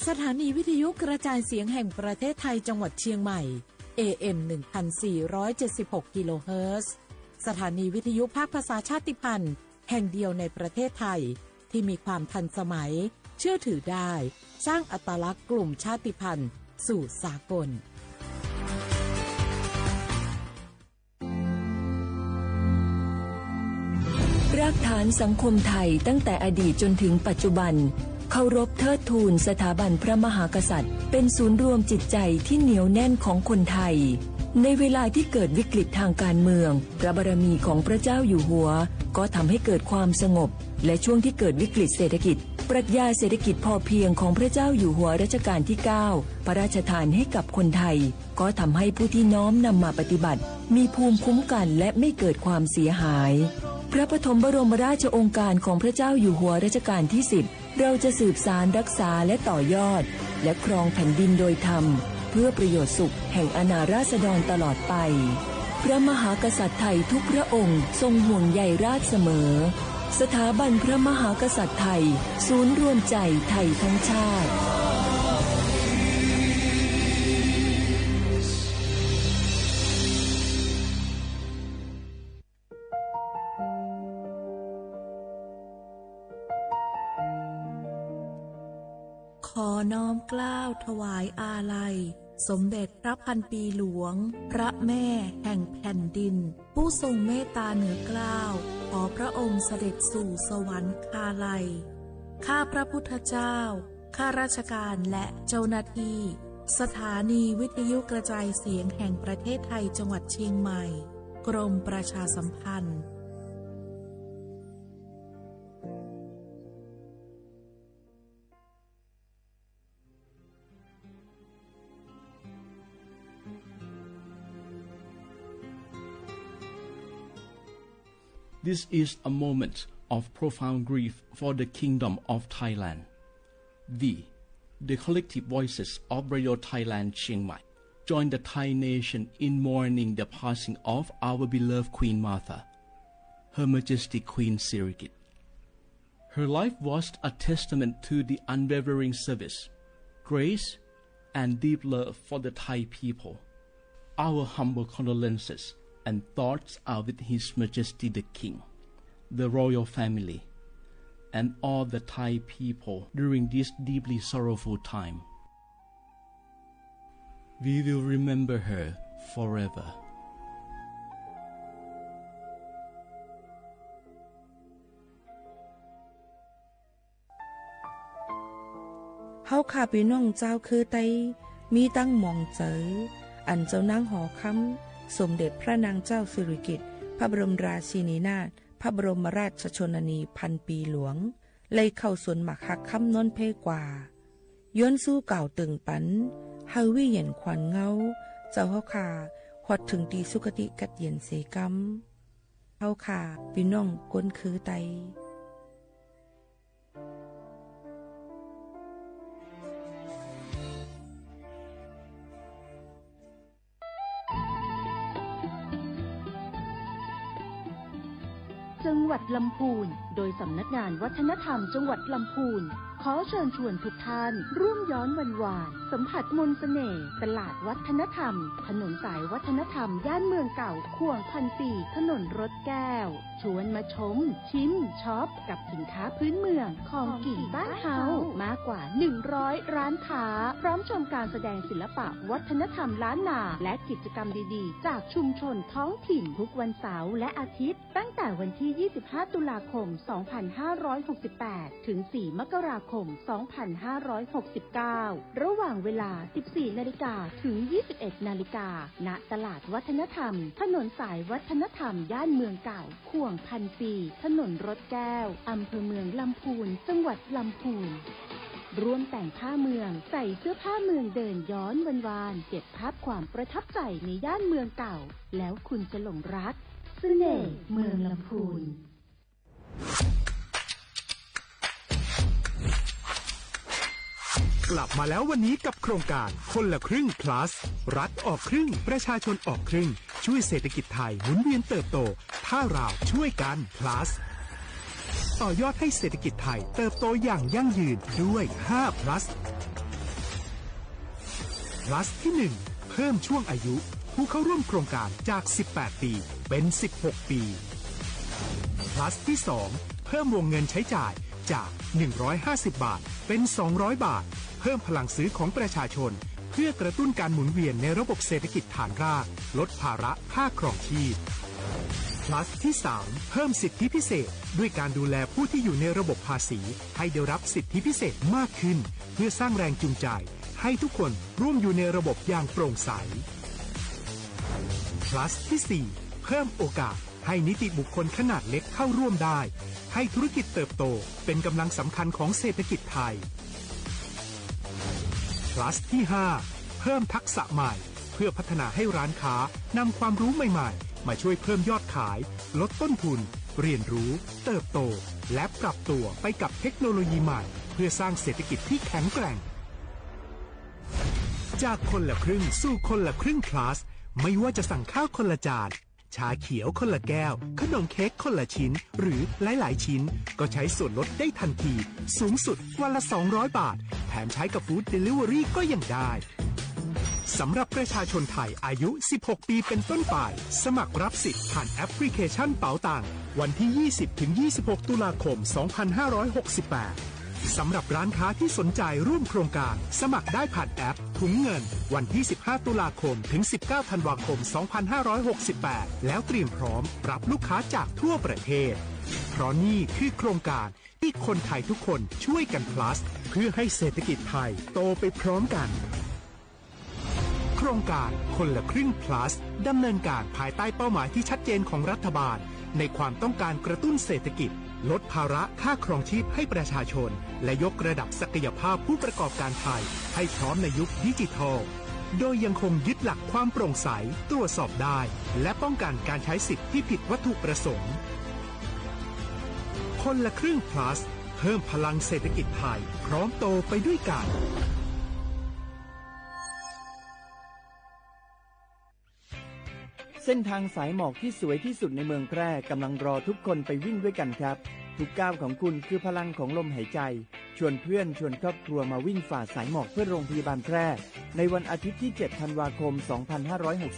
สถานีวิทยุกระจายเสียงแห่งประเทศไทยจังหวัดเชียงใหม่ AM 1476 กิโลเฮิรตซ์สถานีวิทยุภาคภาษาชาติพันธุ์แห่งเดียวในประเทศไทยที่มีความทันสมัยเชื่อถือได้สร้างอัตลักษณ์กลุ่มชาติพันธุ์สู่สากลรากฐานสังคมไทยตั้งแต่อดีตจนถึงปัจจุบันเคารพเทิดทูนสถาบันพระมหากษัตริย์เป็นศูนย์รวมจิตใจที่เหนียวแน่นของคนไทยในเวลาที่เกิดวิกฤตทางการเมืองพระบารมีของพระเจ้าอยู่หัวก็ทำให้เกิดความสงบและช่วงที่เกิดวิกฤตเศรษฐกิจปรัชญาเศรษฐกิจพอเพียงของพระเจ้าอยู่หัวรัชกาลที่ 9 พระราชทานให้กับคนไทยก็ทำให้ผู้ที่น้อมนำมาปฏิบัติมีภูมิคุ้มกันและไม่เกิดความเสียหายพระปฐมบรมราชโองการของพระเจ้าอยู่หัวรัชกาลที่ 10เราจะสืบสานรักษาและต่อยอดและครองแผ่นดินโดยธรรมเพื่อประโยชน์สุขแห่งอาณาราษฎรตลอดไปพระมหากษัตริย์ไทยทุกพระองค์ทรงห่วงใยราชเสมอสถาบันพระมหากษัตริย์ไทยศูนย์รวมใจไทยทั้งชาติขอน้อมเกล้าถวายอาลัย สมเด็จพระพันปีหลวงพระแม่แห่งแผ่นดินผู้ทรงเมตตาเหนือเกล้าขอพระองค์เสด็จสู่สวรรคาลัยข้าพระพุทธเจ้าข้าราชการและเจ้าหน้าที่สถานีวิทยุกระจายเสียงแห่งประเทศไทยจังหวัดเชียงใหม่กรมประชาสัมพันธ์ This is a moment of profound grief for the Kingdom of Thailand. We, the collective voices of Radio Thailand Chiang Mai, join the Thai nation in mourning the passing of our beloved Queen Martha, Her Majesty Queen Sirikit. Her life was a testament to the unwavering service, grace, and deep love for the Thai people. Our humble condolences and thoughts are with His Majesty the King, the royal family, and all the Thai people during this deeply sorrowful time. We will remember her forever. เฮาข้าพี่น้องเจ้าคือไตมีตั้งหม่องเจออันเจ้านางหอคำสมเด็จพระนางเจ้าสิริกิติ์พระบรมราชินีนาถพระบรมราชชนนีพันปีหลวงเลยเข้าสวนหมักฮักคำนนเพกว่าย้อนสู้เก่าตึงปันเฮาวิเย็นขวัญเงาเจ้าเฮาข้าฮอดถึงตีสุคติกัดเย็นเสกำเฮาข้าพี่น้องก้นคือไตจังหวัดลำพูนโดยสำนักงานวัฒนธรรมจังหวัดลำพูนขอเชิญชวนทุกท่านร่วมย้อนวันวานสัมผัสมนต์เสน่ห์ตลาดวัฒนธรรมถนนสายวัฒนธรรมย่านเมืองเก่าข่วงพันปีถนนรถแก้วชวนมาชมชิมช็อปกับสินค้าพื้นเมืองของกินบ้านเฮามากกว่า100ร้านค้าพร้อมชมการแสดงศิลปะวัฒนธรรมล้านนาและกิจกรรมดีๆจากชุมชนท้องถิ่นทุกวันเสาร์และอาทิตย์ตั้งแต่วันที่25ตุลาคม2568ถึง4มกราคม2569ระหว่างเวลา 14:00 นถึง 21:00 นณตลาดวัฒนธรรมถนนสายวัฒนธรรมย่านเมืองเก่าข่วงพันปีถนนรถแก้วอำเภอเมืองลำพูนจังหวัดลำพูนร่วมแต่งผ้าเมืองใส่เสื้อผ้าเมืองเดินย้อนวานๆเก็บภาพความประทับใจในย่านเมืองเก่าแล้วคุณจะหลงรักเสน่ห์เมืองลำพูนกลับมาแล้ววันนี้กับโครงการคนละครึ่ง plus รัฐออกครึ่งประชาชนออกครึ่งช่วยเศรษฐกิจไทยหมุนเวียนเติบโตถ้าเราช่วยกัน plus ต่อยอดให้เศรษฐกิจไทยเติบโตอย่างยั่งยืนด้วย5 plus plus ที่ 1 เพิ่มช่วงอายุผู้เข้าร่วมโครงการจาก18ปีเป็น16ปีplus ที่ 2 เพิ่มวงเงินใช้จ่ายจาก150 บาทเป็น200 บาทเพิ่มพลังซื้อของประชาชนเพื่อกระตุ้นการหมุนเวียนในระบบเศรษฐกิจฐานรากลดภาระค่าครองชีพ plus ที่ 3 เพิ่มสิทธิพิเศษด้วยการดูแลผู้ที่อยู่ในระบบภาษีให้ได้รับสิทธิพิเศษมากขึ้นเพื่อสร้างแรงจูงใจให้ทุกคนร่วมอยู่ในระบบอย่างโปร่งใส plus ที่ 4 เพิ่มโอกาสให้นิติบุคคลขนาดเล็กเข้าร่วมได้ให้ธุรกิจเติบโตเป็นกำลังสำคัญของเศรษฐกิจไทย plus ที่ 5 เพิ่มทักษะใหม่เพื่อพัฒนาให้ร้านค้านำความรู้ใหม่ๆมาช่วยเพิ่มยอดขายลดต้นทุนเรียนรู้เติบโตและปรับตัวไปกับเทคโนโลยีใหม่เพื่อสร้างเศรษฐกิจที่แข็งแกร่งจากคนละครึ่งสู่คนละครึ่ง plus ไม่ว่าจะสั่งข้าวคนละจานชาเขียวคนละแก้วขนมเค้กคนละชิ้นหรือหลายๆชิ้นก็ใช้ส่วนลดได้ทันทีสูงสุดวันละ200 บาทแถมใช้กับฟู้ดเดลิเวอรี่ก็ยังได้สำหรับประชาชนไทยอายุ 16 ปีเป็นต้นไปสมัครรับสิทธิ์ผ่านแอปพลิเคชันเป๋าตังวันที่ 20-26 ตุลาคม 2568 สำหรับร้านค้าที่สนใจร่วมโครงการสมัครได้ผ่านแอปถุงเงินวันที่ 15 ตุลาคมถึง 19 ธันวาคม 2568 แล้วเตรียมพร้อมรับลูกค้าจากทั่วประเทศเพราะนี่คือโครงการที่คนไทยทุกคนช่วยกัน plus เพื่อให้เศรษฐกิจไทยโตไปพร้อมกันโครงการคนละครึ่ง plus ดำเนินการภายใต้เป้าหมายที่ชัดเจนของรัฐบาลในความต้องการกระตุ้นเศรษฐกิจลดภาระค่าครองชีพให้ประชาชนและยกระดับศักยภาพผู้ประกอบการไทยให้พร้อมในยุคดิจิทัลโดยยังคงยึดหลักความโปร่งใสตรวจสอบได้และป้องกันการใช้สิทธิ์ที่ผิดวัตถุประสงค์คนละครึ่ง plus เพิ่มพลังเศรษฐกิจไทยพร้อมโตไปด้วยกันเส้นทางสายหมอกที่สวยที่สุดในเมืองแพร่กำลังรอทุกคนไปวิ่งด้วยกันครับทุกก้าวของคุณคือพลังของลมหายใจชวนเพื่อนชวนครอบครัวมาวิ่งฝ่าสายหมอกเพื่อโรงพยาบาลแพร่ในวันอาทิตย์ที่ 7 ธันวาคม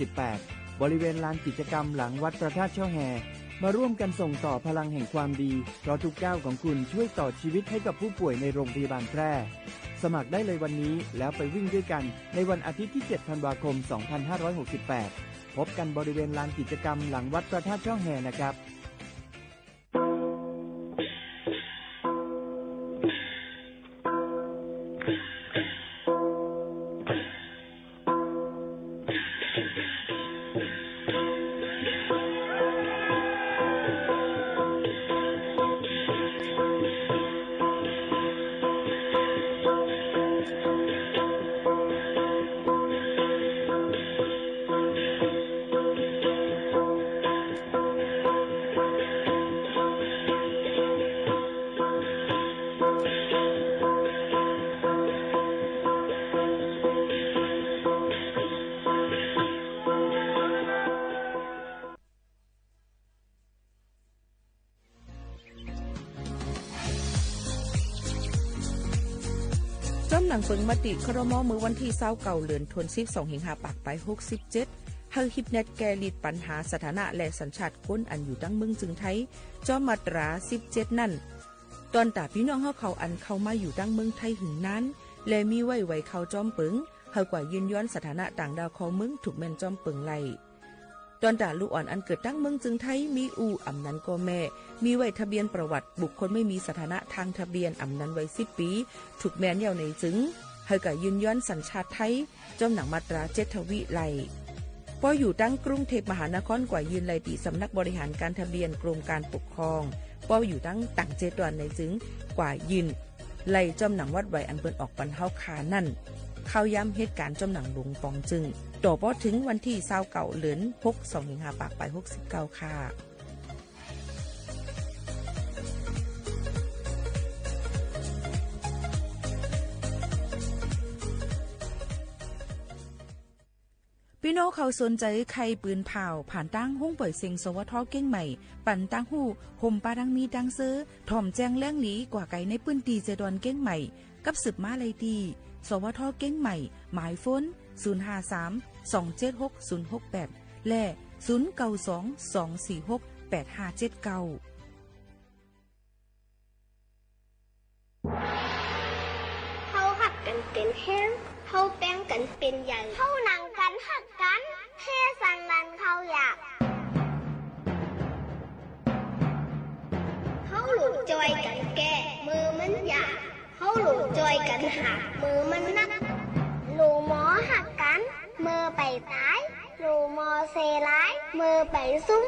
2568 บริเวณลานกิจกรรมหลังวัดพระธาตุช่อแฮมาร่วมกันส่งต่อพลังแห่งความดีเพราะทุกก้าวของคุณช่วยต่อชีวิตให้กับผู้ป่วยในโรงพยาบาลแพร่สมัครได้เลยวันนี้แล้วไปวิ่งด้วยกันในวันอาทิตย์ที่ 7 ธันวาคม 2568 พบกันบริเวณลานกิจกรรมหลังวัดพระธาตุช่อแฮนะครับจอมหนังเฟิงมติครม.มือวันที่29เดือนธันวาคม25ปากไป67เฮาฮิปเน็ตแกลิดปัญหาสถานะและสัญชาติคนอันอยู่ตั้งเมืองจึงไทยจอมมาตรา17นั่นตอนตาพี่น้องเฮาเขาอันเข้ามาอยู่ตั้งเมืองไทยหึงนั้นและมีไว้เข้าจอมปึงเฮากว่ายืนย้อนสถานะต่างดาวของเมืองถูกแม่นจอมปึงไล่ตอนตาลูกอ่อนอันเกิดตั้งเมืองจึงไทยมีอู่อำนั้นก็แม่มีไว้ทะเบียนประวัติบุคคลไม่มีสถานะทางทะเบียนอำนั้นไว้10ปีถูกแม่นยาวในจึงเฮาก็ยืนย้อนสัญชาติไทยจอมหนังมาตรา7ทวิไล่พออยู่ตั้งกรุงเทพมหานครกว่ายืนไล่ติสำนักบริหารการทะเบียนกรมการปกครองพออยู่ตั้งต่างเจตวันในจึงกว่ายืนไล่จอมหนังวัดไว้อันเปิ้นออกปันเฮาคานั่นเข้าย้ำเหตุการณ์จอมหนังหลวงปองจึงต่อพอถึงวันที่29เดือน6 25ปากไป69ค่ะพี่น้องเขาสนใจใครปืนเผาผ่านตั้งห้องปล่อยเสียงสวทเก้งใหม่ปั่นตั้งหูห่มปาดังมีดังซื้อถ่อมแจ้งแล้งหลีกว่าไก่ในปืนตีเจดอนเก้งใหม่กับสืบมาเลยดีสวทเก้งใหม่หมายฝน053-276-068และ092-246-8579เขาหักกันเป็นแห้งเขาแป้งกันเป็นใหญ่เขานั่งกันหักกันเทสันนันเขาอยากเขาหลุดจอยกันแก่มือมันอยากเขาหลุดจอยกันหักมือมันนักลูหมอหักกันมือไปตายลูหมอเซร้ายมือไปซุ้ม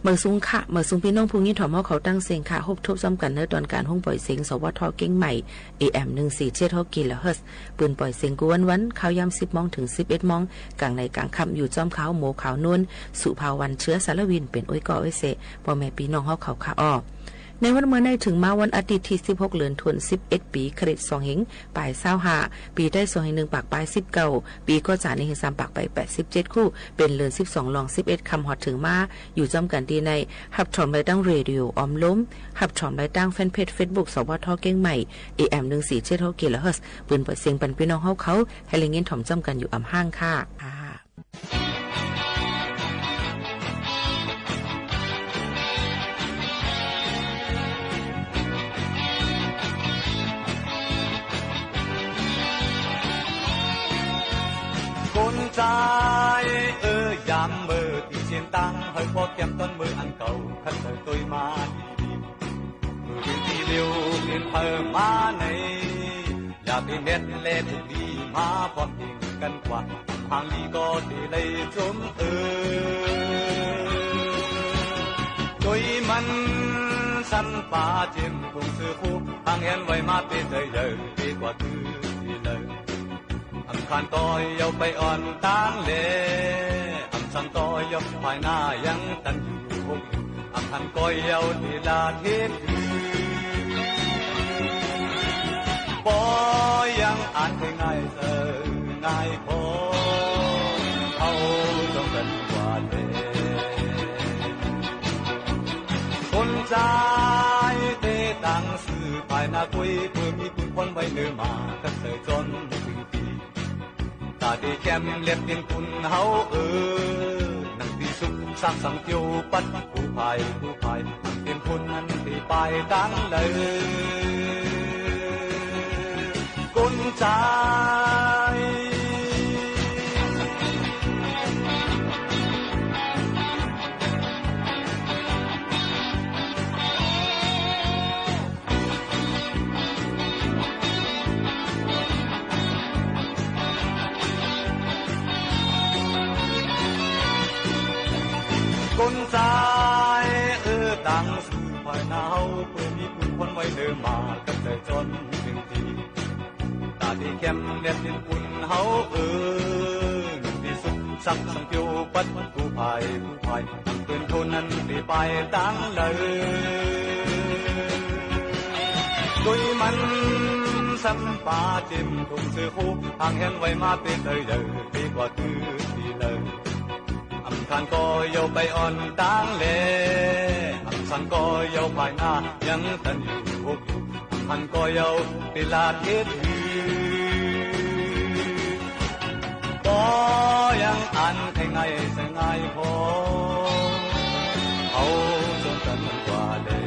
เมืองสุงค่ะเมืองสุงพี่น้องผู้ยินถ่อมเฮาเขาตั้งเสียงค่ะฮบทบซ้ำกันในตอนการห้องปล่อยเสียงสวทเก่งใหม่ AM 147กิโลเฮิรตซ์ปืนปล่อยเสียงกวนวันข่าวยาม 10 โมงถึง 11 โมงกลางในกลางค่ำอยู่จอมขาวโมขาวนวลสุภาวันเชื้อสารวินเป็นอ้อยก่ออ้อยเสพ่อแม่พี่น้องเฮาเขาค่ะอ้อในวันเมื่อในถึงมาวันอาทิตย์ที่16เดือนธันวาคม11ปีคริสต์2หิงปลาย25ปีได้2หิง1ปากปลาย19ปีก็จ่าในหิง3ปากไป87คู่เป็นเดือน12ลอง11คำฮอดถึงมาอยู่จอมกันดีในหับถอมรายตั้งเรดิโอออมล้มหับถอมรายตั้งแฟนเพจ Facebook สวทเก่งใหม่ AM 147กิโลเฮิรตซ์ปืนปล่อยเสียงปันพี่น้องเฮาเขาให้เล่นเงินถอมจอมกันอยู่อำห้างค่ะcon trai dám mơ thì chiến tăng hơi khó kém con mơ ăn cầu khăn đời tôi mà đi mơ đi liêu đến thơ má này là cái nét lẽ thực đi má còn tình căn quạt hàng ly có để lấy trốn tôi mắn săn phá trên cùng sư khu hàng hẹn vậy mà tên đời đời đi qua tư đi lờiขันต่อยเอาไปอ่อนตั้งเล่อันสันต่อยกภายหน้ายังตันอยู่อันขันก้อยเอาทีละทิศปอยังอ่านง่ายเสง่ายพอเขาต้องกันกว่าเล่คนใจเตะตังสื่อภายหน้าคุยเพื่อมีคุณคนไว้เนื้อมากันเสยจนตาดีแก้มเล็บดินคุณเฮานังตีสุกสักสังเกียวปัดผู้ภายดินคุณนั้นตีไปดังเลยกุนใจคนใจต่างสู่ภายหนาวเพื่อมีคุณคนไว้เดิมมากันเลยจนถึงทีตาที่เข้มเล็บดินคุณเฮาหนึ่งที่สุขสักสังเกียวปัดผู้ภายเป็นคนนั้นที่ไปตั้งเลยด้วยมันสัมปาจิมตรงเสือคู่ห่างเห็นไว้มาเป็นเลยเดินดีกว่าคือดีเลยขันก็ยาวไปอ่อนตั้งเล่ขันก็ยาวไปหน้ายังตันอยู่ขันก็ยาวติลาทิศก็ยังอ่านให้ง่ายเสียง่ายพอเอาจนกันกว่าเล่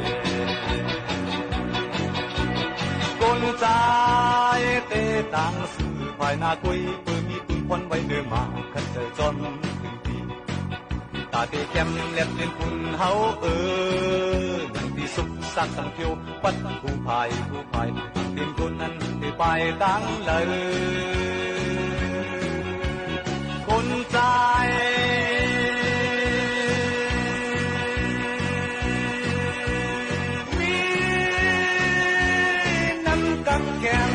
คนใจเตะตังสื่อภายหน้าคุยเพื่อมีคุณคนไว้เดิมมาขันเจอจนตาที่เข้มเล็บดินคุณเฮานังที่สุขสักสังเกียวปัดผู้ภายดินคุณนั้นที่ไปตั้งเลยคนใจมีน้ำกังแก้ม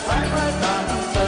สายพระจันทร์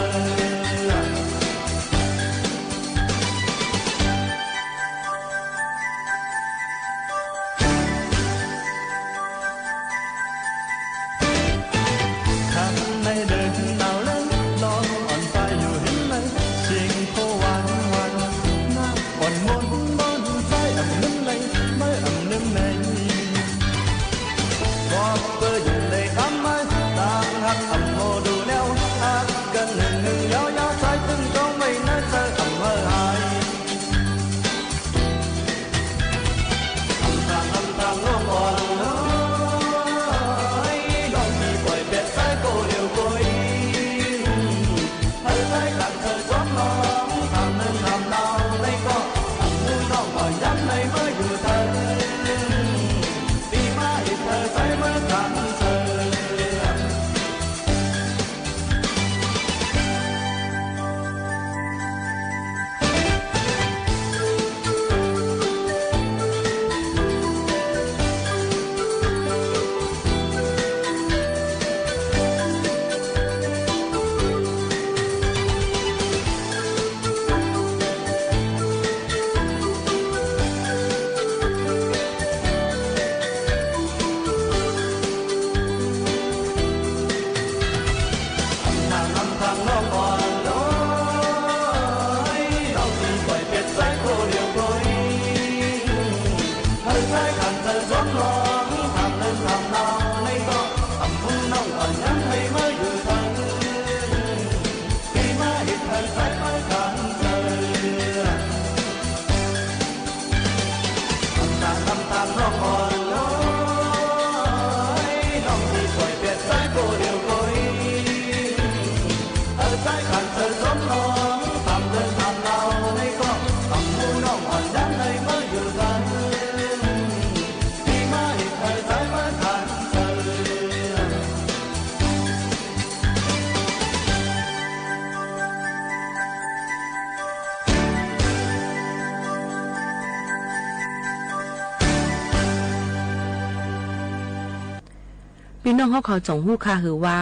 พี่น้องเขาจงฮู้ค่ะคือว่า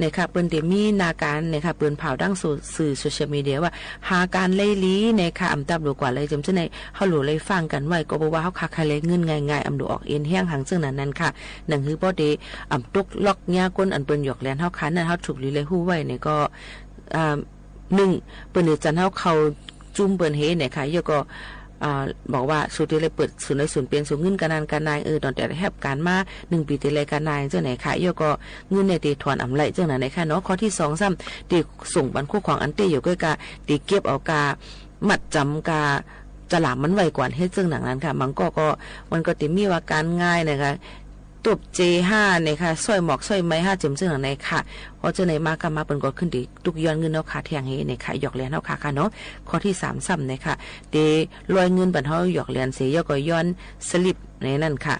นะคะเปิ้นได้มีนาการนะคะเปิ้นเผาดังสื่อโซเชียลมีเดียว่าหาการไล่ลีนะคะอำตับดูกว่าเลยจำจังได๋เฮาหลู่เลยฟังกันไว้ก็บ่ว่าเฮาคักใครเลยเงินง่ายๆอำดูออกเอ็นแห้งหังซึ่งนั้นค่ะหนังฮือบ่ได้อำตกล็อกยาก้นอันเปิ้นหยอกแลนเฮาคันนั้นเฮาถูกลีเลยฮู้ไว้นี่ก็1เปิ้นได้จันเฮาเข้าจุ่มเปิ้นเฮนะคะยก็บอกว่าสุดที่เลยเปิดศูนย์ในศูนย์เปลี่ยนศูนย์เงินการนายตอนแต่แฮบการมา1ปีที่เลยการนายจังไหนค่ะยก็เงินในตีถอนอำไลจังไหนค่ะเนาะข้อที่2 3ตีส่งบันคู่ของอันเตอยู่ก็กะตีเก็บเอากามัดจำกาจะหลามมันไวกว่าเฮ็ดจังนั้นค่ะมันก็มันก็ติมีว่าการง่ายนะคะตบ J5 นะคะซอยหมอกซอยไม้5จึงไหนค่ะพอจะไหนมาก็มาเปิ้นก็ขึ้นดิตุกย้อนเงินเนาะค่ะเที่ยงเฮนะคะหยอกแลนเฮาค่ะเนาะข้อที่3ซ้ำนะคะเตลอยเงินบัดเฮาหยอกแลนเสียก็ย้อนสลิปในนั่นค่ะ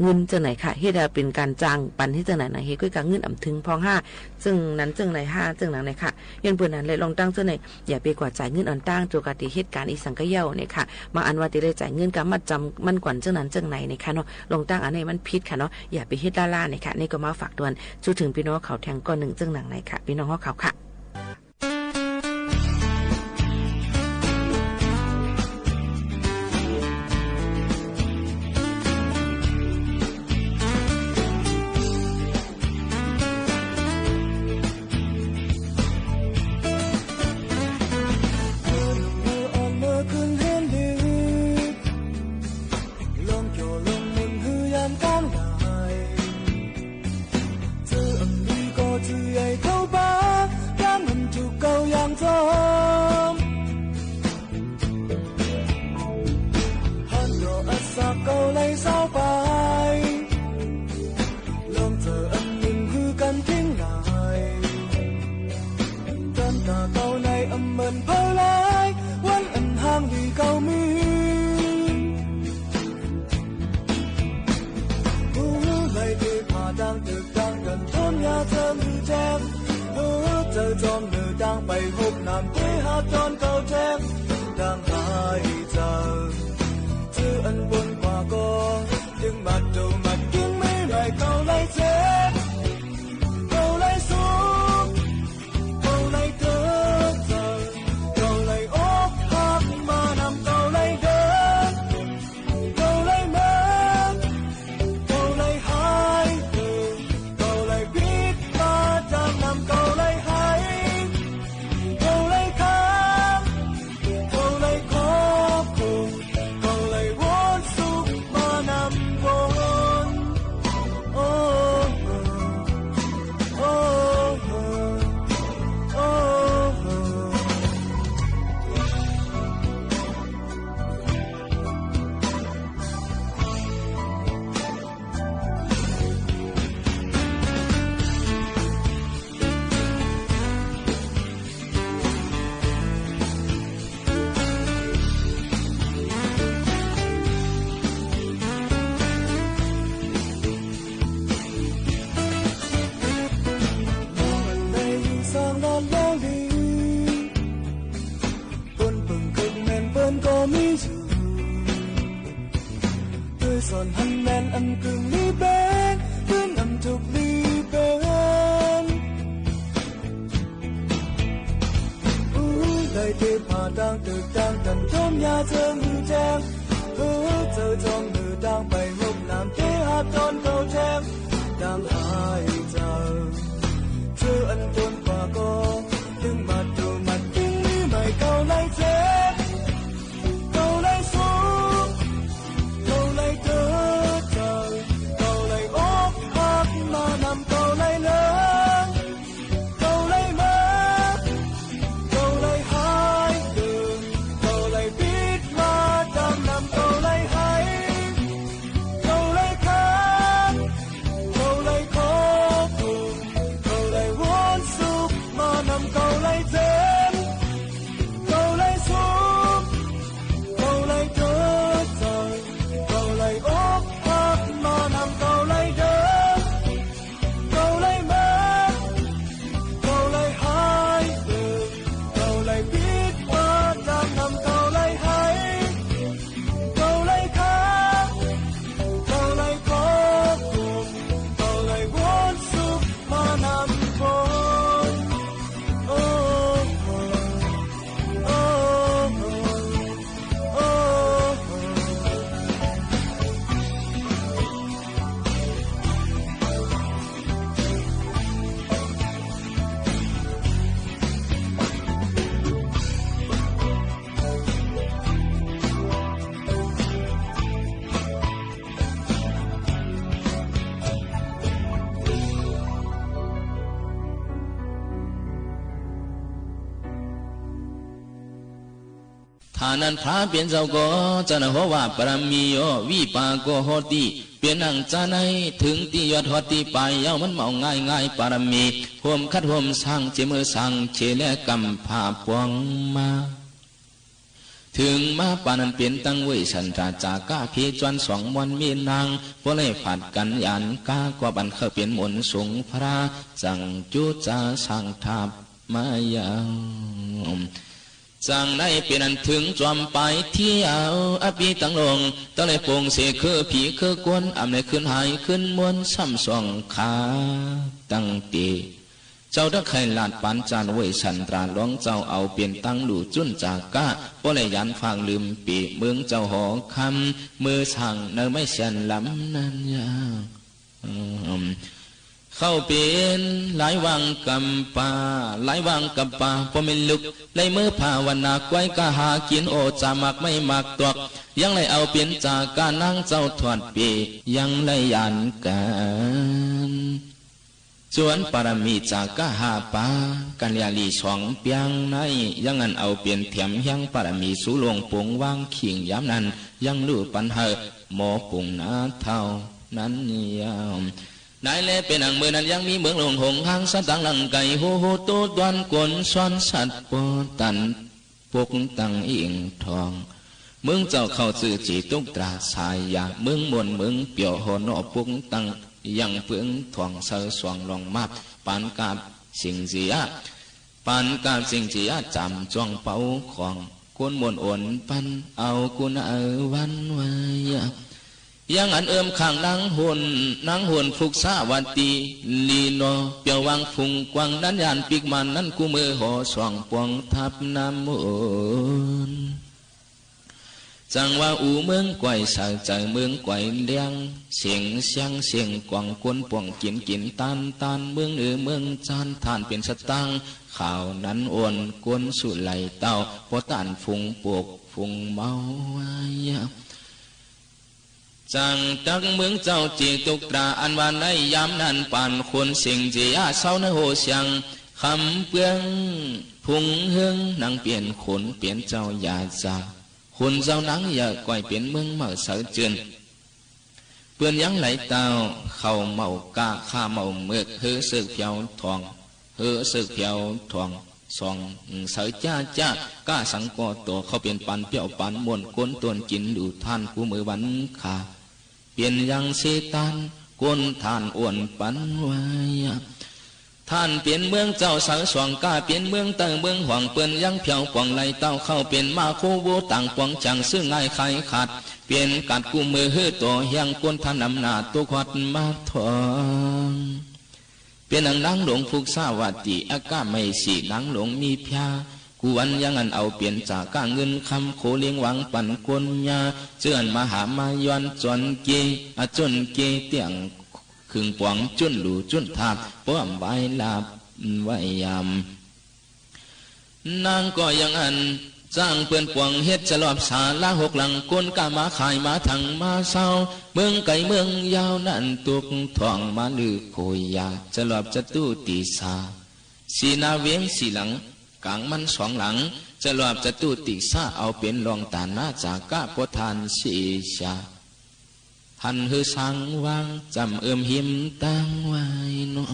เงินจังไหนค่ะเฮ็ดเป็นการจ้างปันที่จังไหนนะเฮ็ดคือการเงินอำถึงพอง5ซึ่งนั้นจังไหน5จังนั้นไหนค่ะย้อนเปิ้นนั้นเลยลองตั้งจังไหนอย่าไปกว่าจ่ายเงินอ่อนตั้งโจกติเหตุการณ์อีสังกะเย้าเนี่ยค่ะมาอันว่าติได้จ่ายเงินก็มัดจำมันกว่าจังนั้นจังไหนเนี่ยค่ะเนาะลองตั้งอันนี้มันผิดค่ะเนาะอย่าไปเฮ็ดล่าๆเนี่ยค่ะนี่ก็มาฝากตวนสู่ถึงพี่น้องเขาแทงก่อน1จังหนังไหนค่ะพี่น้องเขาค่ะเ đang hai giờ chưa ân tuôn qua có từng mặt đầu mặt tiếng lý mày cầu lấy chết cầu lấy xuống cầu lấy tớ trời cầu lấy ốp hát mà nằm cầu lấy lớn cầu lấy mơ cầu lấy hai đường cầu lấy biết mà đang nằm cầu lấy hay cầu lấy khát cầu lấy khó cùng cầu lấy muốn giúp mà nằm cầu lấy dễ cầu lấy xuống cầu lấy tớ trời cầu lấy ốp hát mà nằm cầu lấy đỡ cầu lấy mơ cầu lấy hai đường cầu lấy biết mà đang nằm cầu lấy hay cầu lấy khát cầu lấy khó cùng cầu lấy muốn giúp mà nằm vộiฐานันพระเปลี่ยนเจ้าก็จะนหัวว่าปรมีโยวิปากโกโหติเปลี่ยนนังจะในถึงที่ยอดหอติไปเย้ามันเมาง่ายง่ายปรมีห่วมคัดห่วมสร้างเจมือสั่งเชและกำผาปวงมาถึงมาปานันเปลี่ยนตั้งไว้สันราจาก้าพีจวนสองวันมีนางพวกเลยผัดกันยันก้ากว่าบันเข้าเปลี่ยนหมุนสูงพระจังจุจาสั่งทับมายังจังในเป็นอันถึงจอมไปเที่ยวอภิตั้งลงต้องเลยปงเสกคือผีคือกวนอำในขึ้นหายขึ้นมวนซ้ำสองขาตั้งตีเจ้าดักไข่ลาดปานจานไว้สันตราหลวงเจ้าเอาเปลี่ยนตั้งดูจุนจากก้าเพราะเลยยันฟังลืมปีเมืองเจ้าหอคำมือสั่งเนไม่เสียนลำนั้นยาเข้าเป็นหลายวังกำปาหลายวังกำปาพอไม่ลุกเลยมือภาวนาไว้กะหากินโอจามักไม่มักตวกยังเลยเอาเปลี่ยนจากการนั่งเจ้าถอดปียังเลยยันกันจวนปรมีจากกะหาปากันยาลีสองเปียงในยังงันเอาเปลี่ยนเถียมยังปรมีสูลงปงวางขิงย้ำนั้นยังลู่ปันเหอหมอปุงนาเท่านั้นยาวนายเล่เป็นอังเมื่อนั้นยังมีเมืองหลงหงหางสตังหลังไก่โหโหโตตวนกวนซ้อนสัตว์ปอตันปกตังอิงทองเมืองเจ้าเข้าสื่อจีตุกตราสายยาเมืองมวลเมืองเปียวหอนอปกตังยังเปลืองทองเสอสวงลองมาปานกาบสิงเสียปานกาบสิงเสียจำจ้องเป่าของคนมวลอ่อนปันเอากุณวันไว้ยังอันข้างนางหุ่นฟุกสาวัตีลีโนเปียววังฟุงกวางนั้นยานปีกมันนั้นกูมือห่อสองปวงทับน้ำมุนจังว่าอูเมืองไกวสายใจเมืองไกวเลี้ยงเสียงเสียงกวางกวนปวงกินตานเมืองเมืองจานทานเป็นสตังข่าวนั้นอ่อนกวนสุไหลเต้าพอตานฟุงปกฟุงเมาจังตักเมืองเจ้าจีตุกตราอันวานในยามนั้นปานคนสิงจีอาเศร้าในโหเสียงคำเปลืองพุงเฮืองนางเปลี่ยนขนเปลี่ยนเจ้าอยาจาคนเจ้านังอย่าก่อยเปลี่ยนเมืองเมื่อเสือเจือนเปื่อนยังไหลเต้าเข่าเมากาข้าเมาเมือกเฮือสึกเพียวทองเฮือสึกเพียวทองสองเสือจ้าก้าสังกอตัวเขาเปลี่ยนปันเปียวปันมวนก้นตวนกินดูท่านกูมือวันขาเปลี่ยนยังเสตันก้นท่านอ้วนปันไว้ท่านเปลี่ยนเมืองเจ้าสาวสว่างกาเปลี่ยนเมืองเติงเมืองห่วงเปิ้นยังเพียวกวางไหลเต้าเข้าเปลี่ยนมาโคโวต่างกวางจังซึ่งง่ายใครขาดเปลี่ยนกัดกูมือเฮือตัวยังก้นท่านอำนาจตัวขวัดมาทองเป็นนางหลงฟุกสาวัติอากาไม่สีนางหลงมีพยากูวันยังอันเอาเปลี่ยนจากก้าเงินคำโคเลี้ยงหวังปั่นกลยาเจือนมหามายอนจนเกจนเกเตียง ขึงปวงจุนหลูจุนทาบป้อมใบลาบไว้ยำนางก็ยังอันจ้างเปื่อนปวงเฮ็ดจะรอบสาละหกหลังก้นกามาขายมาถังมาเศร้าเมืองไก่เมืองยาวนั่นตุกทองมาลือโคยยาจะรอบจะตู้ตีสาสีนาเวียงสีหลังกลางมันสองหลังจะรอบจะตู้ตีสาเอาเป็นรองตาหน้าจากกะปทานสีชาทันฮือสังวางจำหิมตั้งไว้เนาะ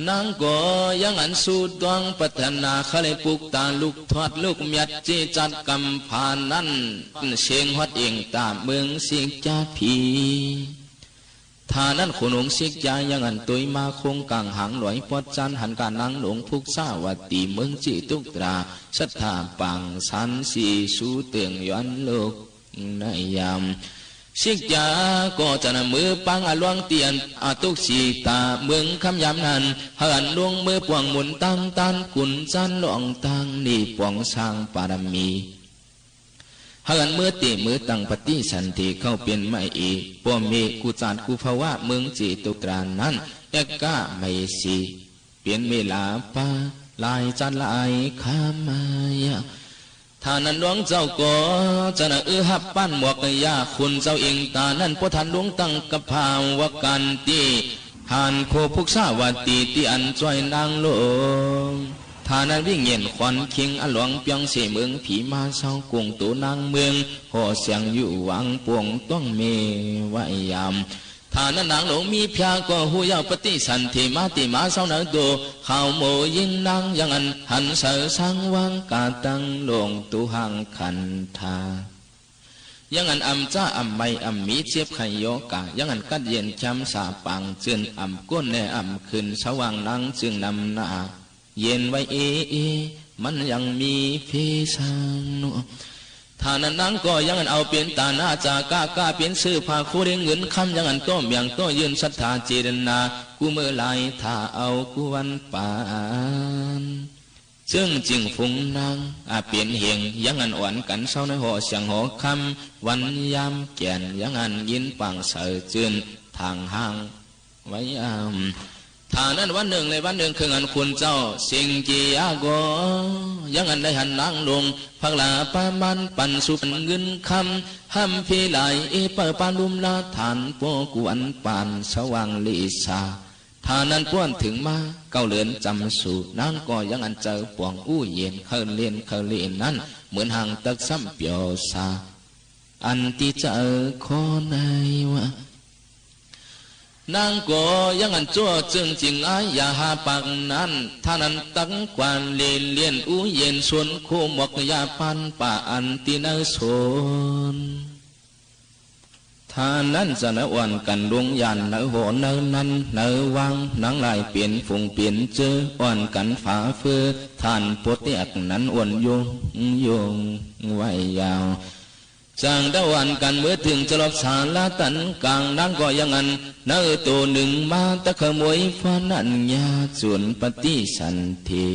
นางก็ยังอันสู้ดวงพัฒนาเขาเลยปลูกตาลูกทอดลูกเมียดจีจัดกำพานั้นเชียงฮอดเองตามเมืองสิกจาพีทานั้นขนงสิกจายังอันตุยมาคงกลางหางหลอยปอดจันหันการนางหลงพุกสาวัตีเมืองจีตุกตราศรัทธาปังสันสีสู้เตืองย้อนโลกในยามสิกจาก็จะนำมือปังอลวงเตียนอาตุกสีตาเมืองคำยำนันเหินลวงมือปวงหมุนตั้งตันกุนจันหลองตังนี่ปวงสร้างปารมีเหินมือตีมือตั้งปฏิสันติเข้าเป็นไม่อีปวมีกุจารกุภาวะเมืองจีตุตรานั้นเอกกะไม่สีเปลี่ยนเวลาปาลายจันลายข้ามายท่านั้นหลวงเจ้าก็จะน่ะหับปั้นหมวกยาคุณเจ้าเองตานั้นพอท่านหลวงตั้งกับภาวกันตีหานโคพุกษาวาตีที่อันจ้อยนางลงท่านั้นวิ่งเงียนขวัญคิงอหลวงเปียงเสเมืองผีมาเศร้ากงตัวนางเมืองห่อเสียงอยู่หวังปวงต้องเมไว้ยามท่านั้นนางหลวงมีพยาก็หูยาวปฏิสันติมาติมาเศร้าหนักโตข่าวโมยิงนางยังอันหันเสือสังวังกาตังหลวงตุหังขันธายังอันอำจ้าอำไม่อำมีเจ็บไขโยกะยังอันกัดเย็นจำสาปังเจือนอำก้นแน่อำขึ้นสว่างนางจึงนำหน้าเย็นไว้มันยังมีเพสังโนท่านั้นนางก็ยังอันเอาเปลี่ยนตาหน้าจากกาเปลี่ยนซื้อผ้าคู่เด้งเงินคำยังอันต้มยังต้ยืนศรัทธาเจรนากูเมื่อไรถ้าเอากูวันปานจึงจึงฟุงนางเปลี่ยนเหียงยังอันอ่อนกันเศร้าในห่อเสียงห่อคำวันยามแก่นยังอันยินปังเสือจืนทางห้างไว้ท่านั้นวันหนึ่งในวันหนึ่งคืออันคุณเจ้าสิงจียาโกยังอันได้หันนางลงพักลาปามันปันสุปันเงินคำห้ำพีไหลเปิดปาลุมลาฐานโปกวนปานสว่างลิสาท่านั้นป้วนถึงมาเก้าเลือนจำสู่นางก็ยังอันเจอปวงอู้เย็นเคยเลียนนั้นเหมือนห่างตักซ้ำเปียวสาอันที่เจอขอในวะนางก็ยังอันจั่วจึงจริงอายาหาปักนั้นท่านั้นตั้งกวนเลียนอู้เย็นส่วนโคมวกยาปันป่าอันตีนสนท่านั้นจะนวันกันดวงยันเนโหเนนั้นเนวังนางลายเปลี่ยนฝงเปลี่ยนเจออ่อนกันฝาเฟือท่านโปเตียกนั้นอ่อนโยงไว้ยาวจางดาวันกันเมื่อถึงจะลบสาละตันกลางนางก็ยังอันเนื้อตัวหนึ่งมาตะขโมยฟ้านันยาส่วนปฏิสันติ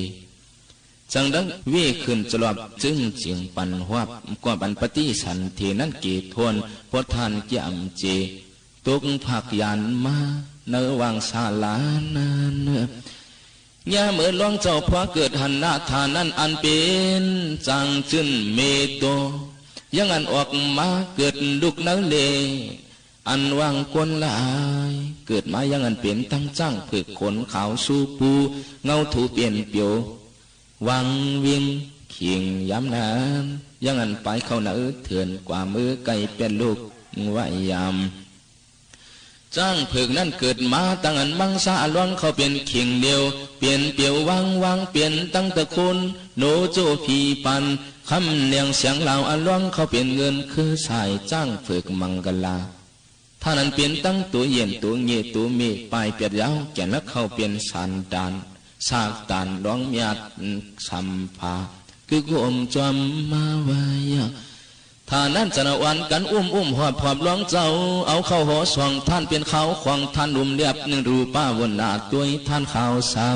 จังดังเวขึ้นจะลบจึงเจียงปันหัวกว่าปันปฏิสันตินั้นกีทวนพอทานเกี่ยมเจตุกผักยันมาเนื้อวางสาลานันยาเมื่อลองเจ้าพระเกิดหันหน้าทานนั้นอันเป็นจังจึนเมโตยังอันออกมาเกิดลุกนั่งเลอันวางกวนลายเกิดมายังอันเปลี่ยนตั้งจ้างฝึกขนขาวสู้ปูเงาถูเปลี่ยนเปียววังวิงเขียงย้ำนานยังอันไปเข้าเนื้อเถื่อนกว่ามือไก่เป็นลูกไว้ยามจ้างฝึกนั่นเกิดมาตั้งอันมังสาล้วนเขาเป็นเขียงเดียวเปลี่ยนเปียววังเปลี่ยนตั้งตะคุณโนโจพีปันคำเลียงเสียงเหล่าอันล้วนเขาเปลี่ยนเงินคือสายจ้างฝึกมังกลาท่านั้นเปลี่ยนตั้งตัวเย็นตัวเงียตัวมีปลายเปียดยาวแก่นแล้วเขาเปลี่ยนสันดานสากตานร้องเมียดสัมภาคือกุมจอมมาไว้ท่านั้นจะนวันกันอุ้มหอบร้องเจ้าเอาเข้าหอสองท่านเป็นเขาขวางท่านรุมเรียบหนึ่งรูป้าวนหน้าตัวท่านข่าวเสา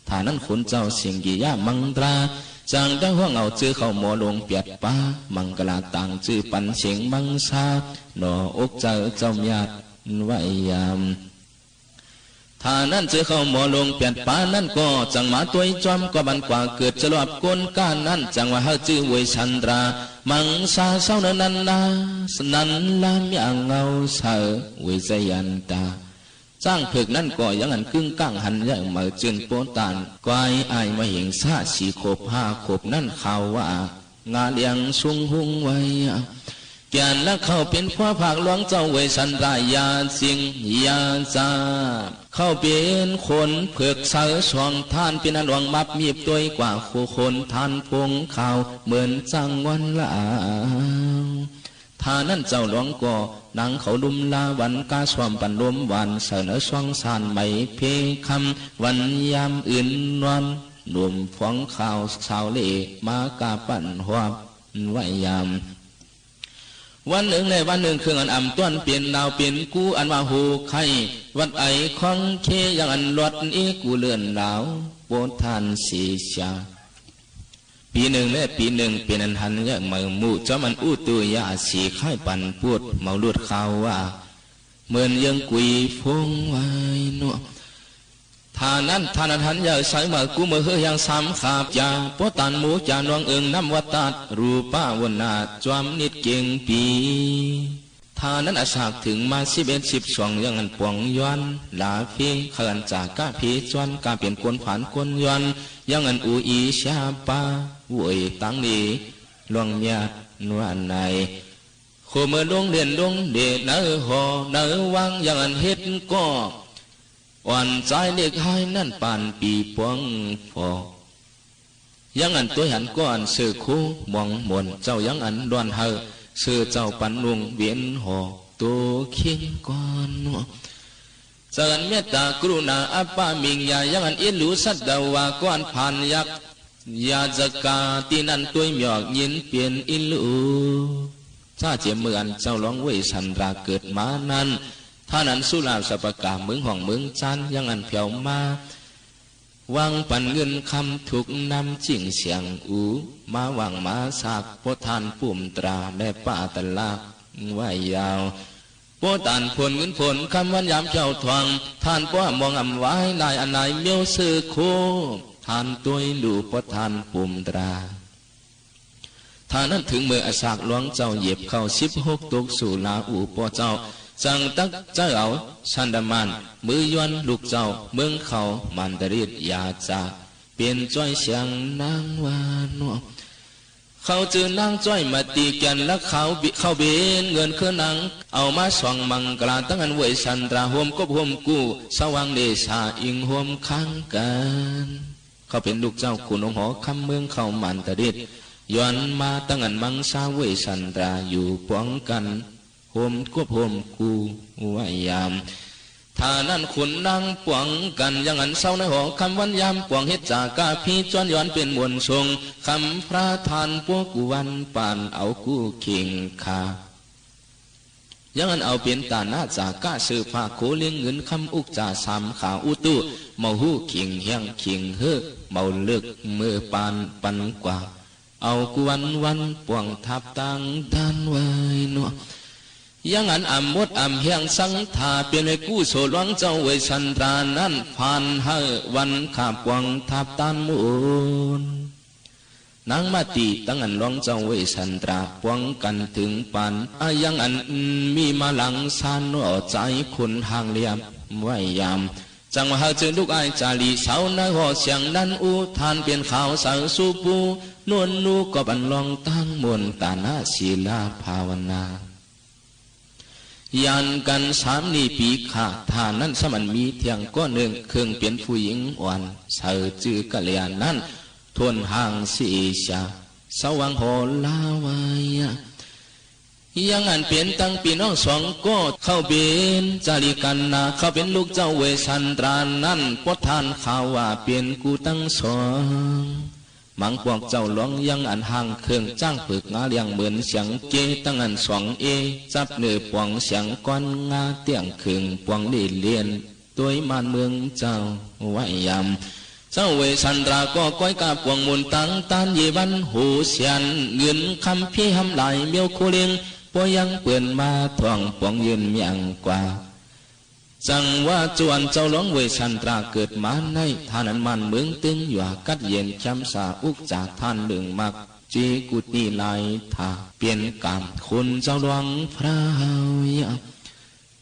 ท่านั้นขนเจ้าเสียงกี่ยามังตราจางดังห้องเอาชื่อเขาหมอลงเปียดป้ามังกลาต่างชื่อปันเสียงมังซาหนออกเจ้าเมียด ไว้ยามถ้านั้นเจอเข้าหมอลงเปลี่ยนป่านั้นก็จังมาตัวจอมก็บันกว่าเกิดจะรอบก้นก้านนั้นจังว่าเฮาจื้อเวยชันรามังสาเศร้านั้นนาสนันลามอย่างเงาเสอเวใจยันตาจ้างเผือกนั้นก็ยังอันกึ่งก้างหันใหญ่มาจืนโปตานกวายอายมาเห็นซาสีขบห้าขบนั่นข่าวว่างาเลี้ยงสุงหุงไว้แก่นและเข้าเป็นข้าผักหลวงเจ้าเวสันรายาสิงยาจาเข้าเป็นคนเผือกเสือสองท่านเป็นอันหลวงมับมีบตัวกว่าคู่คนท่านพงข่าวเหมือนจังวันละท่านั้นเจ้าหลวงก็นางเขาดุมลาวันกาสวมปันลมวันเสนอสวงสานไม่เพคำวันยามอื่นนอนรวมฟ้องข่าวสาวเล่มากาปั่นหัวไว้ยามวันหนึ่งในวันหนึ่งเครื่องอันอ่ำต้นเปลี่ยนดาวเปลี่ยนกูอันว่าหูไข่วัดไอของเคยังอันลดอีกูเลื่อนดาวโปทานสีชาปีหนึ่งและปีหนึ่งเป็นอันหันยังมือมูเจ้ามันอู้ตัวยาสีไข่ปั่นพูดเมาลุดข่าวว่าเหมือนยังกุยฟงไว้เนาะท่านั้นท่านหันยาใส่มากูมือเฮยังซ้ำขาบยาโปตันหมูจานวงเอิงน้ำวัดตัดรูป้าวนนาจวมนิดเก่งปีท่านั้นอาสากถึงมา11-12ยังอันปวงย้อนลาฟีเขินจากกะพีจวนกาเปลี่ยนกวนผ่านกวนย้อนยังอันอูอีชาปาโวยตั้งนี้ลวงเมียนวลในโคเมื่อลงเด่นลงเดเนื้อหอเนื้อวังยังอันเฮ็ดก็อ่อนใจเด็กให้นั่นปานปีปวงฟอยังอันตัวหันก้อนสื่อคู่มองมนเจ้ายังอันดวนเฮอสื่อเจ้าปันลุงเวียนหอตัวคิงก้อนเจริญเมตตากรุณาอัปปามิงยายังอันอิลูสัตดาวาก้อนผ่านยักยาจกาตีนันตัวหยอกยินเปลี่ยนอิลูถ้าเจียมเหมือนเจ้าหลวงเวสันราเกิดมานั้นท่านั้นสุราสปกาเมืองห้องเมืองจันยังอันเพียวมาวางปันเงินคำถูกนำจิ่งเสียงอูมาวางมาสากโพธานปุ่มตราแม่ป้าตะลากไว้ยาวโพธานผลเงินผลคำวันยามเจ้าทวงท่านป้ามองอำไว้นายอันไหนเมียวซื้อโคท่านตัวดูโพธานปุ่มตราท่านั้นถึงเมื่ออาสากหลวงเจ้าเหยียบเข้า16ตกสู่ลาอูป้อเจ้าจังตักเจ้าเอาชันดามันมือย้อนลูกเจ้าเมืองเขามันตริดยาจาเปลี่ยนจ้อยเสียงนางวานเขาเจอนางจ้อยมาตีกันแล้วเขาเบนเงินคือนางเอามาส่องมังกลาตั้งอันเวยสันตราห่มก็ห่มกู้สว่างเดชาอิงห่มข้างกันเขาเป็นลูกเจ้าคุณองหอคำเมืองเขามันตริดย้อนมาตั้งอันมังสาเวยสันตราอยู่ป้องกันโฮมก็โฮมกูไว้ยามท่านั้นขุนนางปวงกันยังอันเศร้าในหอคำวันยามปวงเฮ็ดจากาพี่จวนย้อนเป็นมวลทรงคำพระทานพวกกูวันปานเอากูเข่งคายังอันเอาเป็นตาหน้าจากาสือผ้าโคเลี้ยงเงินคำอุกจ่าสามขาอุตุเมาหูเข่งเฮียงเข่งเฮือเมาเลือกมือปานปันกว่าเอากูวันปวงทับตังด้านไว้เนาะยังอันอ่ำมดอ่ำเฮียงสังทาเปลี่ยนให้กู้โสหลวงเจ้าเวสันตรานั้นผ่านให้วันขาบวังทับตันมูลนางมาตีตั้งอันหลวงเจ้าเวสันตราป้องกันถึงปันยังอันมีมาหลังสานนอใจคนห่างเลียมไว้ยามจังว่าหาเจอลูกไอจาลีสาวนาหอเสียงดันอูทานเปลี่ยนข่าวสาวสูปูนวลนูก็บันลองตั้งมนตานาศีลาภาวนายันกัน3 นี่ปีขาทานนั้นสมันมีเทียงก้อนหนึ่งเครื่องเปลี่ยนผู้หญิงอ่อนเสือจือกะเลียนนั้นทวนห่างสีชาสว่างโหลาวายยังอันเปลี่ยนตั้งปีน้องสองก็เข้าเป็นจาริกันนาเข้าเป็นลูกเจ้าเวสันตรานั้นพดทานข่าวว่าเปลี่ยนกูตั้งสองมังปวกเจ้าหลวงยังอันห่างเครื่องจ้างฝึกงาเลี้ยงเหมือนเสียงเจตั้งอัน2 จับเนื้อปวงเสียงก้อนงาเตียงเครื่องปวงเลียนตัวมานเมืองเจ้าไว้ยำเจ้าเวสันตราก็ก้อยกาปวงมุนตังตานเยวันหูเสียนเงินคำพี่หำไหลเมียวโคเลียงปอยังเปื่อนมาท่องปวงยืนเมียงกว่า จังว่าจวนเจ้าหลวงเวชันตราเกิดมาในท่านั้นมันเมืองตึงอยู่กัดเย็นช้ำสาอุกจากท่านเลืองมักจีกุตีลายถาเปลี่ยนกรรมคุณเจ้าหลวงพระเฮายา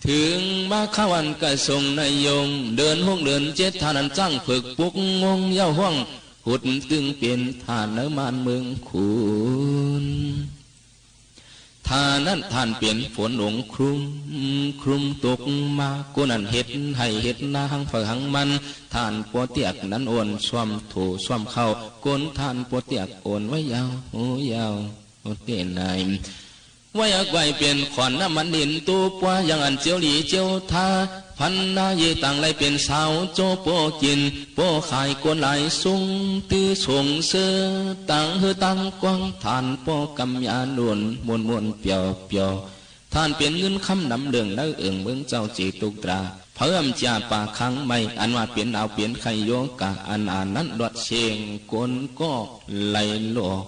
ถึงมาข้าวันกระทรงนายยงเดินห้องเดินเจ็ดท่านั้นจ้างฝึกปุกงงเย้าห้องหุดตึงเปลี่ยนท่านเนื้อมันเมืองคุณท่านั้นท่านเปลี่ยนฝนหลงครุมตกมากูนั่นเห็ดให้เห็ดนาหังฝังมันท่านปวเตียกนั้นโอนสวมถูสวมเข้าก้นท่านปวเตียกโอนไว้ยาวโอ้ยาวโอ้เต้นนายไว้อยากไว้เปลี่ยนขวัญน้ำมันดินตัวปัวอย่างอันเจียวหลีเจียวทาพันนาเยตังไรเป็นสาวโจโปกินโปขายกวนไหลสุงตื้อส่งเสือตังเฮตังกวางท่านโปกำยาหนุนมวนเปียวท่านเปลี่ยนเงินคำนำเดืองแล้วเอิงเมืองเจ้าจีตุกตราเพิ่มจ่าป่าคังไม่อันว่าเปลี่ยนเอาเปลี่ยนไขโยกะอันนั้นดอดเชงกนก็ไหลหลอก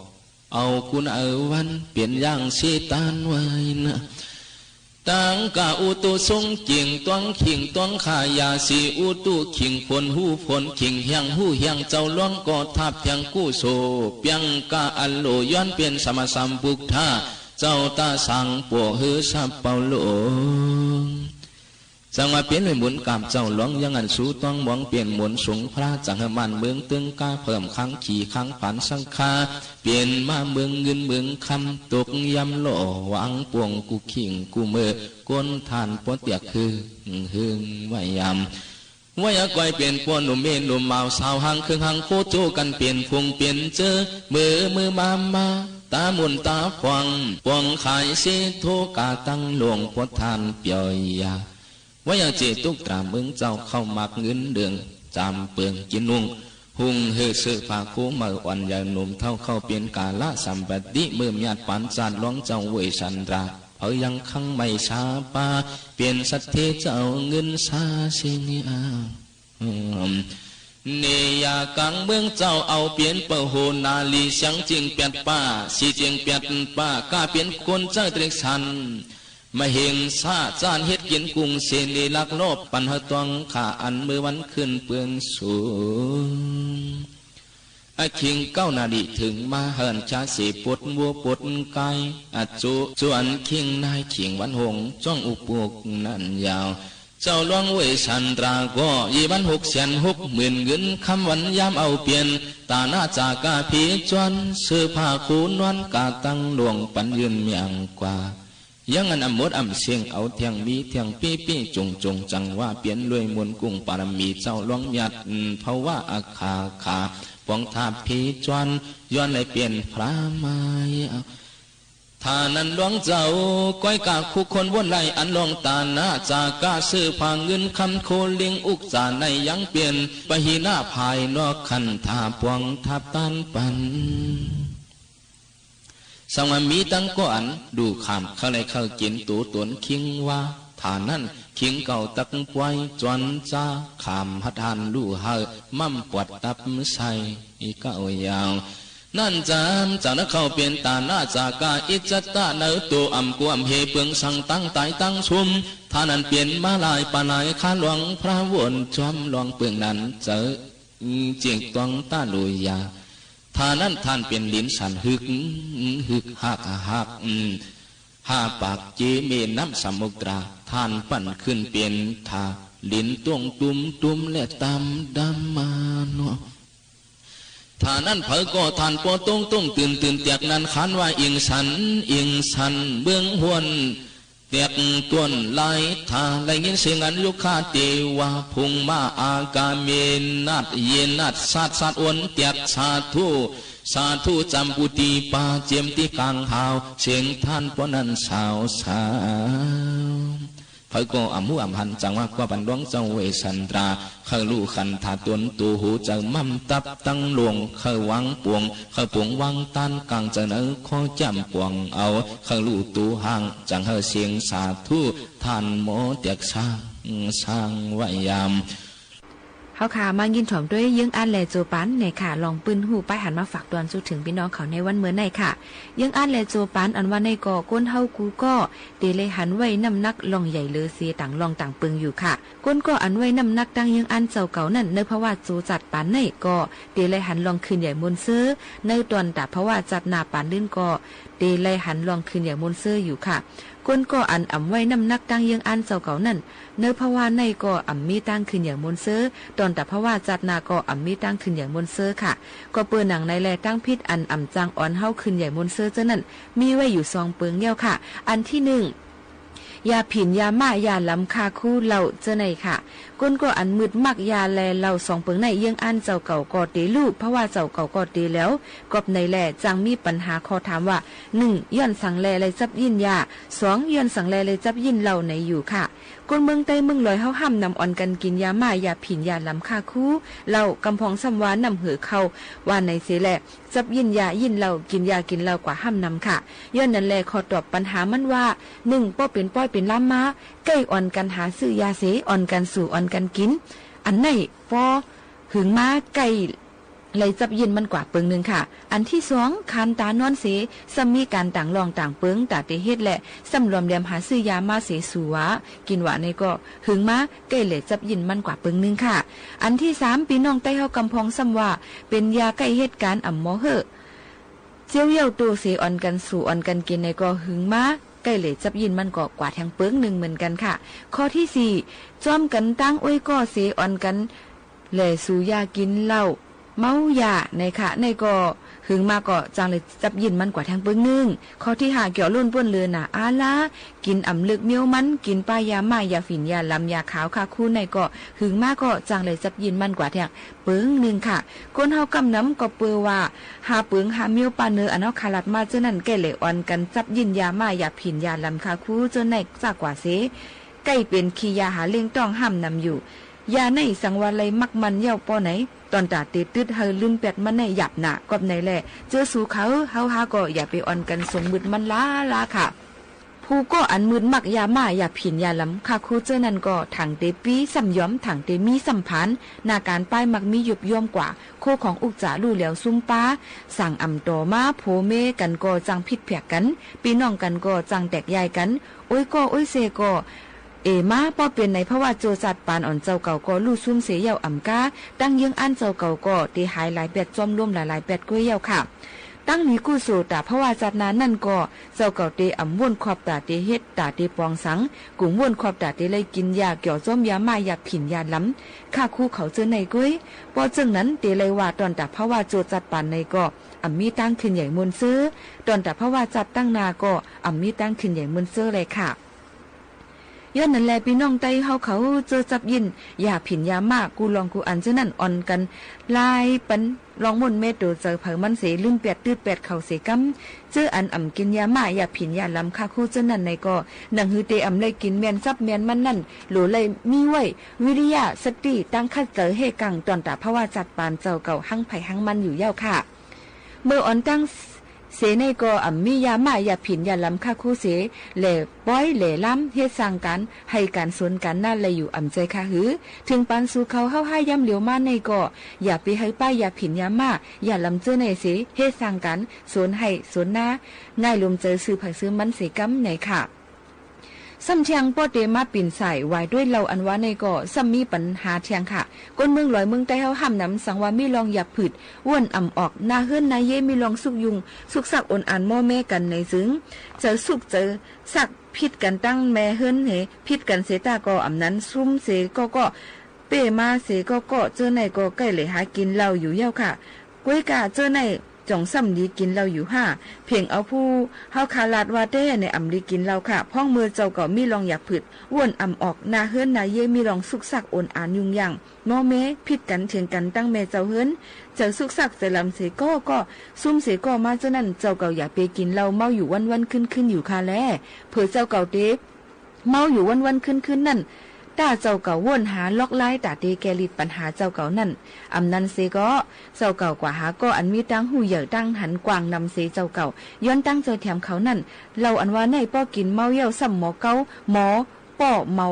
เอาคุณเอาวันเปลี่ยนย่างสีตานไว้นะตังกาอุตุทรงเกียงตวงขิงตวงขายาสีอุตุขิงฝนหูฝนขิงเฮียงหูเฮียงเจ้าล้วนกอดทับเพียงกู้โซเปียงกาอัลโลย้อนเปลี่ยนสมสัมปุกท่าเจ้าตาสังปวเฮือสับเปาโลจังว่าเปลี่ยนเลยหมุนกามเจ้าหลวงยังอันสู้ต้องมองเปลี่ยนหมุนสงพระจังหมันเมืองตึงกาเพิ่มขังขี่ขังผันสังคาเปลี่ยนมาเมืองเงินเมืองคำตกยำหล่อหวังปวงกูขิงกูเมื่อก้นทานปวดเตียกคือหึงไว้ยำว่าอยากไว้เปลี่ยนปวหนุ่มเมนหนุ่มเมาสาวหังเครื่องหังโคโจกันเปลี่ยนพวงเปลี่ยนเจอมือมาตามุนตาฟวงปวงขายเสโทกาตั้งหลวงปวดทานเปียยาว่าอยากเจตุกตราเมืองเจ้าเข้ามักเงินเดืองจำเปลืองกินนุ่งหุงเฮือเสือผาคูเมื่อวันยาหนุ่มเท่าเข้าเปลี่ยนกาละสัมปติเมื่อมีญาติปันจานหลวงเจ้าเวชันตราเผยยังขังไม่ชาปาเปลี่ยนสัตเทเจ้าเงินซาเสียเนียกังเมืองเจ้าเอาเปลี่ยนเปโหนาลีเสียงจริงเปลี่ยนป้าสีเจียงเปลี่ยนป้ากาเปลี่ยนคนเจ้าตริกชันมาเฮงซาจานเฮ็ดกินกุ้งเสนีลักโลบปันหตวงขาอันมือวันขึ้นเปลืองสูงอาคิงเก้านาดีถึงมาเฮินชาสีปดวัวปดไก่อาจุจวนคิงนายขิงวันหงจ้องอุปกนั่นยาวเจ้าหลวงเวชันตราก็26,60,000เงินคำวันยามเอาเปลี่ยนตาหน้าจากาผีจวนเสื้อผ้าคูนวนกาตั้งหลวงปันยืนเมียงกว่ายังอันอมดอำเสียงเอาเทียงมีเทียงปี้จงจังว่าเปลี่ยนรวยมวลกุ้งปารมีเจ้าหลวงยัดเพราะว่าอาขาปองทาผีจวนย้อนเลยเปลี่ยนพระมายท่านั้นหลวงเจ้าก้อยกาคุคนวนไหลอันลงตาหน้าจากาซื้อผางเงินคำโคเลี้ยงอุกจาในยังเปลี่ยนปหีหน้าภายนอกขันทาปวงทับตันปันสังวามีตั้งก่อนดูขามเข้าเลยเข้ากินตูตนคิงว่าฐานนั้นคิงเก่าตักปวยจวนจ้าขามหัดหันดูเฮมั่มปวดตับใส่อีเก้ายาวนั่นจามจากนักเข้าเปลี่ยนตาหน้าจากาอิจตาเนื้อตัวอ่ำกวมเฮเปลืองสั่งตั้งตายตั้งชุมท่านั้นเปลี่ยนมาลายปานายข้าหลวงพระวนจอมหลวงเปลืองนั้นเจอเจียงตวงตาลุยยาท่านั้นท่านเป็นลิ้นสันหึกหักหาปากเจเมน้ำสมุตราท่านปั่นขึ้นเป็นท่าลิ้นตวงตุมและตามดำมาเนาะท่านั้นเผยก็ท่านปอตรงตื่นเตียกนั้นขันว่าอิงสันเบื้องหวนเตียกต้นลายท่าไรเงี้ยเสียงอันลูกค้าเตวาพุงมาอากาเมนัดเยนัดสัตวนเตียกสาธุจำปุตีปาเจียมที่กลางหาวเสียงท่านปอนันสาวเผยก็อ่ำหูอ่ำหันจังว่ากว่าบันดวงเจ้าเวสันตราเข้าลู่ขันถาตวนตูหูเจ้ามั่มตับตั้งหลวงเข้าวังปวงเข้าปวงวังตันกลางเจ้าเนื้อข้อจำปวงเอาเข้าลู่ตูห่างจังเฮเสียงสาธุท่านหมอเตียกสร้างไว้ยาม เฮาค่ะมายินถ่อมด้วยยังอันแลโจปันในค่ะลองปืนหูป้ายหันมาฝากตอนสู่ถึงพี่น้องเขาในวันเมื่อในค่ะยังอันแลโจปันอันว่าในก่อก้นเฮากูก็เตเลยหันไว้น้ำนักลองใหญ่เลอเสียต่างลองต่างปึงอยู่ค่ะก้นก็อันไว้น้ำนักตั้งยังอันเจ้าเก่านั่นในเพราะว่าจูจัดปานในก็เตเลยหันลองคืนใหญ่มนซื้อในตอนแต่เพราะว่าจัดหน้าปานลื่นก็เตเลยหันลองคืนใหญ่มนซื้ออยู่ค่ะก้นก็อันอ่ำไว้น้ำนักตั้งยังอันเจ้าเก่านั่นเนื้อเพราะว่าในก็อ่ำมีตั้งคืนอย่างมนเซอร์ตอนแต่เพราะว่าจัดนาก็อ่ำมีตั้งคืนอย่างมนเซอร์ค่ะก็เปิดหนังในแลตั้งพิษอันอ่ำจางอ่อนเฮาคืนใหญ่มนเซอร์เจ้านั่นมีไว้อยู่ซองเปิงเดี่ยวค่ะอันที่1ยาผินยาม่ายาล้ำคาคู่เหล่าเจ้าในค่ะก้นก็อันมืดมักยาแลเหล่า2เปิงในเยี่ยงอันเจ้าเก่าก็เตลูกเพราะว่าเจ้าเก่าก็เตแล้วกอบในแลจังมีปัญหาขอถามว่า1ย้อนสั่งแลเลยจับยินยา2ย้อนสั่งแลเลยจับยินเหล่าไหนอยู่ค่ะคนเมืองใต้เมืองลอยเฮาห้ามนำอ่อนกันกินยาม่ายาผินยาล้ำคาคู่เหล่ากำพองซ้ำหวานนำหือเข้าว่าในเสแลจับยินยายินเหล่ากินยากินเหล่ากว่าห้ามนำค่ะย้อนนั่นแลขอตอบปัญหามันว่า1ป้อเป็นป้อยเป็นล้ำมาใกล้อ่อนกันหาซื้อยาเสอ่อนกันสู่อ่อนกันกินอันไหนปอหึงมาไก่เลยจับยินมันกว่าเปิงนึงค่ะอันที่2คันตานอนเสซ้ำมีการต่างลองต่างเปิงตาเตเฮ็ดและซ้ำรวมเดียมหาซื้อยามาเสสัวกินหวานในก็หึงมาไก่เลยจับยินมันกว่าเปิงนึงค่ะอันที่3พี่น้องใต้เฮากำพองซ้ำว่าเป็นยาใกล้เหตุการณ์อ่ำหมอเหอะเจียวเยี่ยวตัวเสอ่อนกันสู่อ่อนกันกินในก็หึงมาใกล้เลยจับยินมันก็กว่าแทงเปิงนึงเหมือนกันค่ะข้อที่4จ้อมกันตั้งอ้วยก็เสอ่อนกันแลสู่ยากินเหล้าเมายาในค่ะในก็หึงมาก็จังเลยจับยินมันกว่าแทงเปิ้งนึงข้อที่5เกี่ยวล้นป้นเลือน่ะอาลากินอ่ำลึกเมียวมันกินป้ายาม่ายาฝิ่นยาลำยาขาวค่ะคู่ในก็หึงมาก็จังเลยจับยินมันกว่าแทงเปิ้งนึงค่ะคนเฮากำน้ำก็เปือว่าหาเปิ้งหาเมียวปาเนออันเฮาคาลัดมาเจ้านั่นแก่เลยอ่อนกันจับยินยาม่ายาฝิ่นยาลำค่ะคู่เจ้าในจากกว่าเสใกล้เป็นขี้ยาหาเลี้ยงต้องห้ามนำอยู่ยาในสังวาไลมักมันเย่าป้อไหนตอนตาติดตึดเฮลืมแปดมันในหยับหนากอบในแหละเจอสู่เขาเฮาหาก็อย่าไปอ่อนกันสมมืดมันลาค่ะผู้ก็อันมืดมักยาม่าอย่าผินยาล้ำค่ะครูเจอนั่นก็ถังเตปีสัมย้อมถังเตมีสัมพันธ์นาการป้ายมักมียุบย่อมกว่าโคของอุกจาลู่แล้วซุ่มป้าสั่งอ่ำต่อมาโผเมกันก็จังผิดเพียกกันปีน้องกันก็จังแตกยายกันโอ้ยก็โอ้ยเซก็มาป้อเป็นในเพราะว่าโจจัดปานอ่อนเจ้าเก่าก็ลู่ซุ่มเสียเยาอ่ำก้าตั้งยังอันเจ้าเก่าก็ตีหายหลายแปดจอมร่วมหลายแปดก้วยเยาค่ะตั้งนี้กู้สู่ตาเพราะว่าจัดนั้นนั่นก็เจ้าเก่าเตอ่ำว่นขอบตาเตเฮ็ดตาเตปองสังกุ่งว่นขอบตาเตเลยกินยาเกี่ยวจ้อมยามาอยากผินยาล้ำค่าคู่เขาเจอในก้วยพอจึงนั้นเตเลยว่าตอนตาเพราะว่าโจจัดปานในก็อ่ำมีตั้งขึ้นใหญ่มนซื้อตอนตาเพราะว่าจัดตั้งนาก็อ่ำมีตั้งขึ้นใหญ่มนซื้อเลยค่ะย้อนนั่นแลพี่น้องไต้เฮาเขาเจอจับยินอย่าผินยามากกูลองกูอันเจ้านั่นอ่อนกันลายปันลองมนเม็ดโดเจอเผามันเสลืมแปดตืดแปดเข่าเสกำเจออันอ่ำกินยามาอย่าผินยาลำค่าคู่เจ้านั่นในก็หนังฮือเตอ่ำเลยกินแมนซับแมนมันนั่นหลูเลยมีไว้วิริยะสติตั้งคัดเจอเฮกังตอนตาเพราะว่าจัดปานเจ้าเก่าหั่งไผ่หั่งมันอยู่เย้าค่ะเมื่ออ่อนตั้งเสในก็อ่ำมียาม่ายาผินยาล้ำค่าคู่เสแหล่ป้อยแหล่ล้ำเฮ็ดสร้างกันให้การสวนกันน่าเลยอยู่อ่ำใจค่ะหือถึงปันสู่เขาเฮาให้ย่ำเหลียวมาในก็อย่าไปให้ป้ายยาผินยาม่าอย่าล้ำเจอในเสเฮ็ดสร้างกันสวนให้สวนหน้าง่ายลมเจอซื้อผักซื้อมันเสกำไหนค่ะซ้ำเทียงป้อเตมาปิ่นใส่ไว้ด้วยเราอันว่าในก็ซ้ำมีปัญหาเทียงค่ะก้นเมืองลอยเมืองใต้เฮาห้ามน้ำสังว่ามีลองหยับผืดอ้วนอ่ำออกนาเฮือนนาเย่มีลองสุกยุงสุกสักอ่อนอ่านหม้อแม่กันในซึ้งเจอสุกเจอสักพิษกันตั้งแม่เฮือนเหพิษกันเสตาก็อ่ำนั้นซุ่มเสก็เป้มาเสก็เจอในก็ใกล้เลยหากินเหล้าอยู่เย้าค่ะก้วยกาเจอในจ่องซ้ำดีกินเราอยู่5เพียงเอาผู้เฮาคาลาดว่าเต้ในอ่ำดีกินเราค่ะพ้องมือเจ้าก็มีลองอยากผืดว่นอ่ำออกนาเฮือนนาเย่มีลองสุกสักอ่อนอ่านยุ่งยังมอแม้ผิดกันเถียงกันตั้งแม่เจ้าเฮือนเจ้าสุกสักเสลำเสก็ซุ่มเสก็มาเจ้านั่นเจ้าเก่าอยากไปกินเราเมาอยู่วันๆขึ้นอยู่ค่ะแลเผื่อเจ้าเก่าเต้เมาอยู่วันๆขึ้นนั่นตาเจ้าเก่าว่นหาล็อกไล่ตาเตแกลิดปัญหาเจ้าเก่านั่นอำนันเสก็เจ้าเก่ากว่าหาก็อันมีตั้งหูเหยื่อตั้งหันกวางนำเสเจ้าเก่าย้อนตั้งเจอแถมเขานั่นเราอันว่าในป้อกินเมาเยี่ยวซ้ำหมอเก้าหมอป้อเมา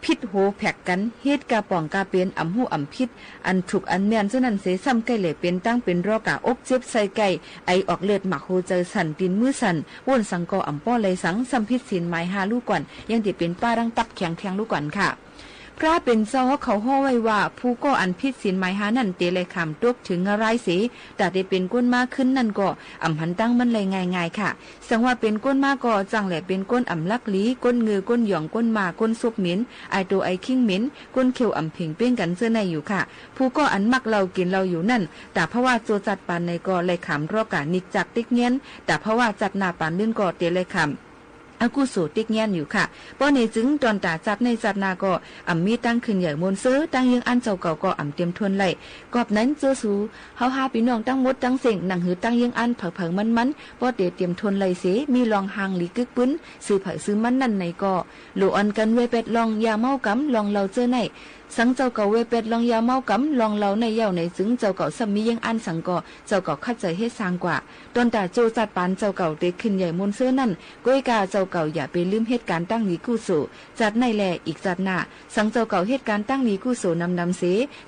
พิษโหแผกกันเฮ็ดกาป่องกาเป็นอำหูอำพิษอันถูกอันแม่นฉะนั้นเสซ้ำไก่เหลเป็นตั้งเป็นรอกาอกเจ็บใส่ไก่ไอออกเลือดหมักโหเจอสั่นตีนมือสั่นว่นสังกออำป้อไหลสังซ้ำพิษศีลหมาย5ลูกก่อนยังติเป็นป้ารังตับแข็งแทงลูกก่อนค่ะพระเป็นเจ้าเขาฮ้อไว้ว่าผู้ก่ออันพิษศีลหมาย5นั่นเตเลยขำตกถึงอะไรสิแต่ได้เป็นก้นมาขึ้นนั่นก็อำหันตั้งมันเลยง่ายๆค่ะสังว่าเป็นก้นมาก็จังแหละเป็นก้นอำลักลีก้นเงือก้นหย่องก้นมาก้นซุบหมิ่นไอตัวไอคิงหมิ่นก้นเขียวอำเพ่งเป้งกันเสื้อในอยู่ค่ะผู้ก่ออันมักเรากินเราอยู่นั่นแต่เพราะว่าโจจัดปานในก็เลยขำรอกานิกจักติ๊กเงี้ยนแต่เพราะว่าจัดหน้าปานลื่นก็เตเลยขำอากุโสติกแง่นอยู่ค่ะป้อในจึงตอนตาจัดในจัดนาก็อ่ำมีตั้งขึ้นใหญ่มนซื้อตั้งยังอันเจ้าเก่าก็อ่ำเตรียมทวนไหลกอบนั้นเจอสูเฮาหาพี่น้องตั้งมดตั้งเสียงหนังหือตั้งยังอันเผงมันป้อเตรียมทวนไหลเสมีลองหางหลีกึกปึ้นซื้อเผซื้อมันนั่นในก็โลออนกันไว้เป็ดลองยาเมากำลองเราเจอในสังเจ้าเก่าเวเป็ดลองยาเมากำลองเราในเย่าในจึงเจ้าเก่าซ้ำมียังอันสังก็เจ้าเก่าคัดใจให้สร้างกว่าตอนตาโจจัดปานเจ้าเก่าเตขึ้นใหญ่มนเสื้อนั่นก้อยกาเจ้าเก่าอย่าไปลืมเหตุการณ์ตั้งหนีกู้สู่จัดในแลอีกจัดหน้าสังเจ้าเก่าเหตุการณ์ตั้งหนีกู้สู่นำเส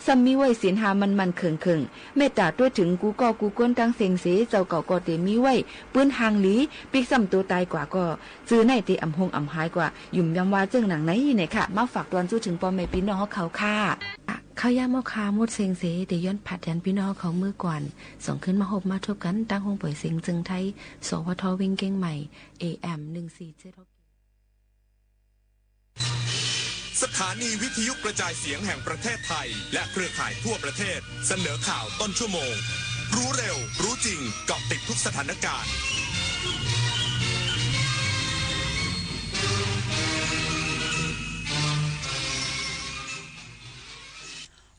ซ้ำมีไว้ศีลหามันเขิงเมตตาด้วยถึงกูก็กูก้นตั้งเสียงเสเจ้าเก่าก็เตมีไว้ปื้นหางหลีปิกซ้ำตัวตายกว่าก็จื้อในเตอำหงอำหายกว่ายุ่มยำว่าเจิ้งหนังไหนเนี่ยค่ะมาฝากตอนสู้ถึงปอมแม่พี่น้องเขาค่ะข้าวยาเมาคาหมดเสียงเสเดย้อนผัดยันพี่น้องเขามือก่อนส่งขึ้นมาหบมาทบกันตั้งห้องปล่อยเสียงจึงไทยสวทวิ่งเก่งใหม่ AM 1476สถานีวิทยุกระจายเสียงแห่งประเทศไทยและเครือข่ายทั่วประเทศเสนอข่าวต้นชั่วโมงรู้เร็วรู้จริงเกาะติดทุกสถานการณ์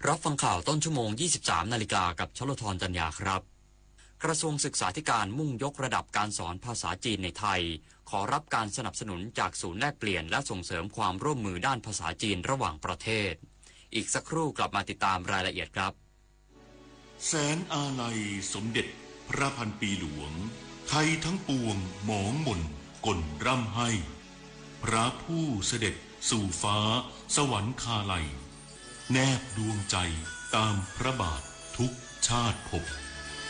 รับฟังข่าวต้นชั่วโมง 23 นาฬิกากับชลธรจัญญาครับกระทรวงศึกษาธิการมุ่งยกระดับการสอนภาษาจีนในไทยขอรับการสนับสนุนจากศูนย์แลกเปลี่ยนและส่งเสริมความร่วมมือด้านภาษาจีนระหว่างประเทศอีกสักครู่กลับมาติดตามรายละเอียดครับแสนอาลัยสมเด็จพระพันปีหลวงไทยทั้งปวงหมองหม่นก่นร่ำให้พระผู้เสด็จสู่ฟ้าสวรรคาลัยแนบดวงใจตามพระบาททุกชาติภพ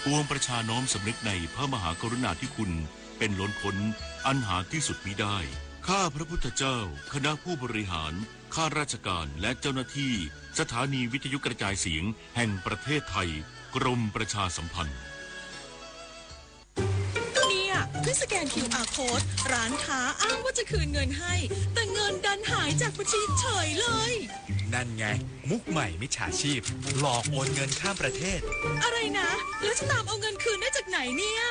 ปวงประชาน้อมสำนึกในพระมหากรุณาธิคุณเป็นล้นพ้นอันหาที่สุดมิได้ข้าพระพุทธเจ้าคณะผู้บริหารข้าราชการและเจ้าหน้าที่สถานีวิทยุกระจายเสียงแห่งประเทศไทยกรมประชาสัมพันธ์ด้วยสแกน QR Code ร้านค้าอ้างว่าจะคืนเงินให้แต่เงินดันหายจากบัญชีเฉยเลยนั่นไงมุกใหม่มิจฉาชีพหลอกโอนเงินข้ามประเทศอะไรนะแล้วจะตามเอาเงินคืนได้จากไหนเนี่ย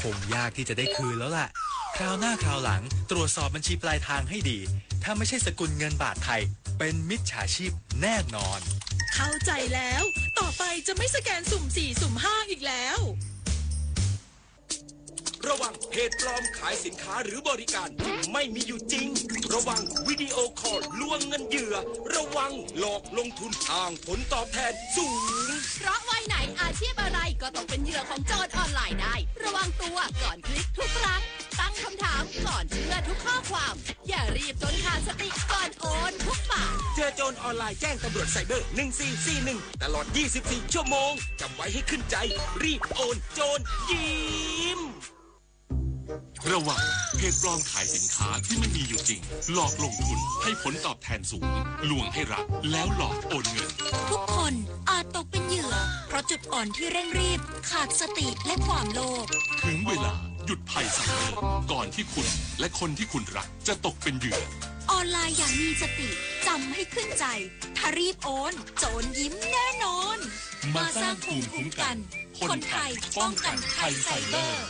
คงยากที่จะได้คืนแล้วล่ะคราวหน้าคราวหลังตรวจสอบบัญชีปลายทางให้ดีถ้าไม่ใช่สกุลเงินบาทไทยเป็นมิจฉาชีพแน่นอนเข้าใจแล้วต่อไปจะไม่สแกนสุ่ม4สุ่ม5อีกแล้วระวังเพจปลอมขายสินค้าหรือบริการที่ไม่มีอยู่จริงระวังวิดีโอคอลลวงเงินเหยื่อระวังหลอกลงทุนอ้างผลตอบแทนสูงเพราะวัยไหนอาชีพอะไรก็ต้องเป็นเหยื่อของโจรออนไลน์ได้ระวังตัวก่อนคลิกทุกครั้งตั้งคำถามก่อนเชื่อทุกข้อความอย่ารีบจนขาดสติก่อนโอนทุกบาทเจอโจรออนไลน์แจ้งตำรวจไซเบอร์1441ตลอด24ชั่วโมงจำไว้ให้ขึ้นใจรีบโอนโจรยิ้มระวังเพจปลอมขายสินค้าที่ไม่มีอยู่จริงหลอกลงทุนให้ผลตอบแทนสูงลวงให้รักแล้วหลอกโอนเงินทุกคนอาจตกเป็นเหยื่อเพราะจุดอ่อนที่เร่งรีบขาดสติและความโลภถึงเวลาหยุดภัยไซเบอร์ก่อนที่คุณและคนที่คุณรักจะตกเป็นเหยื่อออนไลน์อย่างมีสติจำให้ขึ้นใจถ้ารีบโอนโจรยิ้มแน่นอนมาสร้างภูมิคุ้มกันคนไทยป้องกันภัยไซเบอร์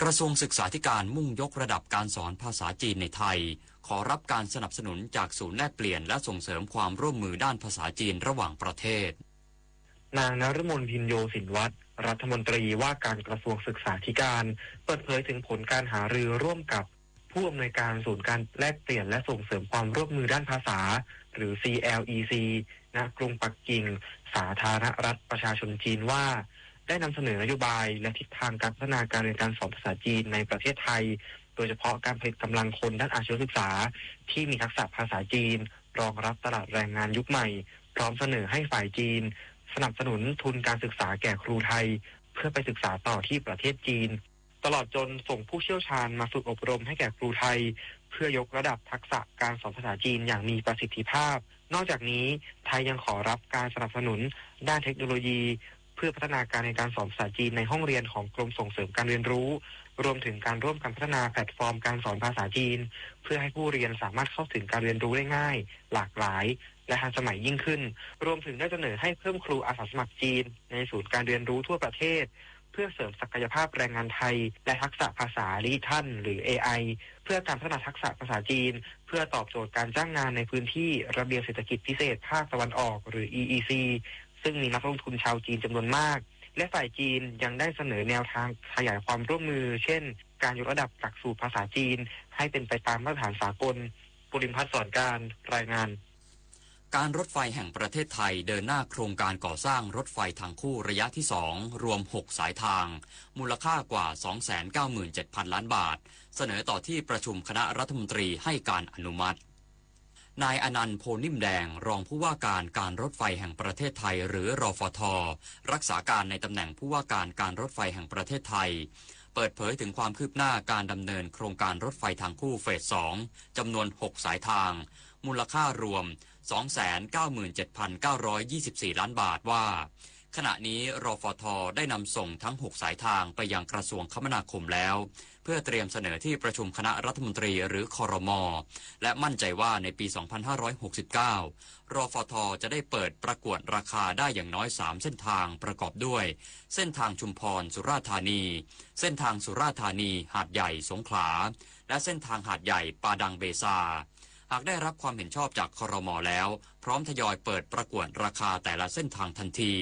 กระทรวงศึกษาธิการมุ่งยกระดับการสอนภาษาจีนในไทยขอรับการสนับสนุนจากศูนย์แลกเปลี่ยนและส่งเสริมความร่วมมือด้านภาษาจีนระหว่างประเทศนางนฤมลพินโยสินวัฒน์รัฐมนตรีว่าการกระทรวงศึกษาธิการเปิดเผยถึงผลการหารือร่วมกับผู้อำนวยการศูนย์การแลกเปลี่ยนและส่งเสริมความร่วมมือด้านภาษาหรือ CLEC ณ กรุงปักกิ่งสาธารณรัฐประชาชนจีนว่าได้นำเสนอนโยบายและทิศทางการพัฒนาการเรียนการสอนภาษาจีนในประเทศไทย โดยเฉพาะการผลิตกำลังคนด้านอาชีวศึกษาที่มีทักษะภาษาจีนรองรับตลาดแรงงานยุคใหม่พร้อมเสนอให้ฝ่ายจีนสนับสนุนทุนการศึกษาแก่ครูไทยเพื่อไปศึกษาต่อที่ประเทศจีนตลอดจนส่งผู้เชี่ยวชาญมาฝึกอบรมให้แก่ครูไทยเพื่อยกระดับทักษะการสอนภาษาจีนอย่างมีประสิทธิภาพนอกจากนี้ไทยยังขอรับการสนับสนุนด้านเทคโนโลยีเพื่อพัฒนาการในการสอนภาษาจีนในห้องเรียนของกรมส่งเสริมการเรียนรู้รวมถึงการร่วมกันพัฒนาแพลตฟอร์มการสอนภาษาจีนเพื่อให้ผู้เรียนสามารถเข้าถึงการเรียนรู้ได้ง่ายหลากหลายและทันสมัยยิ่งขึ้นรวมถึงได้เสนอให้เพิ่มครูอาสาสมัครจีนในศูนย์การเรียนรู้ทั่วประเทศเพื่อเสริมศักยภาพแรงงานไทยและทักษะภาษาดิจิทัลหรือ AI เพื่อการพัฒนาทักษะภาษาจีนเพื่อตอบโจทย์การจ้างงานในพื้นที่ระเบียบเศรษฐกิจพิเศษภาคตะวันออกหรือ EEC ซึ่งมีนักลงทุนชาวจีนจำนวนมากและฝ่ายจีนยังได้เสนอแนวทางขยายความร่วมมือเช่นการยกระดับหลักสูตรภาษาจีนให้เป็นไปตามมาตรฐานสากลปุริมพัฒน์สอนการรายงานการรถไฟแห่งประเทศไทยเดินหน้าโครงการก่อสร้างรถไฟทางคู่ระยะที่2รวม6สายทางมูลค่ากว่า 297,000 ล้านบาทเสนอต่อที่ประชุมคณะรัฐมนตรีให้การอนุมัตินายอนันต์โพนิ่มแดงรองผู้ว่าการการรถไฟแห่งประเทศไทยหรือรฟท.รักษาการในตำแหน่งผู้ว่าการการรถไฟแห่งประเทศไทยเปิดเผยถึงความคืบหน้าการดำเนินโครงการรถไฟทางคู่เฟส2จำนวน6สายทางมูลค่ารวม 297,924 ล้านบาทว่าขณะนี้รฟท.ได้นำส่งทั้ง6สายทางไปยังกระทรวงคมนาคมแล้วเพื่อเตรียมเสนอที่ประชุมคณะรัฐมนตรีหรือครม.และมั่นใจว่าในปี 2569 รฟท.จะได้เปิดประกวดราคาได้อย่างน้อย3เส้นทางประกอบด้วยเส้นทางชุมพรสุราษฎร์ธานีเส้นทางสุราษฎร์ธานีหาดใหญ่สงขลาและเส้นทางหาดใหญ่ปาดังเบซาหากได้รับความเห็นชอบจากครม.แล้วพร้อมทยอยเปิดประกวดราคาแต่ละเส้นทางทันที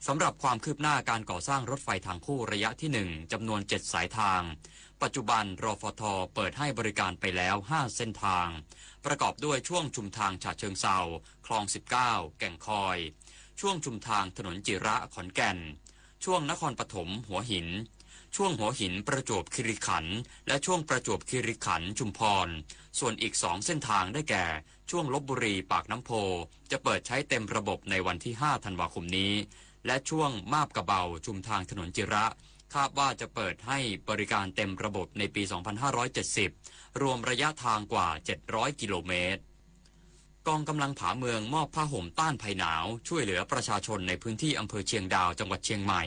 สำหรับความคืบหน้าการก่อสร้างรถไฟทางคู่ระยะที่1จำนวน7สายทางปัจจุบันรฟท.เปิดให้บริการไปแล้ว5เส้นทางประกอบด้วยช่วงชุมทางฉะเชิงเทราคลอง19แก่งคอยช่วงชุมทางถนนจิระขอนแก่นช่วงนครปฐมหัวหินช่วงหัวหินประจวบคีรีขันธ์และช่วงประจวบคีรีขันธ์ชุมพรส่วนอีก2เส้นทางได้แก่ช่วงลพบุรีปากน้ำโพจะเปิดใช้เต็มระบบในวันที่5ธันวาคมนี้และช่วงมาบกระเบาชุมทางถนนจิระคาดว่าจะเปิดให้บริการเต็มระบบในปี 2570 รวมระยะทางกว่า700กิโลเมตรกองกำลังผาเมืองมอบผ้าห่มต้านภัยหนาวช่วยเหลือประชาชนในพื้นที่อำเภอเชียงดาวจังหวัดเชียงใหม่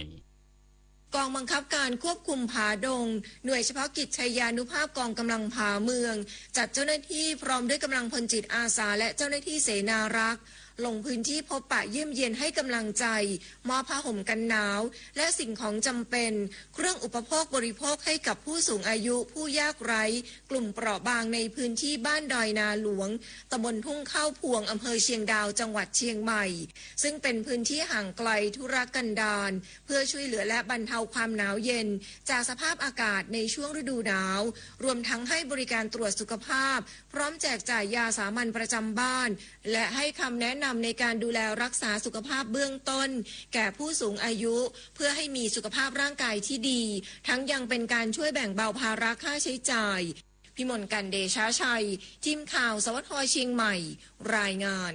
กองบังคับการควบคุมผาดงหน่วยเฉพาะกิจชัยยานุภาพกองกำลังผาเมืองจัดเจ้าหน้าที่พร้อมด้วยกำลังพลจิตอาสาและเจ้าหน้าที่เสนารักษ์ลงพื้นที่พบปะเยี่ยมเยียนให้กำลังใจมอบผ้าห่มกันหนาวและสิ่งของจำเป็นเครื่องอุปโภคบริโภคให้กับผู้สูงอายุผู้ยากไร้กลุ่มเปราะบางในพื้นที่บ้านดอยนาหลวงตำบลทุ่งข้าวพวงอำเภอเชียงดาวจังหวัดเชียงใหม่ซึ่งเป็นพื้นที่ห่างไกลธุรกันดารเพื่อช่วยเหลือและบรรเทาความหนาวเย็นจากสภาพอากาศในช่วงฤดูหนาวรวมทั้งให้บริการตรวจสุขภาพพร้อมแจกจ่ายยาสามัญประจำบ้านและให้คำแนะนำในการดูแลรักษาสุขภาพเบื้องต้นแก่ผู้สูงอายุเพื่อให้มีสุขภาพร่างกายที่ดีทั้งยังเป็นการช่วยแบ่งเบาภาระค่าใช้จ่ายพิมลกันเดชาชัยทีมข่าวสวทเชียงใหม่รายงาน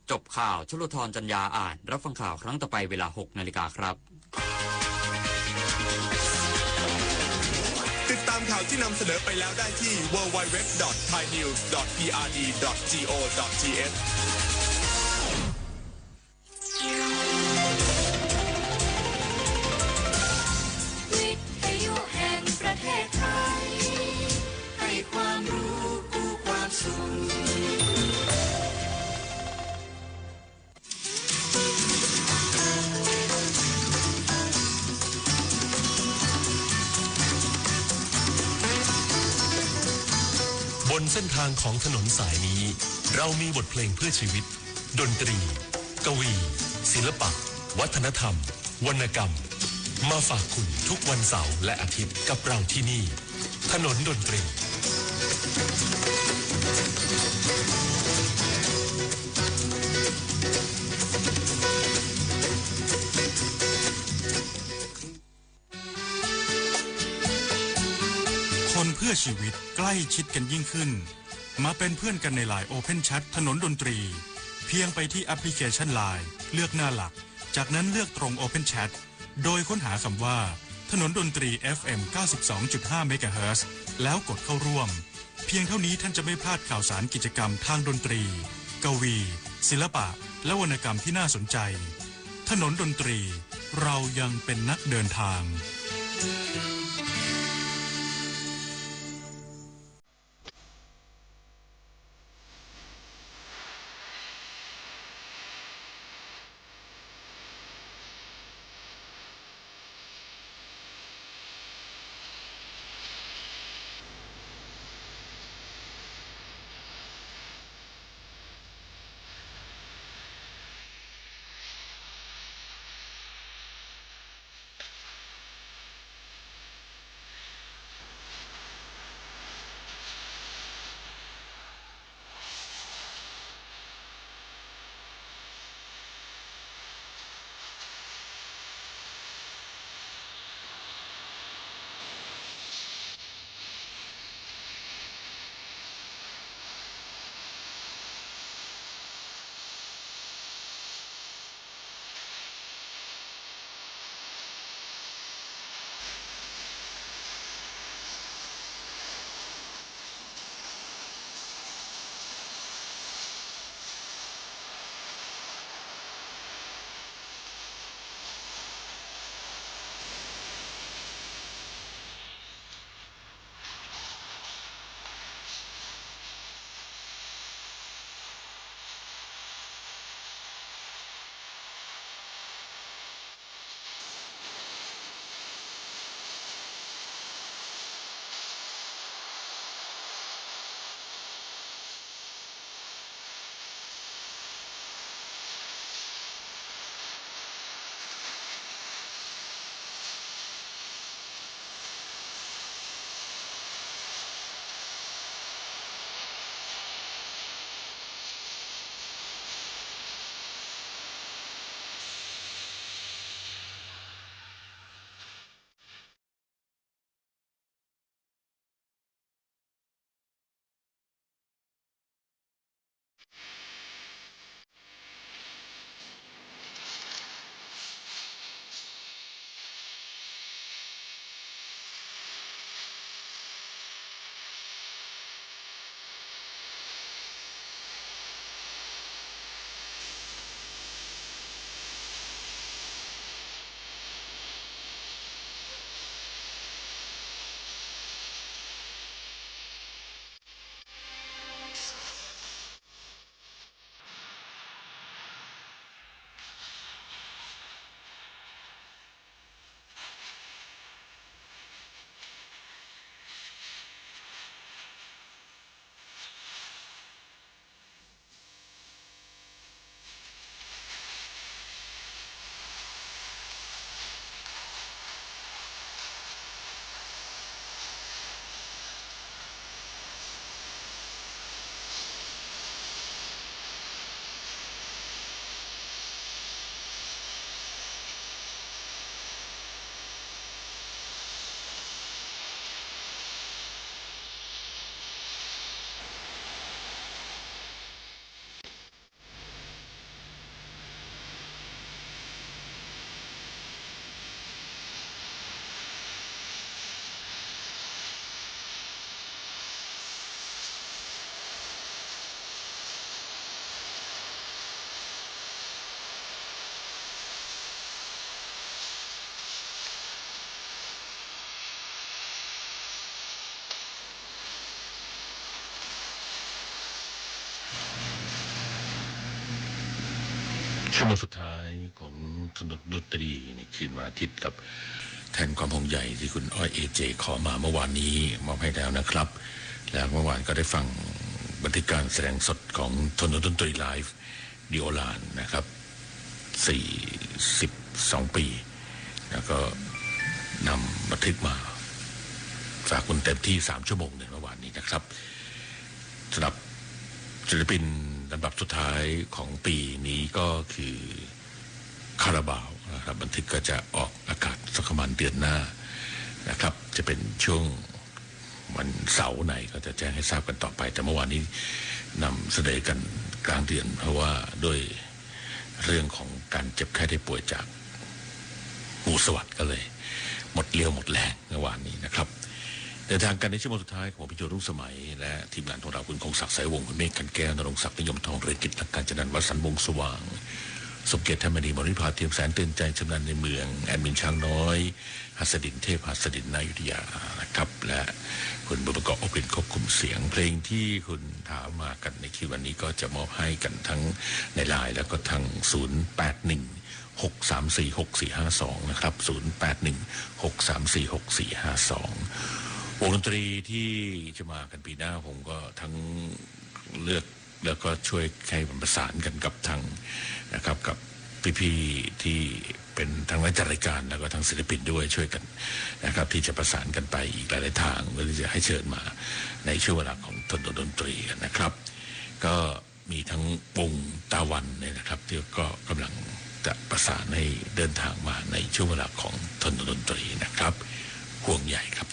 จบข่าวชลธรจัญญาอ่านรับฟังข่าวครั้งต่อไปเวลา 6 นาฬิกาครับติดตามข่าวที่นำเสนอไปแล้วได้ที่ www.thainews.prd.go.thวิทยุแห่งประเทศไทยให้ความรู้กู้ความสุขบนเส้นทางของถนนสายนี้เรามีบทเพลงเพื่อชีวิตดนตรีกวีศิลปะวัฒนธรรมวรรณกรรมมาฝากคุณทุกวันเสาร์และอาทิตย์กับเราที่นี่ถนนดนตรีคนเพื่อ พื่อชีวิตใกล้ชิดกันยิ่งขึ้นมาเป็นเพื่อนกันใน LINE Open Chat ถนนดนตรีเพียงไปที่แอปพลิเคชัน LINE เลือกหน้าหลักจากนั้นเลือกตรง Open Chat โดยค้นหาคำว่าถนนดนตรี FM 92.5 เมกะเฮิรตซ์แล้วกดเข้าร่วมเพียงเท่านี้ท่านจะไม่พลาดข่าวสารกิจกรรมทางดนตรีกวีศิลปะและวรรณกรรมที่น่าสนใจถนนดนตรีเรายังเป็นนักเดินทางชั่วโมงสุดท้ายของถนนดนตรีในคืนวันอาทิตย์กับแทนความห่วงใยที่คุณอ้อยAJขอมาเมื่อวานนี้มอบให้แล้วนะครับแล้วเมื่อวานก็ได้ฟังบันทึกการแสดงสดของถนนดนตรีไลฟ์ดิโอลานนะครับ42 ปีแล้วก็นำบันทึกมาฝากคุณเต็มที่3 ชั่วโมงในเมื่อวานนี้นะครับสำหรับศิลปินลำดับสุดท้ายของปีนี้ก็คือคาราบาวนะครับบันทึกก็จะออกอากาศสักประมาณเดือนหน้านะครับจะเป็นช่วง วันเสาร์ไหนก็จะแจ้งให้ทราบกันต่อไปแต่เมื่อวานนี้นำเสนอกันกลางเดือนเพราะว่าด้วยเรื่องของการเจ็บไข้ได้ป่วยจากงูสวัสด์ก็เลยหมดเลี้ยวหมดแรงเมื่อวานนี้นะครับเดินทางกันในชั่วโมงสุดท้ายของพิจารณารุ่งสมัยและทีมงานของเราคุณคงศักดิ์สายวงศ์คุณเมฆกันแก้วนรงศักดิ์นิยมทองเรือนกิจการจันทร์วัสันต์วงศ์สว่างสมเกียรติธรรมดีมริภาเทียมแสนเตือนใจชำนาญในเมืองแอดมินช้างน้อยหัสดินเทพหัสดินนายุทธยานะครับและคุณบุญประกอบอบรินควบคุมเสียงเพลงที่คุณถามมากันในคิววันนี้ก็จะมอบให้กันทั้งในไลน์แล้วก็ทาง0816346452นะครับ0816346452วงดนตรีที่จะมากันปีหน้าผมก็ทั้งเลือกแล้วก็ช่วยให้ประสานกันกับทางนะครับกับพี่ๆที่เป็นทางจัดรายการแล้วก็ทางศิลปินด้วยช่วยกันนะครับที่จะประสานกันไปอีกหลายๆทางเพื่อที่จะให้เชิญมาในช่วงเวลาของถนนดนตรีกันนะครับก็มีทั้งวงตาวันเนี่ยนะครับที่ก็กำลังจะประสานให้เดินทางมาในช่วงเวลาของถนนดนตรีนะครับห่วงใหญ่ครับ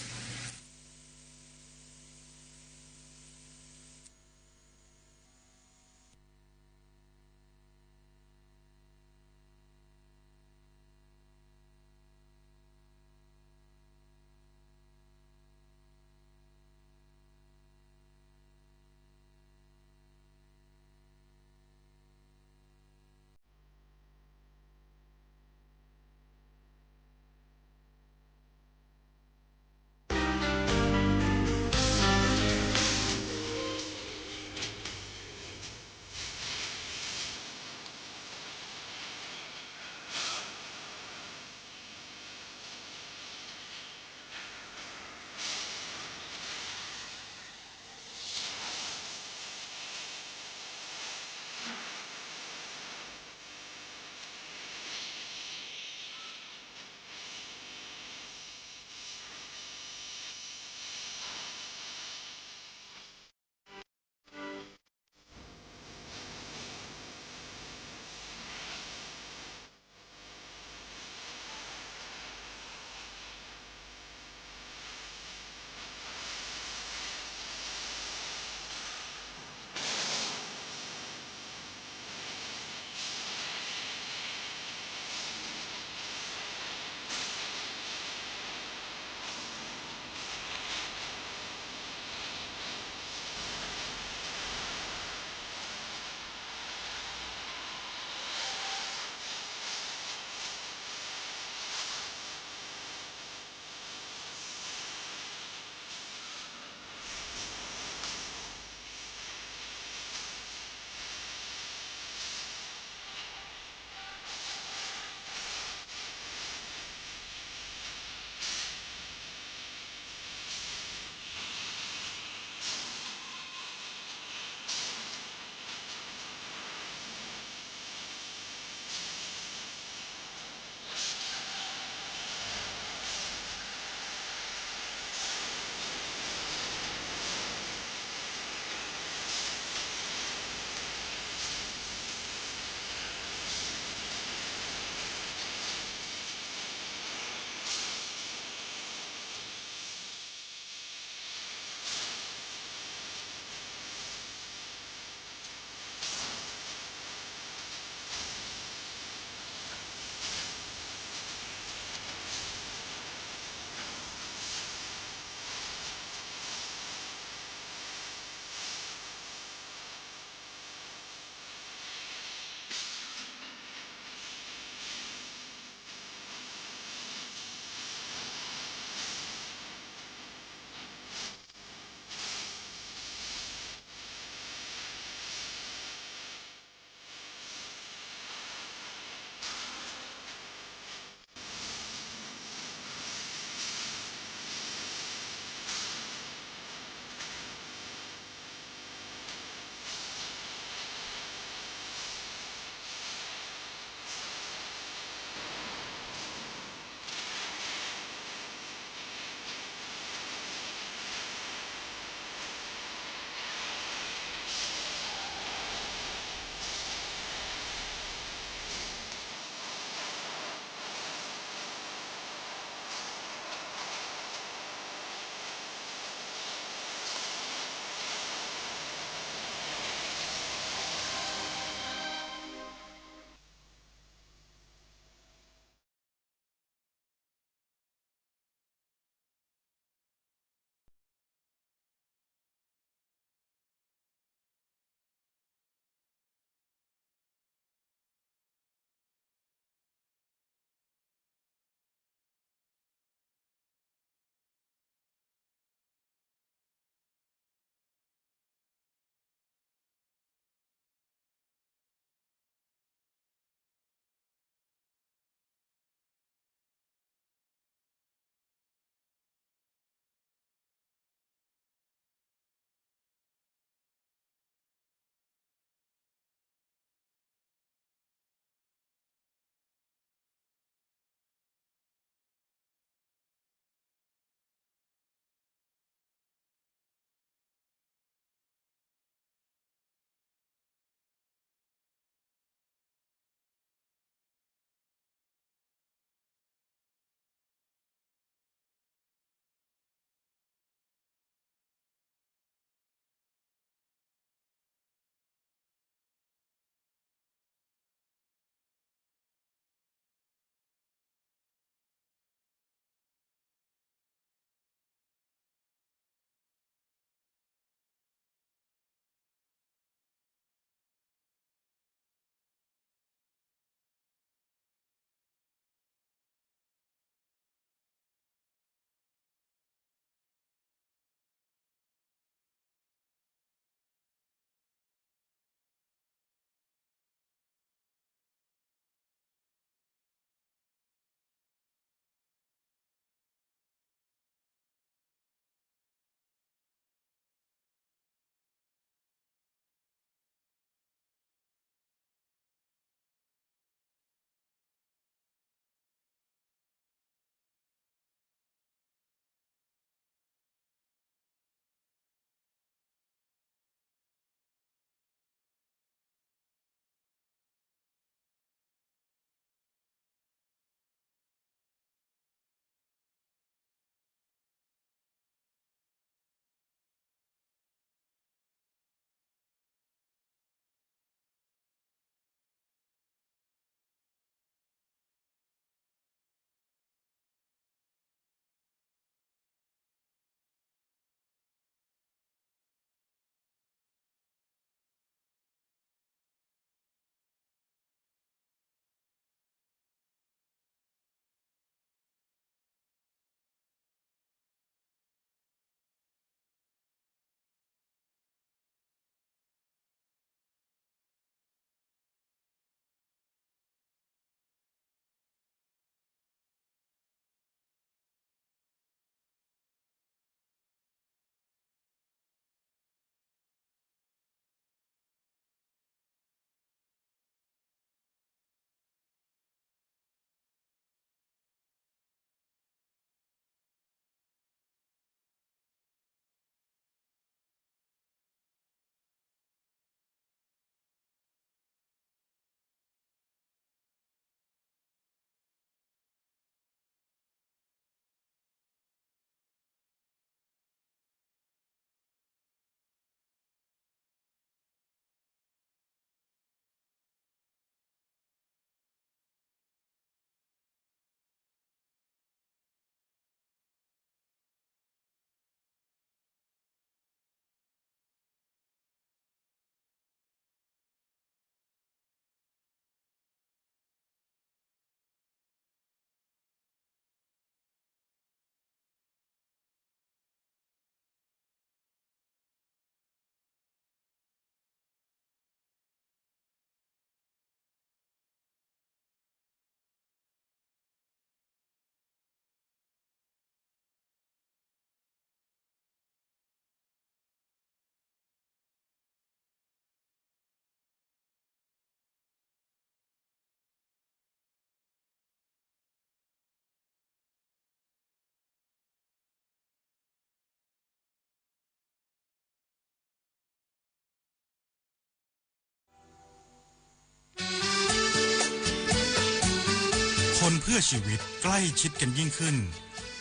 พื่อชีวิตใกล้ชิดกันยิ่งขึ้น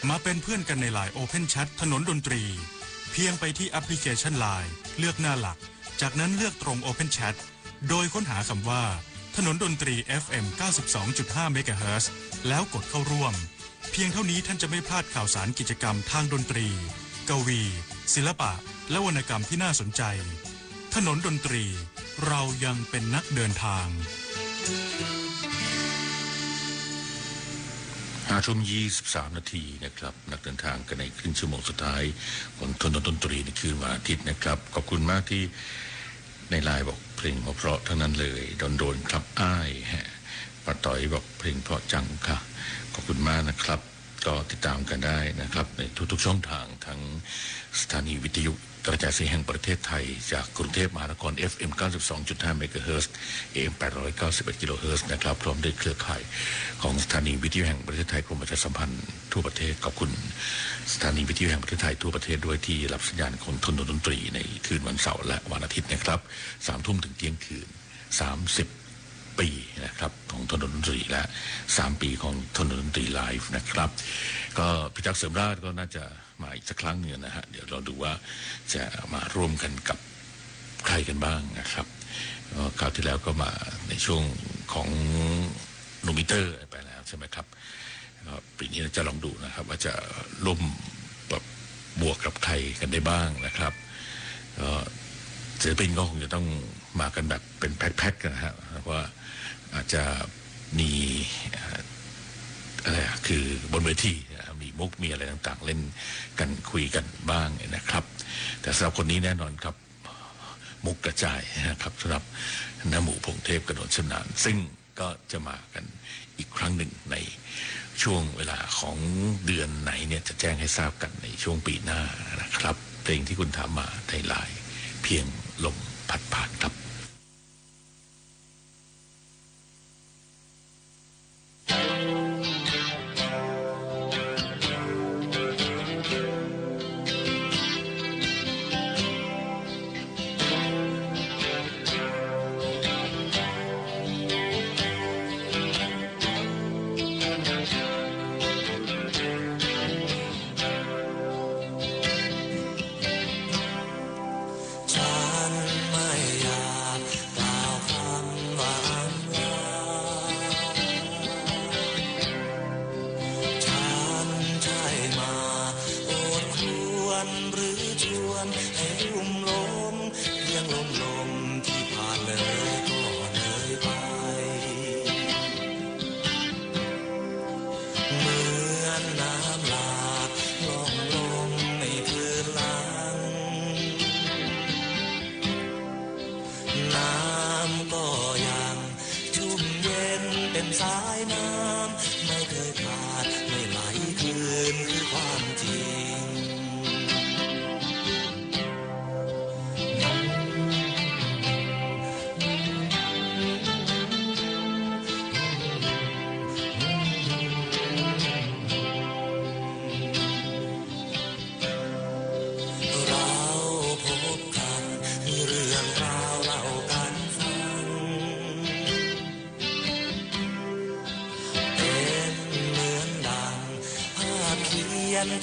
มาเป็นเพื่อนกันในไลน์ Open Chat ถนนดนตรีเพียงไปที่แอปพลิเคชัน LINE เลือกหน้าหลักจากนั้นเลือกตรง Open Chat โดยค้นหาคำว่าถนนดนตรี FM 92.5 เมกะเฮิรตซ์แล้วกดเข้าร่วมเพียงเท่านี้ท่านจะไม่พลาดข่าวสารกิจกรรมทางดนตรีกวีศิลปะและวรรณกรรมที่น่าสนใจถนนดนตรีเรายังเป็นนักเดินทาง5:23 นาทีนะครับนักเดินทางกันในครึ่งชั่วโมงสุดท้ายของถนนดนตรีในคืนวันอาทิตย์นะครับขอบคุณมากที่ในไลน์บอกเพลงเพราะทั้งนั้นเลยโดนครับอ้ายป้าต่อยบอกเพลงเพราะจังค่ะขอบคุณมากนะครับก็ติดตามกันได้นะครับในทุกๆช่องทางทั้งสถานีวิทยุกระจายเสียงแห่งประเทศไทยจากกรุงเทพมหานคร FM 92.5 เมกะเฮิรตซ์ AM 891 กิโลเฮิรตซ์นะครับพร้อมด้วยเครือข่ายของสถานีวิทยุแห่งประเทศไทยกรมประชาสัมพันธ์ทั่วประเทศขอบคุณสถานีวิทยุแห่งประเทศไทยทั่วประเทศด้วยที่รับสัญญาณของถนนดนตรีในคืนวันเสาร์และวันอาทิตย์นะครับ 3 ทุ่มถึงเที่ยงคืน30 ปีนะครับของถนนดนตรีและ3 ปีของถนนดนตรีไลฟ์นะครับก็พิทักษ์เสริมราชก็น่าจะมาอีกสักครั้งหนึ่งนะฮะเดี๋ยวเราดูว่าจะมาร่วมกันกับใครกันบ้างนะครับคราวที่แล้วก็มาในช่วงของโนมิเตอร์ไปแล้วใช่ไหมครับปีนี้จะลองดูนะครับว่าจะร่วมแบบบวกกับใครกันได้บ้างนะครับศิลปินก็คงจะต้องมากันแบบเป็นแพ็คๆกันนะฮะว่าอาจจะมีอะไรคือบนเวทีมีมุกมีอะไรต่างๆเล่นกันคุยกันบ้างนะครับแต่สำหรับคนนี้แน่นอนครับมุกกระจายนะครับสำหรับน้าหมูพงเทพกระโดดชำนาญซึ่งก็จะมากันอีกครั้งหนึ่งในช่วงเวลาของเดือนไหนเนี่ยจะแจ้งให้ทราบกันในช่วงปีหน้านะครับเพลงที่คุณถามมาในไลน์เพียงลมพัดผ่านครับ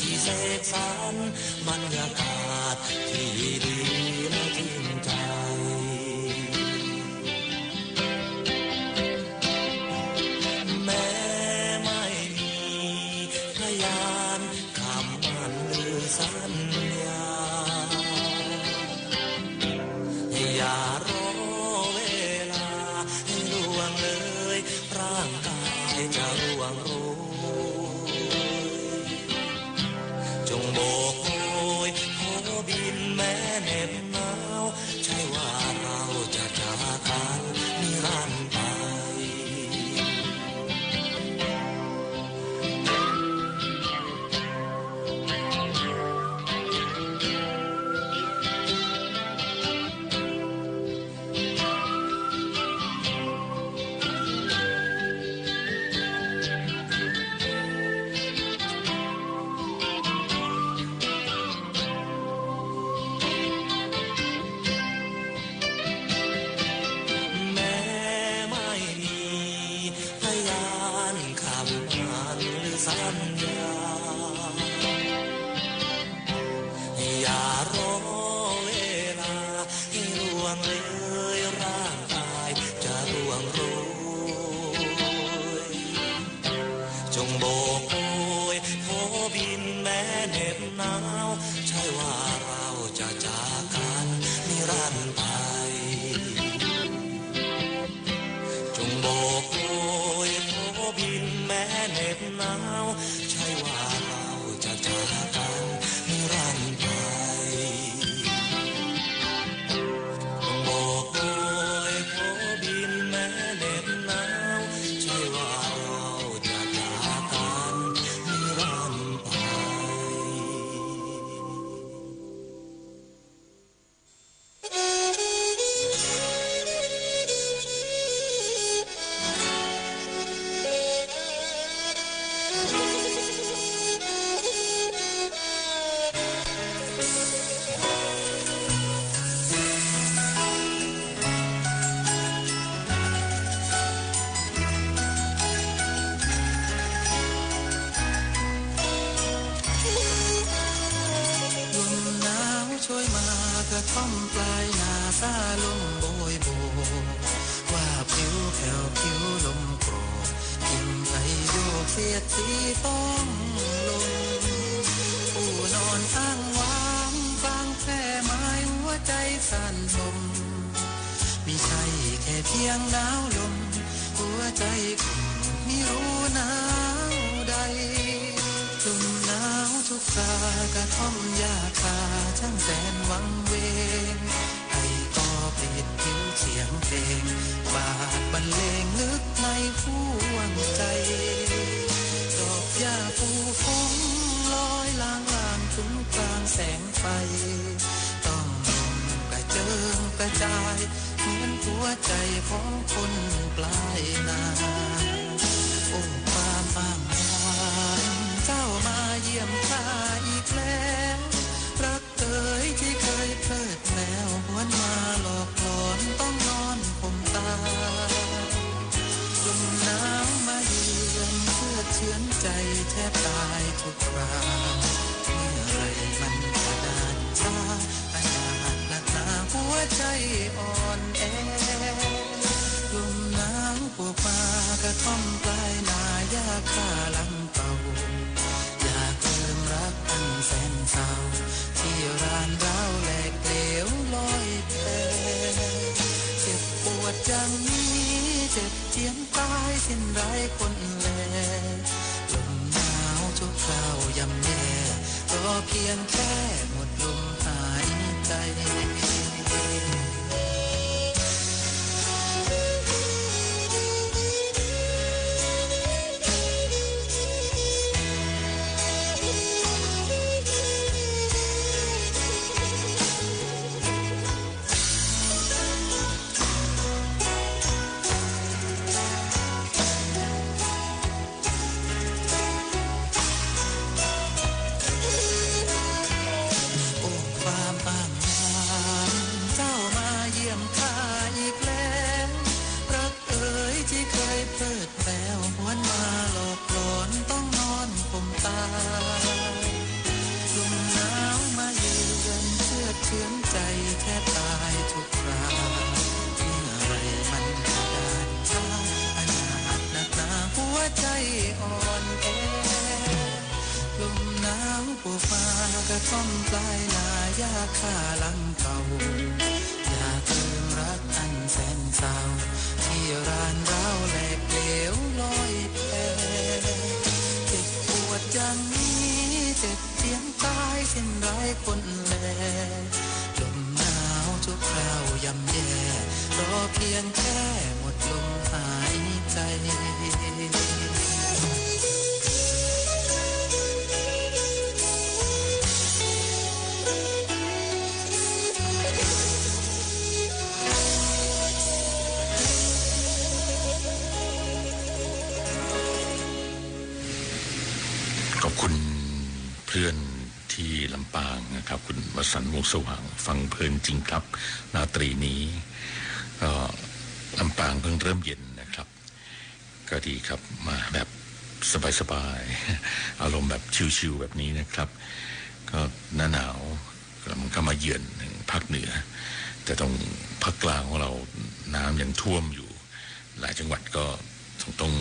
ที่เสกสรรบรรยากาศที่ดีและจริงใจแม้ไม่มีพยานคำมันหรือสัญญาอย่ารอเวลาให้ล่วงเลยร่างกายจะร่วงโรยโบกโอยโผบินแม้เหน็บหนาวใช่ว่าเราจะจากกันนิรันดร์ไป งโบกโอยโผบินแม้เหน็บหนาวใช่ว่าเราจะจากกันนิรันดร์ไปจงโบกโอยโผบินแม้เหน็บหนาวใช่ว่าเราจะจากกันนิรันดร์ไปท่อมปลายนาซาลมโบยโบว่าผิวแผ่วผิวลมโกรกกินไหลโยกเสียดสีต้องลมผู้นอนอ้างว้างฟังแค่ไม้หัวใจสั่นลมมีใช่แค่เพียงหนาวลมหัวใจคุณไม่รู้หนาวใดลมหนาวทุกครากระท่อมยาคาช่างแสนวังเวงให้ก็เปลี่ยนผิวเสียงเพลงบาดบรรเลงลึกในห่วงใจดอกหญ้าปูฟงลอยลางลางถึงกลางแสงไฟต้องลมกระเจิงกระจายเหมือนหัวใจของคนปลายนาโอ้ความอ้างว้างเจ้ามาเยี่ยมข้าอีกแล้วรักเอ๋ยที่เคยเพลิดแล้วหวนมาหลอกหลอนต้องนอนผมตาลมหนาวมาเยือนเพื่อเชื้อนใจแทบตายทุกคราเมื่อไรมันจะดานชาอนาถหนักหนาหัวใจอ่อนแอลมหนาวปวกมากระท่อมปลายนาหญ้าคาลังเป่าอยากลืมรักอันแสนเศร้าที่รานร้าวแหลกเหลวลอยแพเจ็บปวดจังนี้เจ็บเจียนตายสิ้นไร้คนแลลมหนาวทุกคราวยำแย่รอเพียงแค่หมดลมหายใจท่อมปลายนาหญ้าคาลังเก่าอยากลืมรักอันแสนเศร้าที่รานร้าวแหลกเหลวลอยแพเจ็บปวดอย่างนี้เจ็บเจียนตายสิ้นไร้คนแลลมหนาวทุกคราวยำแย่รอเพียงแค่หมดลมหายใจขอบคุณเพื่อนที่ลำปางนะครับคุณวสันต์วงสว่างฟังเพลินจริงครับราตรีนี้ก็ลำปางเพิ่งเริ่มเย็นนะครับก็ดีครับมาแบบสบายๆอารมณ์แบบชิลๆแบบนี้นะครับก็หน้าหนาวมันก็มาเยือนภาคเหนือแต่ตรงภาคกลางของเราน้ำยังท่วมอยู่หลายจังหวัดก็ต้อง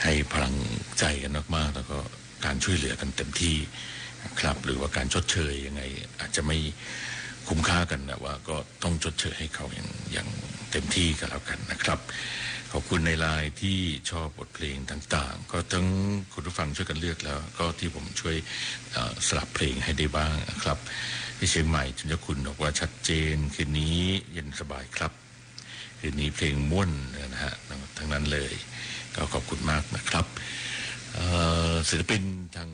ให้พลังใจกันมากๆแล้วก็การช่วยเหลือกันเต็มที่ครับหรือว่าการชดเชยยังไงอาจจะไม่คุ้มค่ากันแต่ว่าก็ต้องชดเชยให้เขาอย่างเต็มที่กันแล้วกันนะครับ ขอบคุณในไลน์ที่ชอบบทเพลงต่างๆก็ทั้งคุณผู้ฟังช่วยกันเลือกแล้วก็ที่ผมช่วยสลับเพลงให้ได้บ้างนะครับที่เชียงใหม่จุนยคุณบอกว่าชัดเจนคืนนี้เย็นสบายครับคืนนี้เพลงม่วนนะฮะทั้งนั้นเลยก็ขอบคุณมากนะครับศิลปินทาง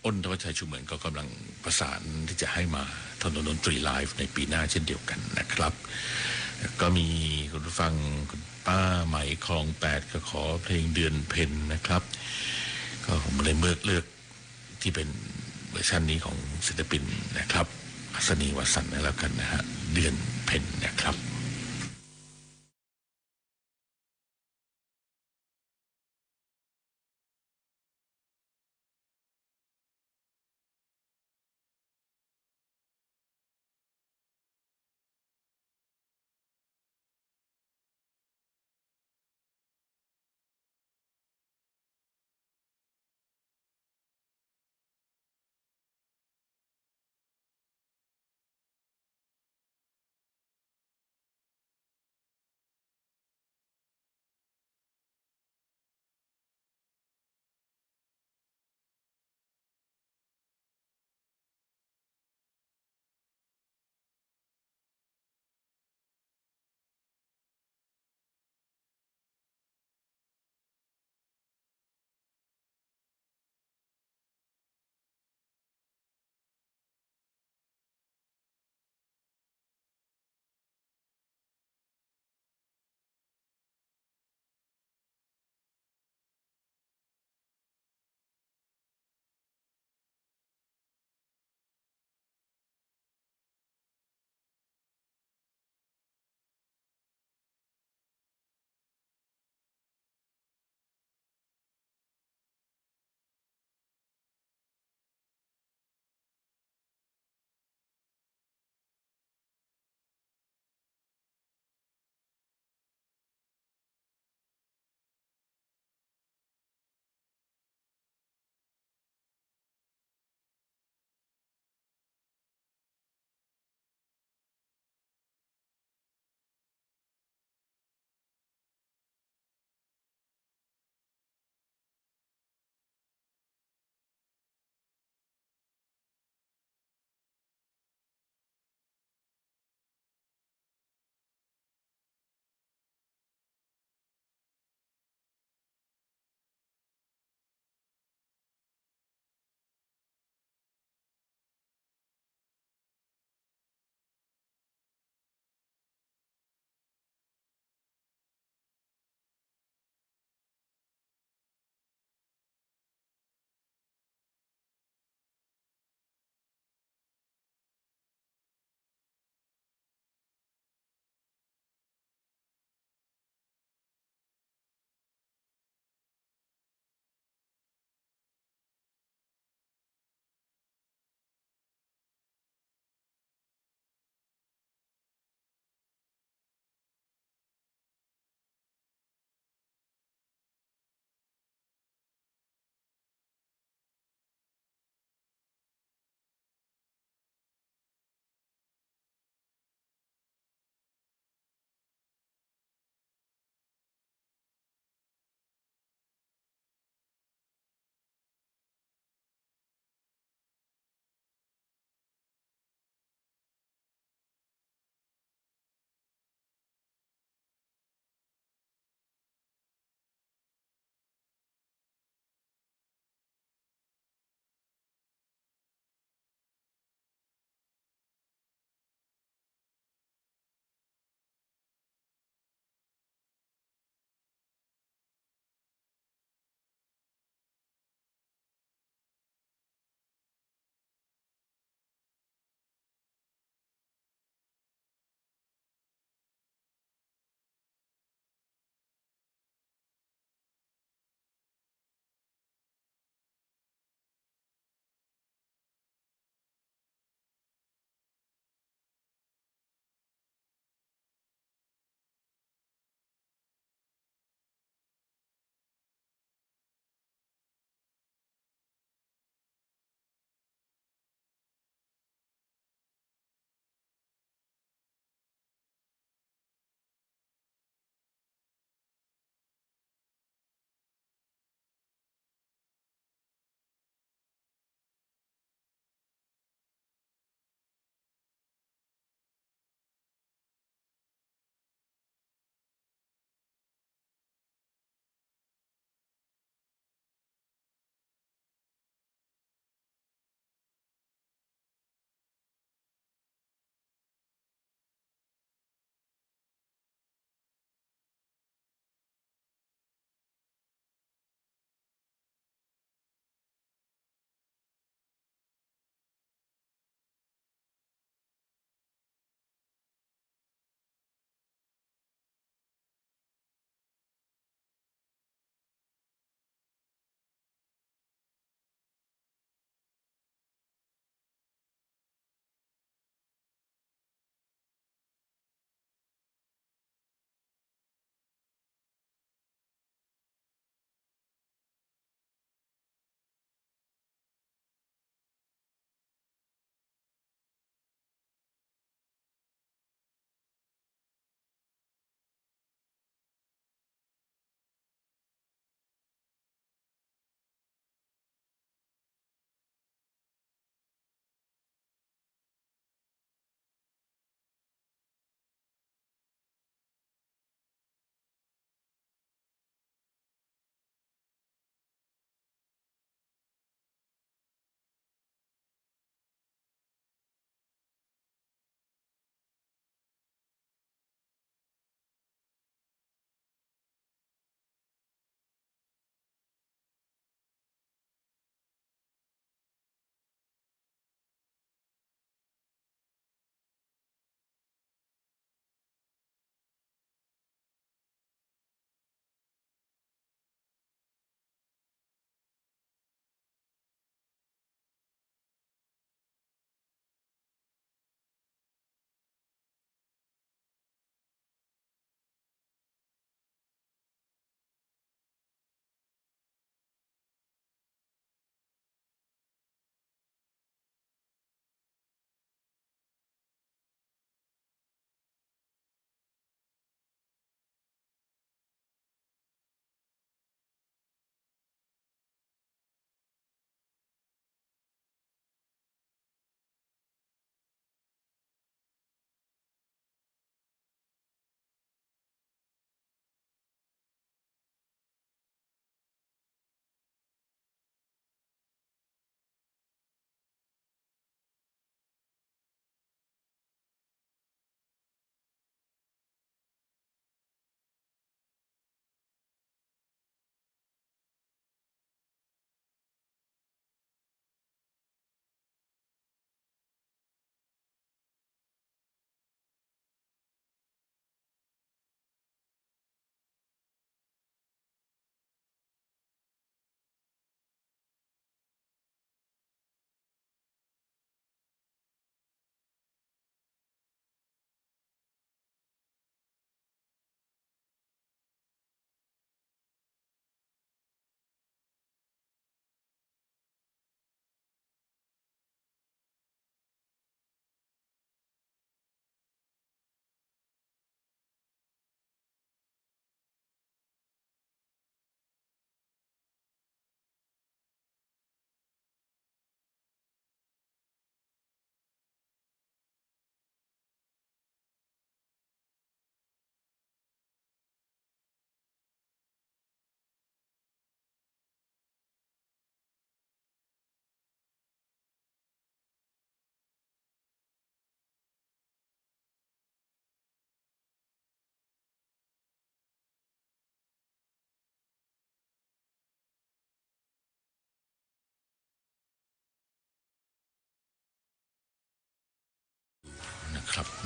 อ้นทวัชชัยชูเหมือนก็กำลังประสานที่จะให้มาถนนดนตรีไลฟ์ในปีหน้าเช่นเดียวกันนะครับก็มีคุณผู้ฟังคุณป้าไหมคลอง8ก็ขอเพลงเดือนเพ็ญนะครับก็ผมเลยเลือกที่เป็นเวอร์ชันนี้ของศิลปินนะครับอัศนีวสันต์แล้วกันนะฮะเดือนเพ็ญนะครับ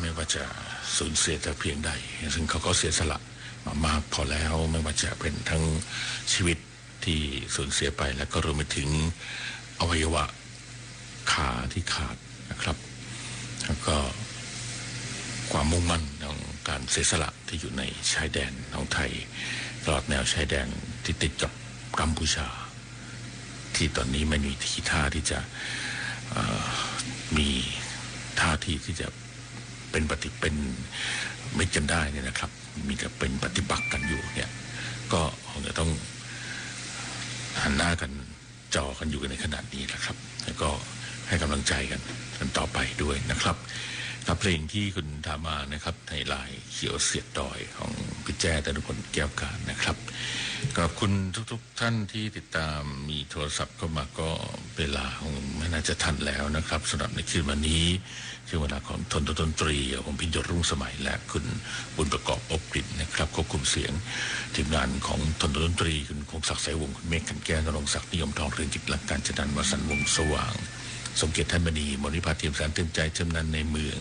ไม่ว่าจะสูญเสียแต่เพียงใดซึ่งเขาก็เสียสละมามากพอแล้วไม่ว่าจะเป็นทั้งชีวิตที่สูญเสียไปแล้วก็รวมไปถึงอวัยวะขาที่ขาดนะครับแล้วก็ความมุ่งมั่นของการเสียสละที่อยู่ในชายแดนของไทยตลอดแนวชายแดนที่ติดกับกัมพูชาที่ตอนนี้ไม่มีทีท่าที่จะมีท่าทีที่จะเป็นไม่จำได้เนี่ยนะครับมีแต่เป็นปฏิบัติกันอยู่เนี่ยก็คงจะต้องหันหน้ากันจ่อกันอยู่ในขนาดนี้แหละครับแล้วก็ให้กำลังใจกันต่อไปด้วยนะครับกับเพลงที่คุณถามมานะครับในลายเขียวเสียดดอยของพี่แจ้ตนุพลแก้วการนะครับขอบคุณทุกท่านที่ติดตามมีโทรศัพท์เข้ามาก็เวลาของไม่น่าจะทันแล้วนะครับสำหรับในคืนวันนี้ช่วงเวลาของทนดนตรีของพิญญรุ่งสมัยและคุณบุญประกอบอบกลิ่นนะครับควบคุมเสียงทีมงานของทนดนตรีคุณคงศักดิ์สายวงศ์คุณเมฆขันแก้วนรงศักดิ์นิยมทองเรืองจิตหลักการจันทร์วสันต์วงศ์สว่างสมเกียรติท่านมณีมริภาเทียมสารเต็มใจจำนันในเมือง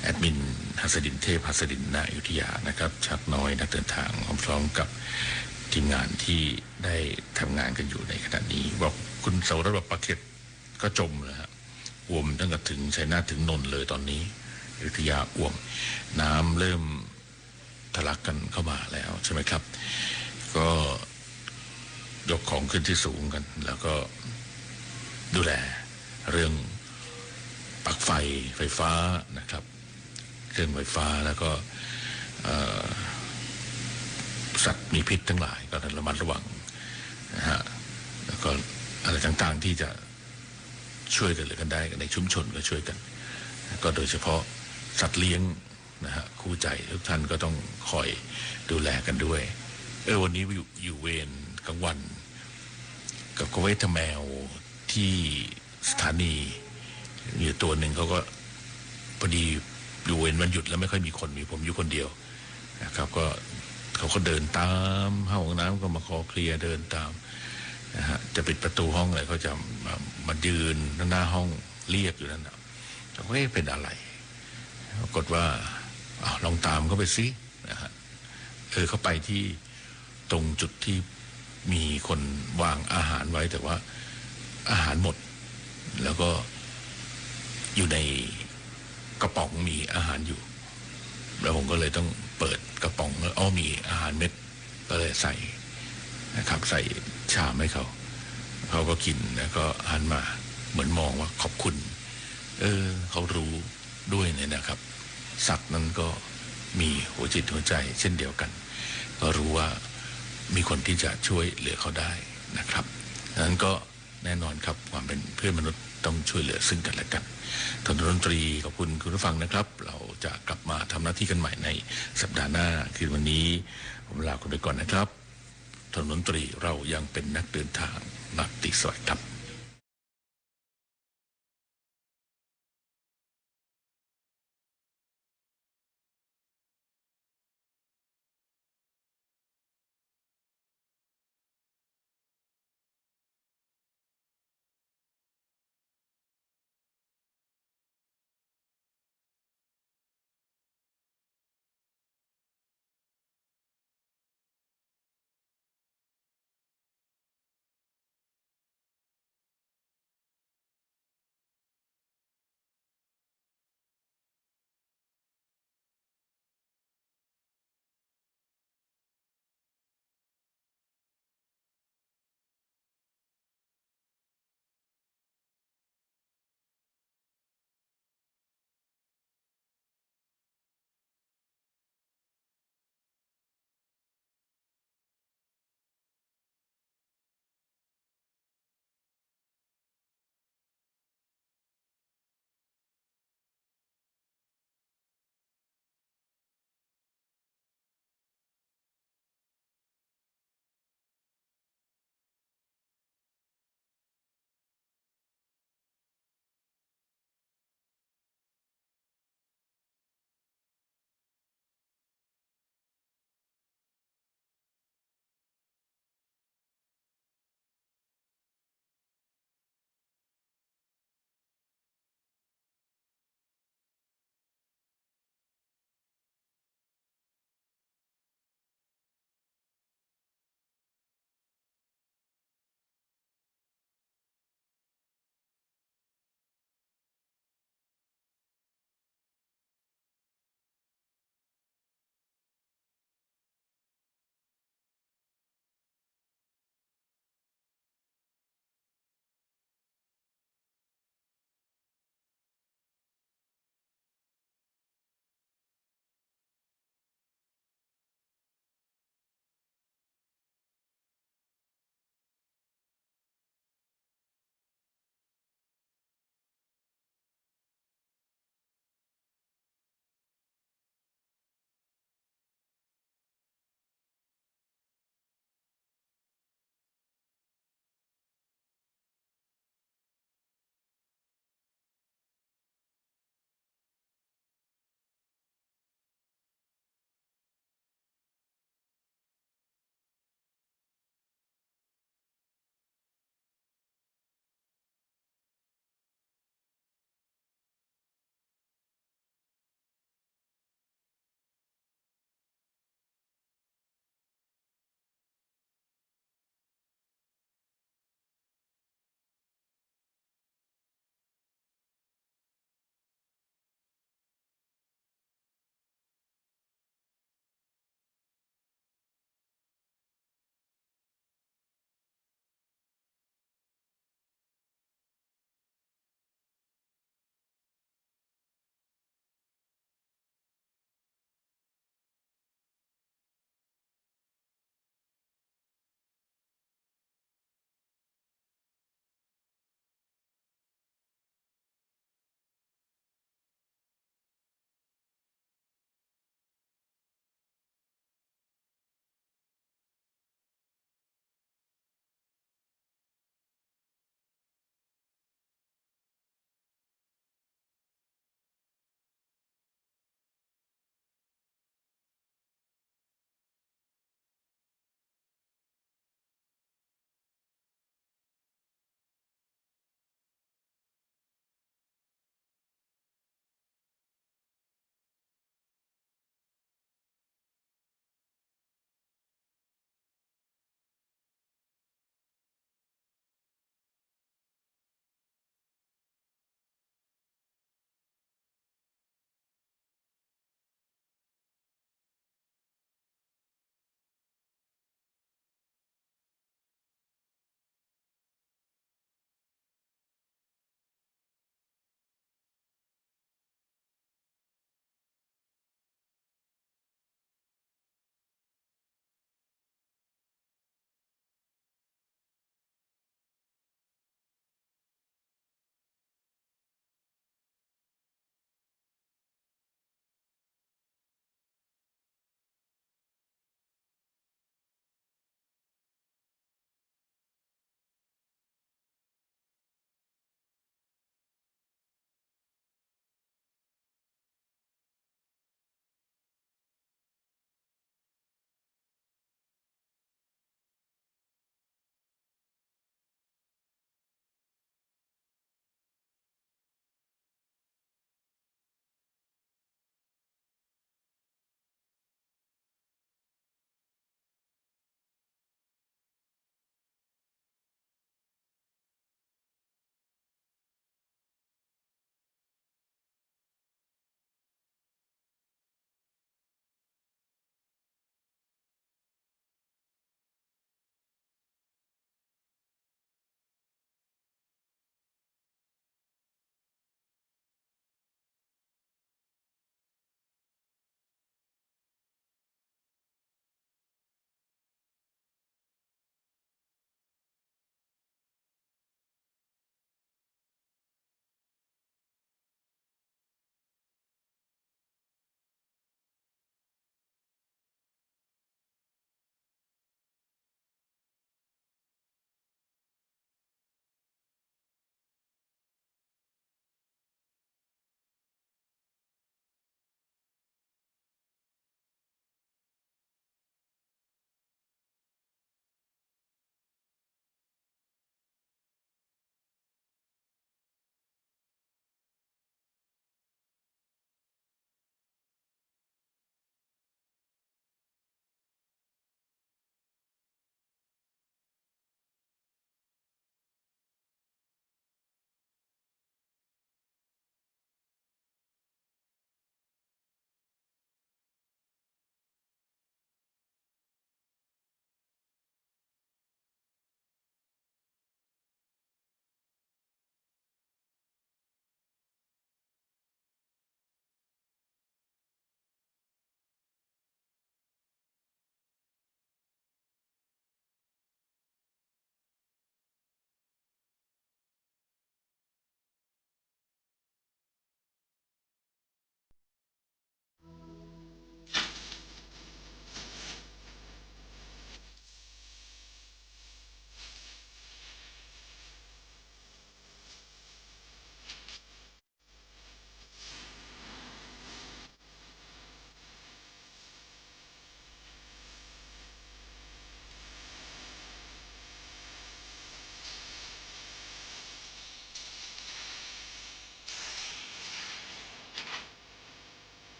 แอดมินหัสดินเทพหัสดินณอยุธยานะครับชักน้อยนักเดินทางพร้อมกับทีมงานที่ได้ทำงานกันอยู่ในขณะนี้บอกคุณเสาวรัตน์ปะเข็ดก็จมเลยฮะอ่วมตั้งแต่ถึงชัยนาทถึงนนท์เลยตอนนี้อยุธยาอ่วมน้ำเริ่มทะลักกันเข้ามาแล้วใช่ไหมครับก็ยกของขึ้นที่สูงกันแล้วก็ดูแลเรื่องปลั๊กไฟฟ้านะครับเครื่องไฟฟ้าแล้วก็สัตว์มีพิษทั้งหลายก็ระมัดระวังนะฮะแล้วก็อะไรต่างๆที่จะช่วยกันเหลือกันได้ในชุมชนก็ช่วยกันก็โดยเฉพาะสัตว์เลี้ยงนะฮะคู่ใจทุกท่านก็ต้องคอยดูแลกันด้วยวันนี้อยู่เวรกลางวันกับกเวทแมวที่สถานีมีตัวหนึ่งเขาก็พอดีอยู่เวรวันหยุดแล้วไม่ค่อยมีคนมีผมอยู่คนเดียวนะครับก็เขาก็เดินตามห้องน้ำก็มาขอเคลียร์เดินตามนะฮะจะปิดประตูห้องอะไรเขาจะมายืนหน้าห้องเรียกอยู่นั่นนะเขาก็เป็นอะไรปรากฏว่าลองตามเขาไปซินะฮะเขาไปที่ตรงจุดที่มีคนวางอาหารไว้แต่ว่าอาหารหมดแล้วก็อยู่ในกระป๋องมีอาหารอยู่แล้วผมก็เลยต้องเปิดกระป๋องแล้วมีอาหารเม็ดก็เลยใส่นะครับใส่ชามให้เขาก็กินแล้วก็หันมาเหมือนมองว่าขอบคุณเขารู้ด้วยเนี่ยนะครับสัตว์นั้นก็มีหัวจิตหัวใจเช่นเดียวกันก็รู้ว่ามีคนที่จะช่วยเหลือเขาได้นะครับดังนั้นก็แน่นอนครับความเป็นเพื่อนมนุษย์ต้องช่วยเหลือซึ่งกันและกันทนดนตรีขอบคุณคุณผู้ฟังนะครับเราจะกลับมาทำหน้าที่กันใหม่ในสัปดาห์หน้าคืนวันนี้ผมลาคุณไปก่อนนะครับทนดนตรีเรายังเป็นนักเดินทางนักติสวัสดิ์ครับ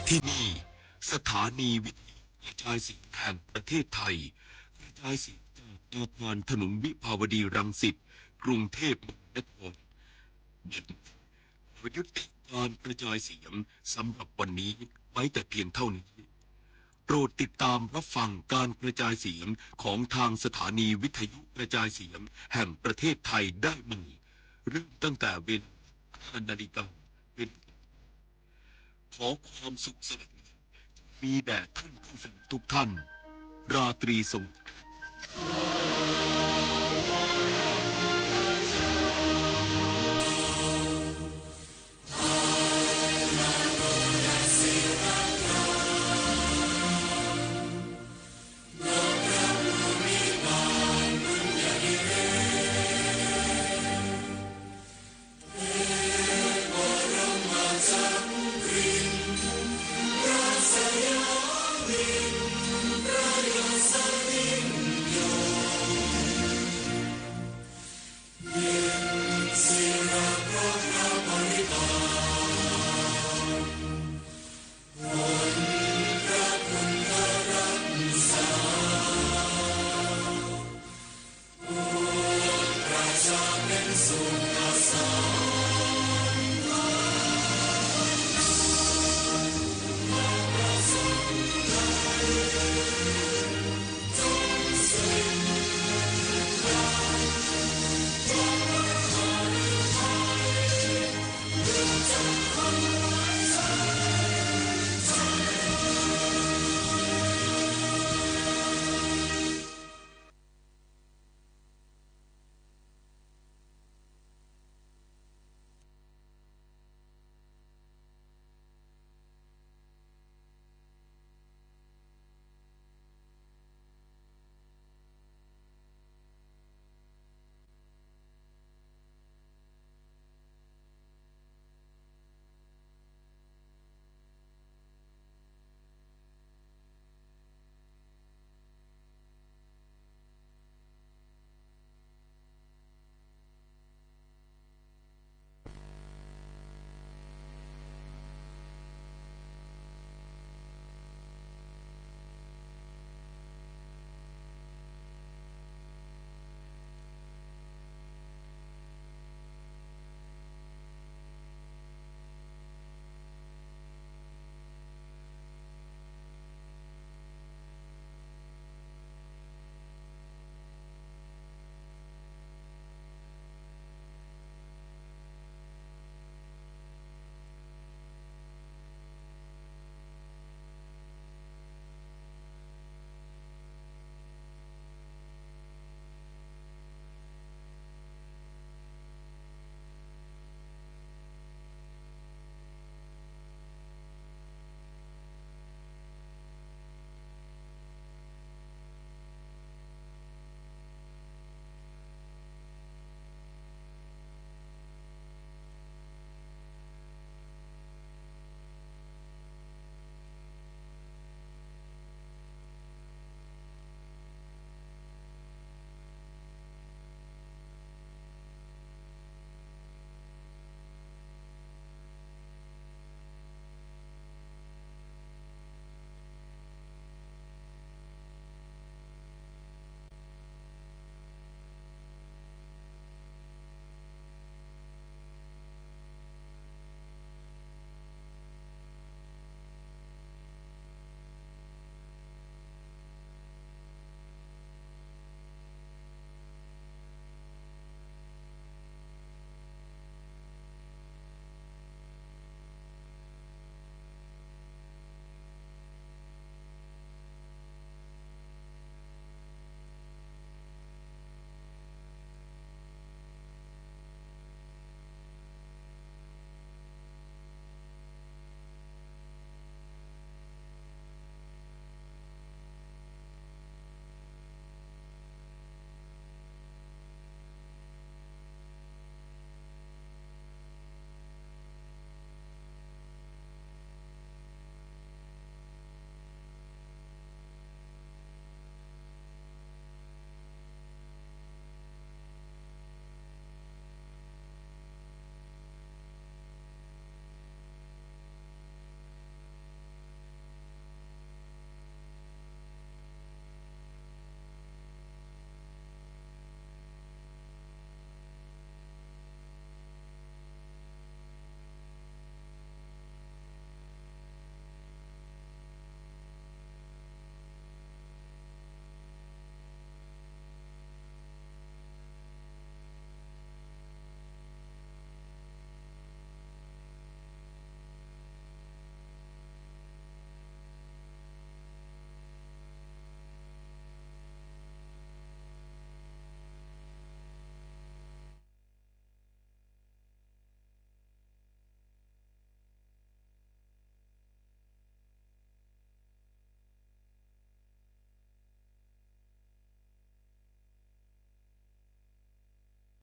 ที่นี่สถานีวิทยุกระจายเสียงแห่งประเทศไทยกระจายเสียงจากอาคารถนนวิภาวดีรังสิตกรุงเทพมหานครยุติการกระจายเสียงสำหรับวันนี้ไว้แต่เพียงเท่านี้โปรดติดตามรับฟังการกระจายเสียงของทางสถานีวิทยุกระจายเสียงแห่งประเทศไทยได้ใหม่เริ่มตั้งแต่เวลา 5 นาฬิกาเป็นขอความสุขสวัสดิ์มีแด่ท่านผู้ฟังทุกท่านราตรีสวัสดิ์